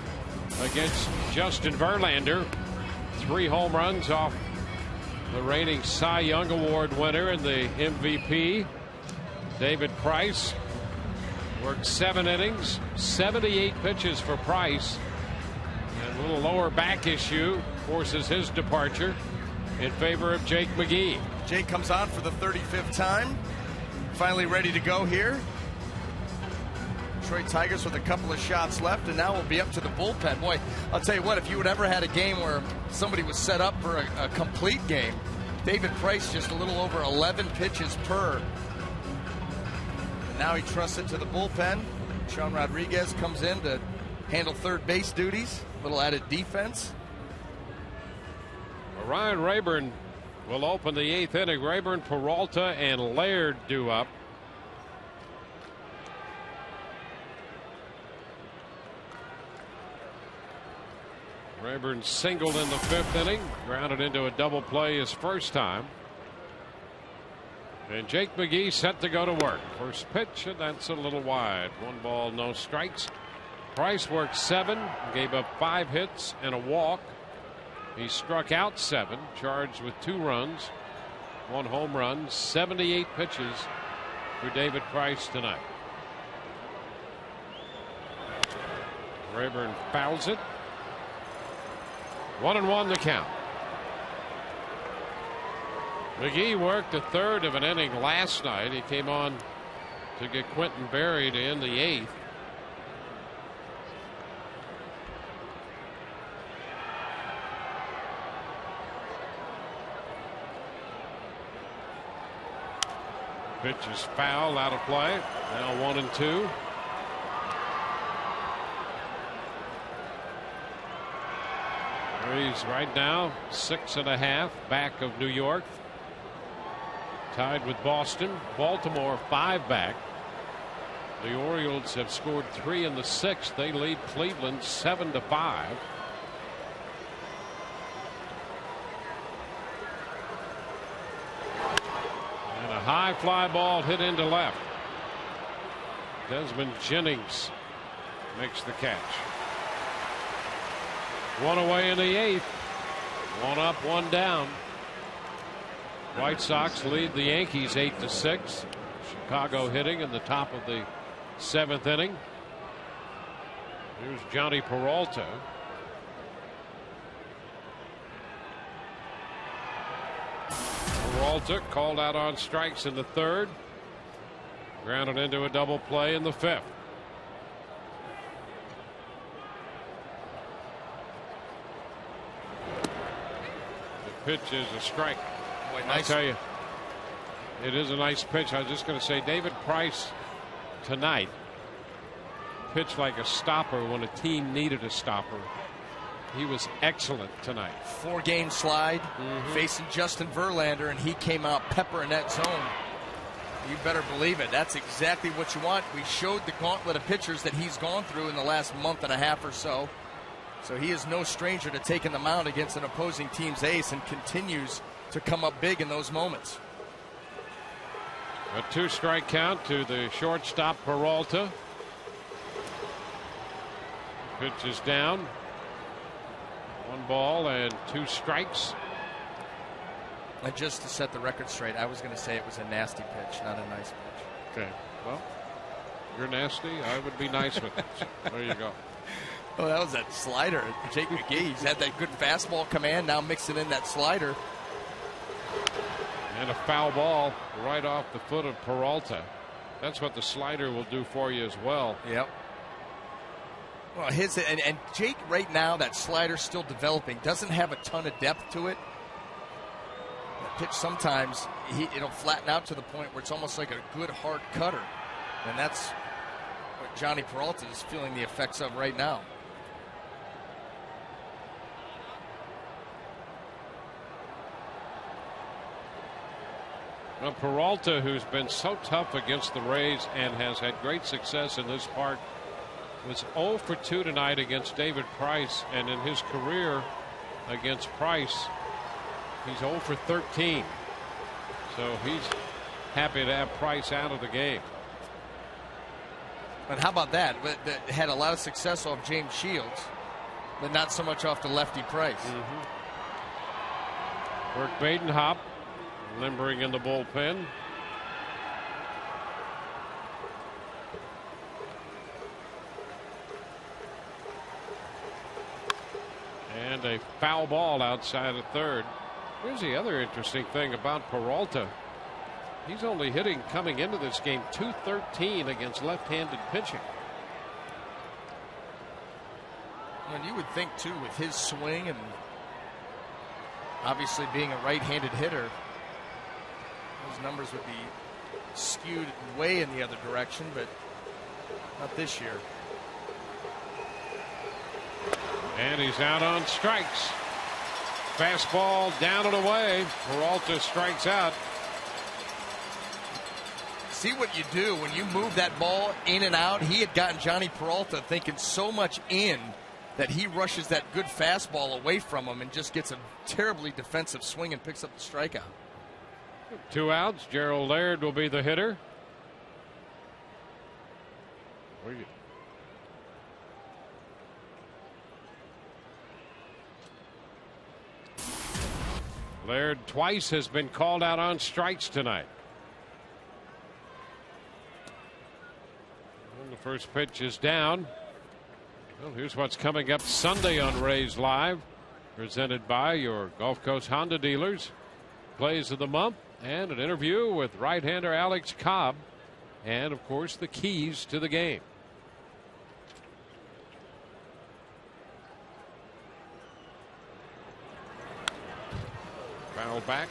against Justin Verlander. 3 home runs off the reigning Cy Young Award winner and the MVP, David Price. Worked 7 innings, 78 pitches for Price. And a little lower back issue forces his departure in favor of Jake McGee. Jake comes on for the 35th time. Finally ready to go here. Detroit Tigers with a couple of shots left, and now we'll be up to the bullpen. Boy, I'll tell you what, if you had ever had a game where somebody was set up for a complete game, David Price just a little over 11 pitches per. And now he trusts it to the bullpen. Sean Rodriguez comes in to handle third base duties. A little added defense. Ryan Rayburn will open the 8th inning. Rayburn, Peralta, and Laird due up. Rayburn singled in the 5th inning, grounded into a double play his first time. And Jake McGee set to go to work. First pitch, and that's a little wide. 1 ball, no strikes. Price worked 7, gave up 5 hits and a walk. He struck out 7, charged with 2 runs, 1 home run, 78 pitches for David Price tonight. Rayburn fouls it. 1-1 the count. McGee worked a third of an inning last night. He came on to get Quentin Berry to end the 8th. Pitch is foul, out of play. Now 1-2. Rays right now 6.5 back of New York. Tied with Boston. Baltimore 5 back. The Orioles have scored 3 in the 6th. They lead Cleveland 7-5. And a high fly ball hit into left. Desmond Jennings makes the catch. 1 away in the 8th. 1 up, 1 down. White Sox lead the Yankees 8-6. Chicago hitting in the top of the 7th inning. Here's Johnny Peralta. Peralta called out on strikes in the 3rd. Grounded into a double play in the 5th. Pitch is a strike. Boy, nice. I tell you, it is a nice pitch. I was just going to say, David Price tonight pitched like a stopper when a team needed a stopper. He was excellent tonight. 4-game slide facing Justin Verlander, and he came out peppering that zone. You better believe it. That's exactly what you want. We showed the gauntlet of pitchers that he's gone through in the last month and a half or so. So he is no stranger to taking the mound against an opposing team's ace and continues to come up big in those moments. A 2-strike count to the shortstop Peralta. Pitch is down. 1 ball and 2 strikes. And just to set the record straight, I was going to say it was a nasty pitch, not a nice pitch. Okay. Well, You're nasty. I would be nice with it. So there you go. Oh, that was that slider. Jake McGee, he's had that good fastball command, now mixing in that slider. And a foul ball right off the foot of Peralta. That's what the slider will do for you as well. Yep. Well, and Jake right now, that slider's still developing. Doesn't have a ton of depth to it. That pitch sometimes it'll flatten out to the point where it's almost like a good hard cutter, and that's what Johnny Peralta is feeling the effects of right now. Well, Peralta, who's been so tough against the Rays and has had great success in this park, was 0 for 2 tonight against David Price, and in his career against Price, he's 0 for 13. So he's happy to have Price out of the game. And how about that? Had a lot of success off James Shields, but not so much off the lefty Price. Burke Badenhop limbering in the bullpen. And a foul ball outside of third. Here's the other interesting thing about Peralta. He's only hitting coming into this game .213 against left-handed pitching. And you would think too, with his swing and obviously being a right-handed hitter, those numbers would be skewed way in the other direction, but not this year. And he's out on strikes. Fastball down and away. Peralta strikes out. See what you do when you move that ball in and out. He had gotten Johnny Peralta thinking so much in that he rushes that good fastball away from him and just gets a terribly defensive swing and picks up the strikeout. 2 outs. Gerald Laird will be the hitter. Laird twice has been called out on strikes tonight. And the first pitch is down. Well, here's what's coming up Sunday on Rays Live, presented by your Gulf Coast Honda dealers. Plays of the month and an interview with right-hander Alex Cobb, and of course the keys to the game. Foul back.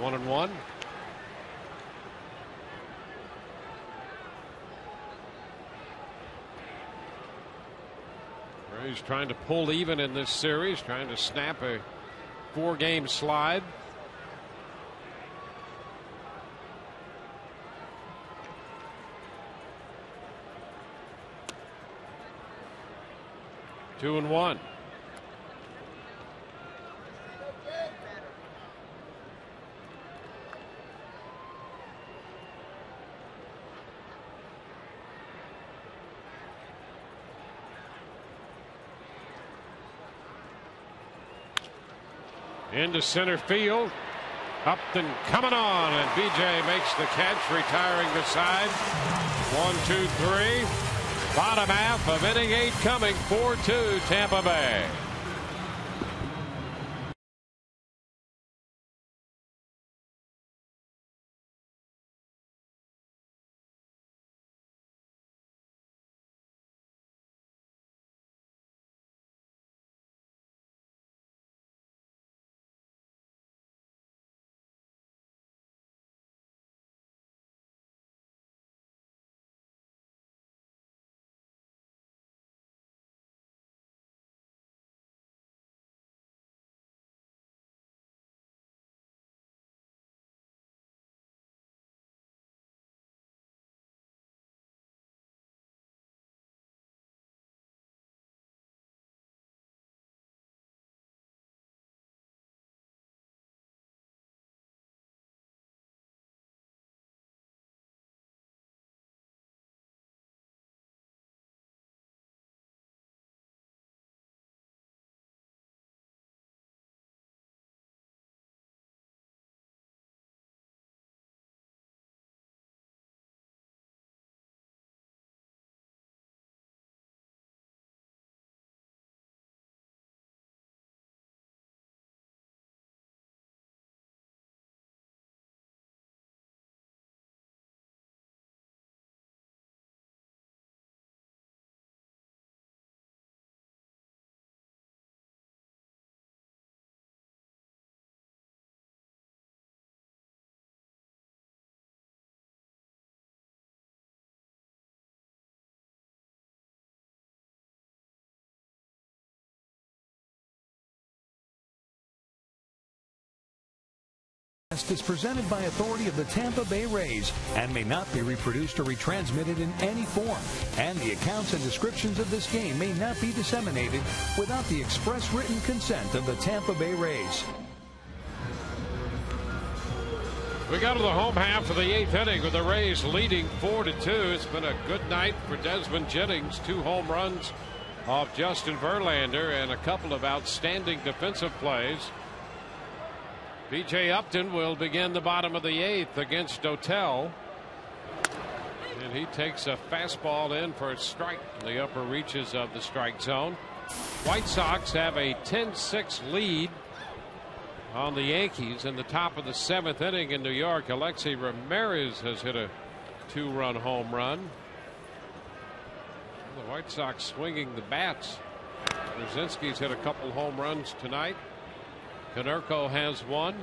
1-1. Rays trying to pull even in this series, trying to snap a 4-game slide. Two and one. Into center field. Up and coming on, and BJ makes the catch, retiring the side. 1, 2, 3. Bottom half of inning 8 coming. 4-2 Tampa Bay. broadcast is presented by authority of the Tampa Bay Rays and may not be reproduced or retransmitted in any form. And the accounts and descriptions of this game may not be disseminated without the express written consent of the Tampa Bay Rays. We go to the home half of the 8th inning with the Rays leading 4-2. It's been a good night for Desmond Jennings. 2 home runs off Justin Verlander and a couple of outstanding defensive plays. B.J. Upton will begin the bottom of the 8th against Dotel. And he takes a fastball in for a strike in the upper reaches of the strike zone. White Sox have a 10-6 lead on the Yankees in the top of the 7th inning in New York. Alexi Ramirez has hit a 2-run home run. The White Sox swinging the bats. Brzezinski's hit a couple home runs tonight. Konerko has one.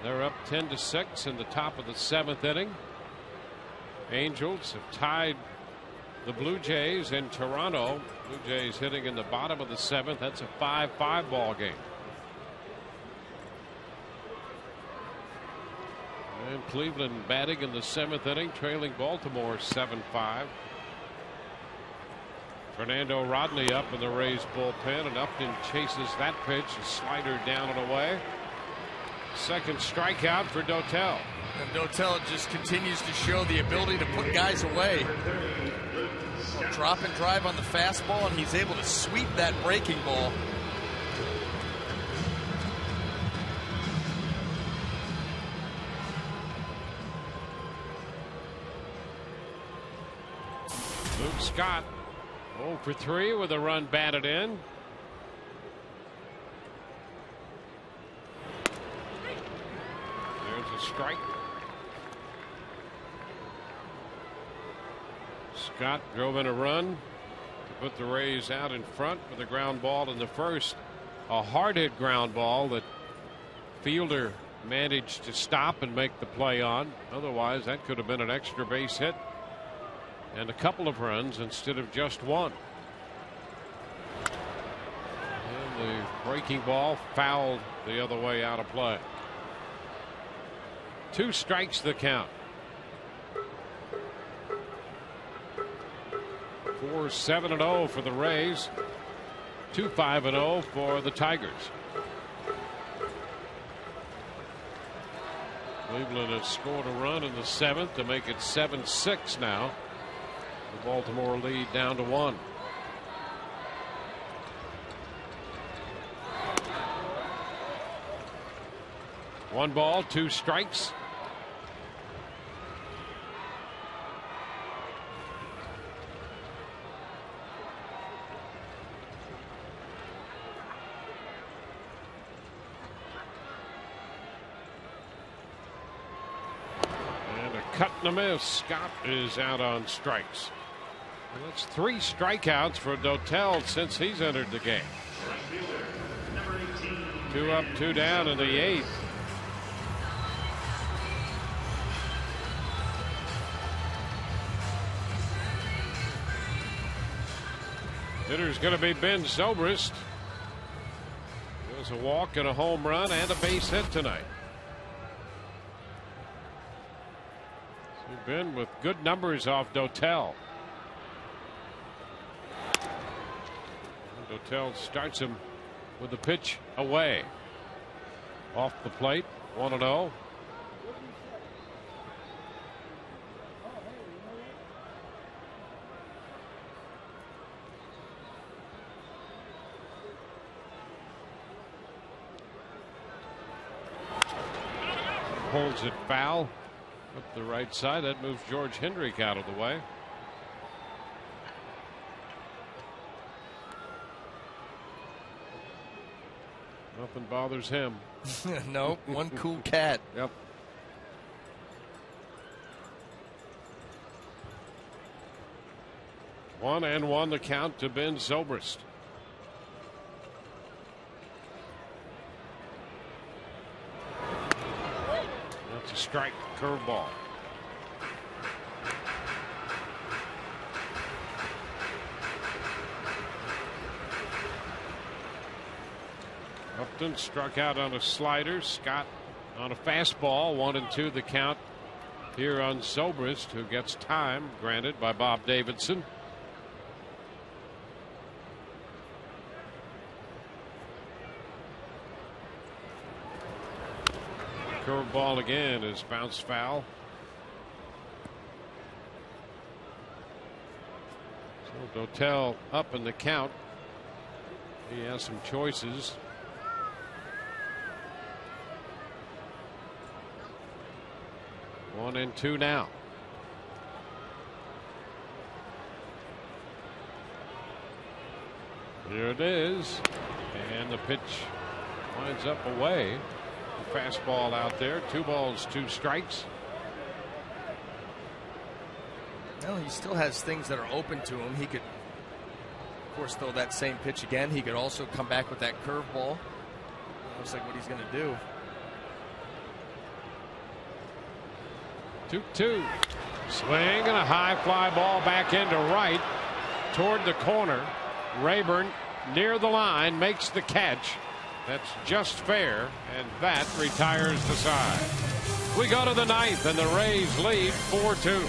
They're up 10-6 in the top of the 7th inning. Angels have tied the Blue Jays in Toronto. Blue Jays hitting in the bottom of the 7th. That's a 5-5 ball game. And Cleveland batting in the 7th inning, trailing Baltimore 7-5. Fernando Rodney up in the Rays bullpen, and Upton chases that pitch, a slider down and away. Second strikeout for Dotel. And Dotel just continues to show the ability to put guys away. Drop and drive on the fastball, and he's able to sweep that breaking ball. Luke Scott 0 for 3 with a run batted in. There's a strike. Scott drove in a run to put the Rays out in front with a ground ball in the first. A hard hit ground ball that fielder managed to stop and make the play on. Otherwise, that could have been an extra base hit and a couple of runs instead of just one. And the breaking ball fouled the other way out of play. 2 strikes the count. 4-7-0 for the Rays. 2-5-0 for the Tigers. Cleveland has scored a run in the 7th to make it 7-6 now. The Baltimore lead down to 1. One ball, 2 strikes. And a cut and a miss. Scott is out on strikes. Well, that's 3 strikeouts for Dotel since he's entered the game. 2 up, 2 down in the 8th. Hitter's going to be Ben Zobrist. There's a walk and a home run and a base hit tonight. So Ben with good numbers off Dotel. Dotel starts him with the pitch away. Off the plate, 1-0. Holds it foul up the right side. That moves George Hendrick out of the way. Nothing bothers him. No, one cool cat. Yep. One and one the count to Ben Zobrist. That's a strike, curveball. Upton struck out on a slider. Scott On a fastball, 1-2 the count here on Zobrist, who gets time granted by Bob Davidson. Curveball again is bounced foul. So Dotel up in the count. He has some choices. One and two now. Here it is. And the pitch winds up away. The fastball out there. 2 balls, 2 strikes. Well, he still has things that are open to him. He could, of course, throw that same pitch again. He could also come back with that curveball. Looks like what he's going to do. 2-2. Swing and a high fly ball back into right toward the corner. Rayburn near the line makes the catch. That's just fair, and that retires the side. We go to the 9th, and the Rays lead 4-2.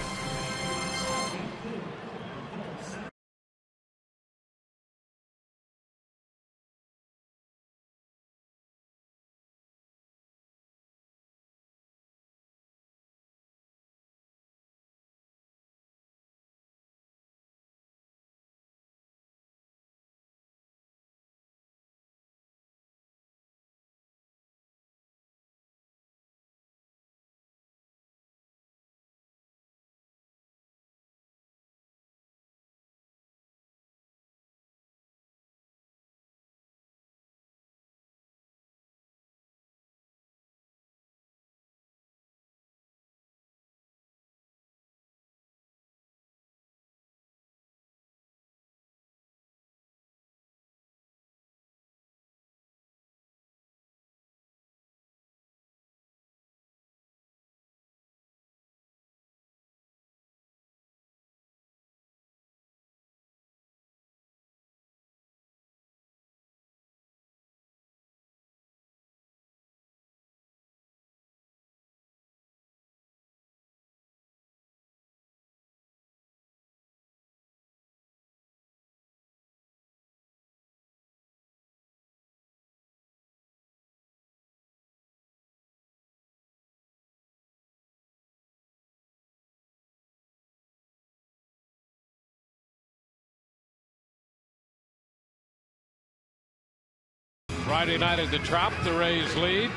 Friday night at the Trop, the Rays lead.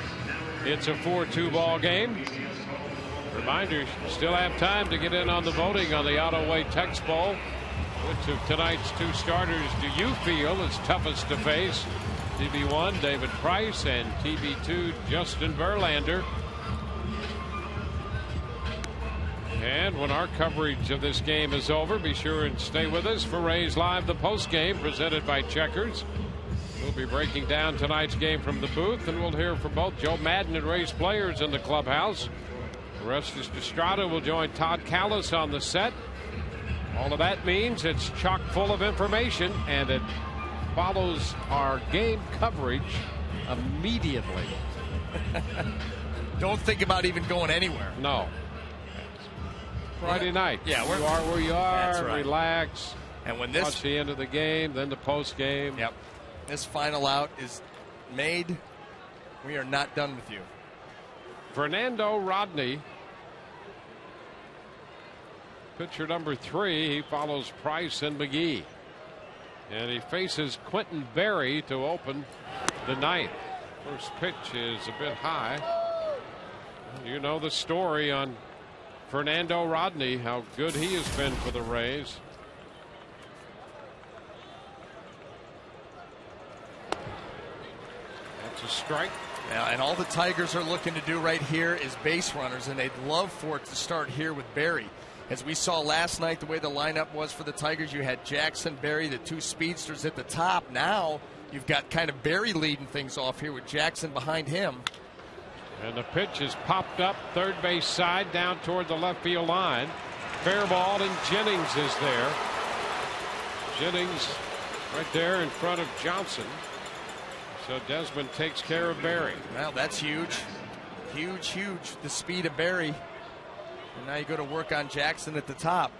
It's a 4-2 ball game. Reminder, you still have time to get in on the voting on the Auto-Way Text Poll. Which of tonight's 2 starters do you feel is toughest to face? TB1, David Price, and TB2, Justin Verlander. And when our coverage of this game is over, be sure and stay with us for Rays Live, the post game presented by Checkers. We'll be breaking down tonight's game from the booth, and we'll hear from both Joe Madden and Rays players in the clubhouse. Orestes Destrada will join Todd Callis on the set. All of that means it's chock full of information, and it follows our game coverage immediately. Don't think about even going anywhere. No. Friday night. Yeah, you are where you are. That's right. Relax. And when this, watch the end of the game, then the post game. Yep. This final out is made, we are not done with you. Fernando Rodney, pitcher number 3. He follows Price and McGee. And he faces Quentin Berry to open the 9th. First pitch is a bit high. You know the story on Fernando Rodney, how good he has been for the Rays. That's a strike. Yeah, and all the Tigers are looking to do right here is base runners, and they'd love for it to start here with Berry. As we saw last night, the way the lineup was for the Tigers, you had Jackson, Berry, the 2 speedsters at the top. Now you've got kind of Berry leading things off here with Jackson behind him. And the pitch is popped up third base side down toward the left field line. Fair ball, and Jennings is there. Jennings right there in front of Johnson. So Desmond takes care of Berry. Well, that's huge. Huge, the speed of Berry. And now you go to work on Jackson at the top.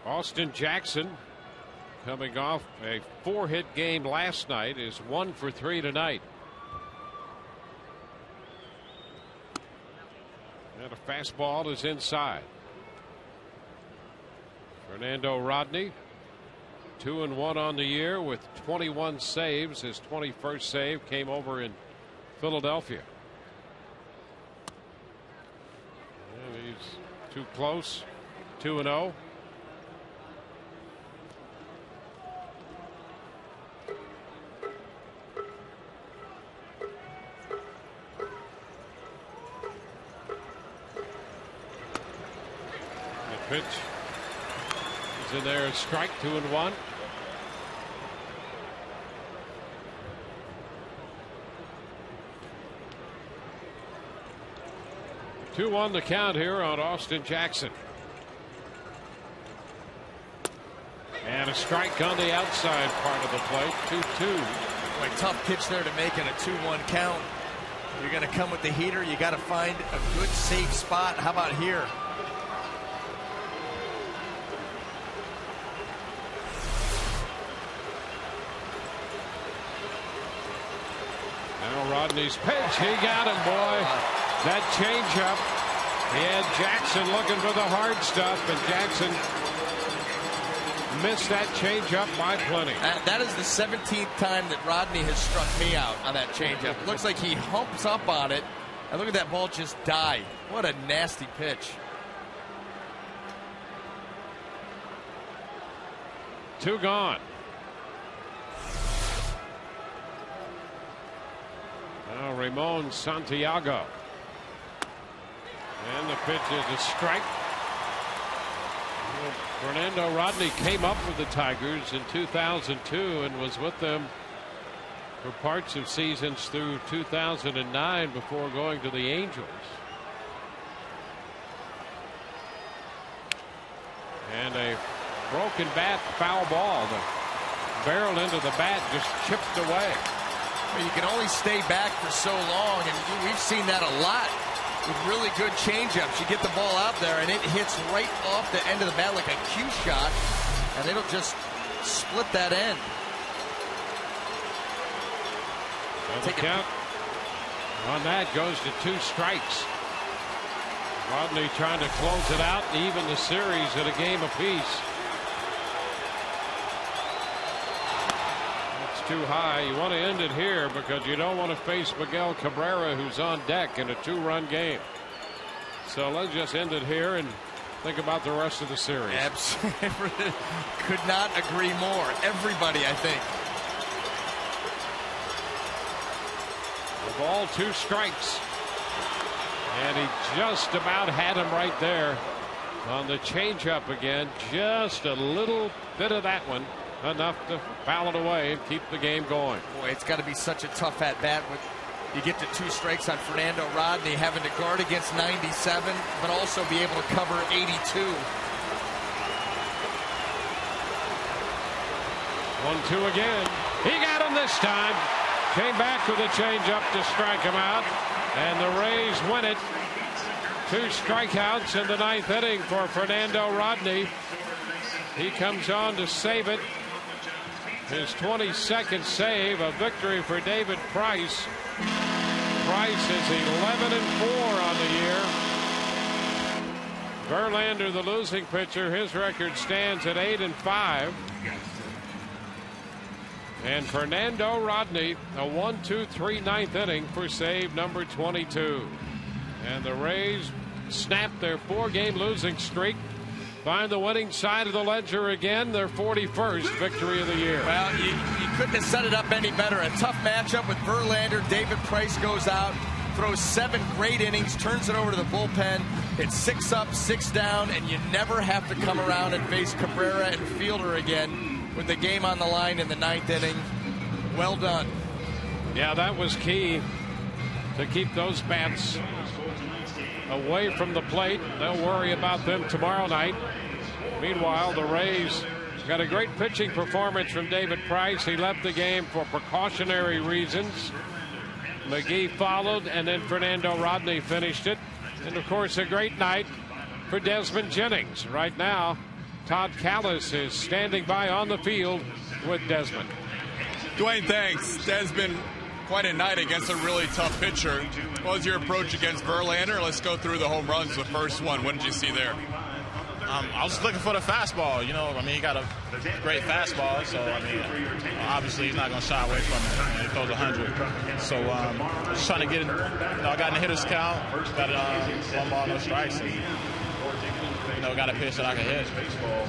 Austin Jackson, coming off a 4-hit game last night, is 1 for 3 tonight. And a fastball is inside. Fernando Rodney, 2-1 on the year with 21 saves. His 21st save came over in Philadelphia. And he's too close. 2-0. The pitch is in there. Strike, 2-1. Two-1 the count here on Austin Jackson. And a strike on the outside part of the plate. 2-2. Boy, tough pitch there to make in a 2-1 count. You're going to come with the heater. You got to find a good safe spot. How about here? Now Rodney's pitch. He got him, boy. That changeup. He had Jackson looking for the hard stuff, and Jackson missed that changeup by plenty. That is the 17th time that Rodney has struck me out on that changeup. It looks like he humps up on it, and look at that ball just die. What a nasty pitch. 2 gone. Now Ramon Santiago. And the pitch is a strike. Fernando Rodney came up with the Tigers in 2002 and was with them for parts of seasons through 2009 before going to the Angels. And a broken bat, foul ball. The barrel into the bat just chipped away. Well, you can only stay back for so long, and we've seen that a lot with really good changeups. You get the ball out there, and it hits right off the end of the bat like a cue shot, and it'll just split that end. And the count on that goes to 2 strikes. Rodney trying to close it out and even the series at a game apiece. It's too high. You want to end it here because you don't want to face Miguel Cabrera, who's on deck in a 2-run game. So let's just end it here and think about the rest of the series. Absolutely. Could not agree more. Everybody, I think. The ball, 2 strikes. And he just about had him right there on the changeup again. Just a little bit of that one, enough to foul it away and keep the game going. Boy, it's got to be such a tough at bat when you get to 2 strikes on Fernando Rodney, having to guard against 97, but also be able to cover 82. 1-2 again. He got him this time. Came back with a changeup to strike him out. And the Rays win it. 2 strikeouts in the 9th inning for Fernando Rodney. He comes on to save it. His 22nd save, a victory for David Price. Price is 11-4 on the year. Verlander, the losing pitcher, his record stands at 8-5. And Fernando Rodney, a 1-2-3 9th inning for save number 22. And the Rays snap their 4-game losing streak. Find the winning side of the ledger again, their 41st victory of the year. Well, you couldn't have set it up any better. A tough matchup with Verlander. David Price goes out, throws 7 great innings, turns it over to the bullpen. It's 6 up, 6 down, and you never have to come around and face Cabrera and Fielder again with the game on the line in the 9th inning. Well done. Yeah, that was key to keep those bats away from the plate. They'll worry about them tomorrow night. Meanwhile, the Rays Got a great pitching performance from David Price. He left the game for precautionary reasons. McGee followed, and then Fernando Rodney finished it. And, of course, a great night for Desmond Jennings. Right now, Todd Callis is standing by on the field with Desmond. Dwayne, thanks. Desmond, quite a night against a really tough pitcher. What was your approach against Verlander? Let's go through the home runs. The first one, what did you see there? I was just looking for the fastball. You know, I mean, he got a great fastball, so, I mean, obviously he's not going to shy away from it. He throws 100. So, just trying to get it. You know, I got in the hitter's count, got one ball, no strikes, and, you know, got a pitch that I can hit.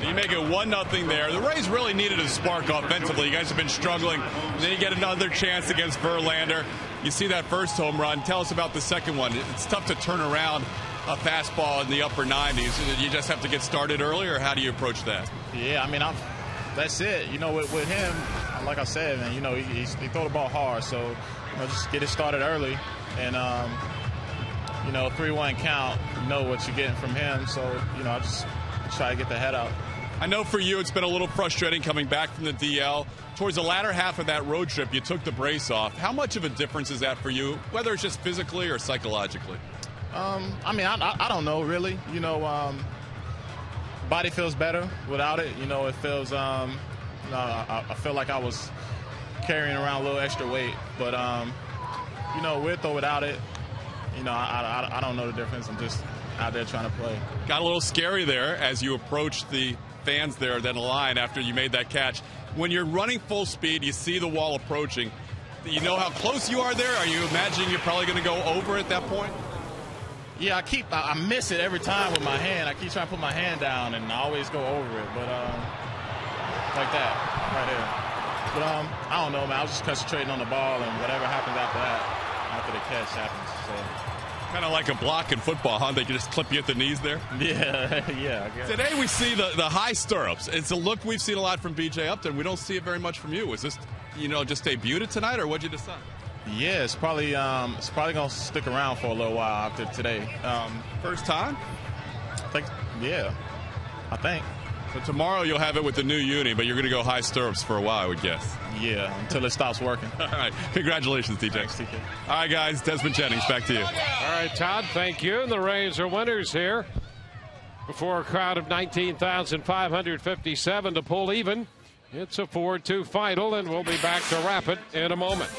So you make it 1-0 there. The Rays really needed a spark offensively. You guys have been struggling. And then you get another chance against Verlander. You see that first home run. Tell us about the second one. It's tough to turn around a fastball in the upper 90s. You just have to get started early, or how do you approach that? Yeah, I mean, that's it. You know, with him, like I said, man, you know, he throw the ball hard. So, you know, just get it started early. And, you know, 3-1 count, you know what you're getting from him. So, you know, I just try to get the head out. I know for you it's been a little frustrating coming back from the DL. Towards the latter half of that road trip, you took the brace off. How much of a difference is that for you, whether it's just physically or psychologically? I mean, I don't know, really. You know, body feels better without it. You know, it feels, I feel like I was carrying around a little extra weight. But, you know, with or without it, you know, I don't know the difference. I'm just out there trying to play. Got a little scary there as you approached the fans there, then the line after you made that catch. When you're running full speed, you see the wall approaching. You know how close you are there? Are you imagining you're probably going to go over at that point? Yeah, I miss it every time with my hand. I keep trying to put my hand down, and I always go over it. But like that, right there. But I don't know, man. I was just concentrating on the ball, and whatever happens after that, after the catch happens. So kind of like a block in football, huh? They can just clip you at the knees there. Yeah, yeah. I guess. Today we see the high stirrups. It's a look we've seen a lot from B.J. Upton. We don't see it very much from you. Was this, you know, just debuted tonight, or what'd you decide? Yeah, it's probably gonna stick around for a little while after today. First time? I think, yeah. I think. So tomorrow you'll have it with the new uni, but you're going to go high stirrups for a while, I would guess. Yeah, until it stops working. All right. Congratulations, TJ. Thanks, TJ. All right, guys. Desmond Jennings, back to you. All right, Todd, thank you. And the Rays are winners here before a crowd of 19,557 to pull even. It's a 4-2 final, and we'll be back to wrap it in a moment.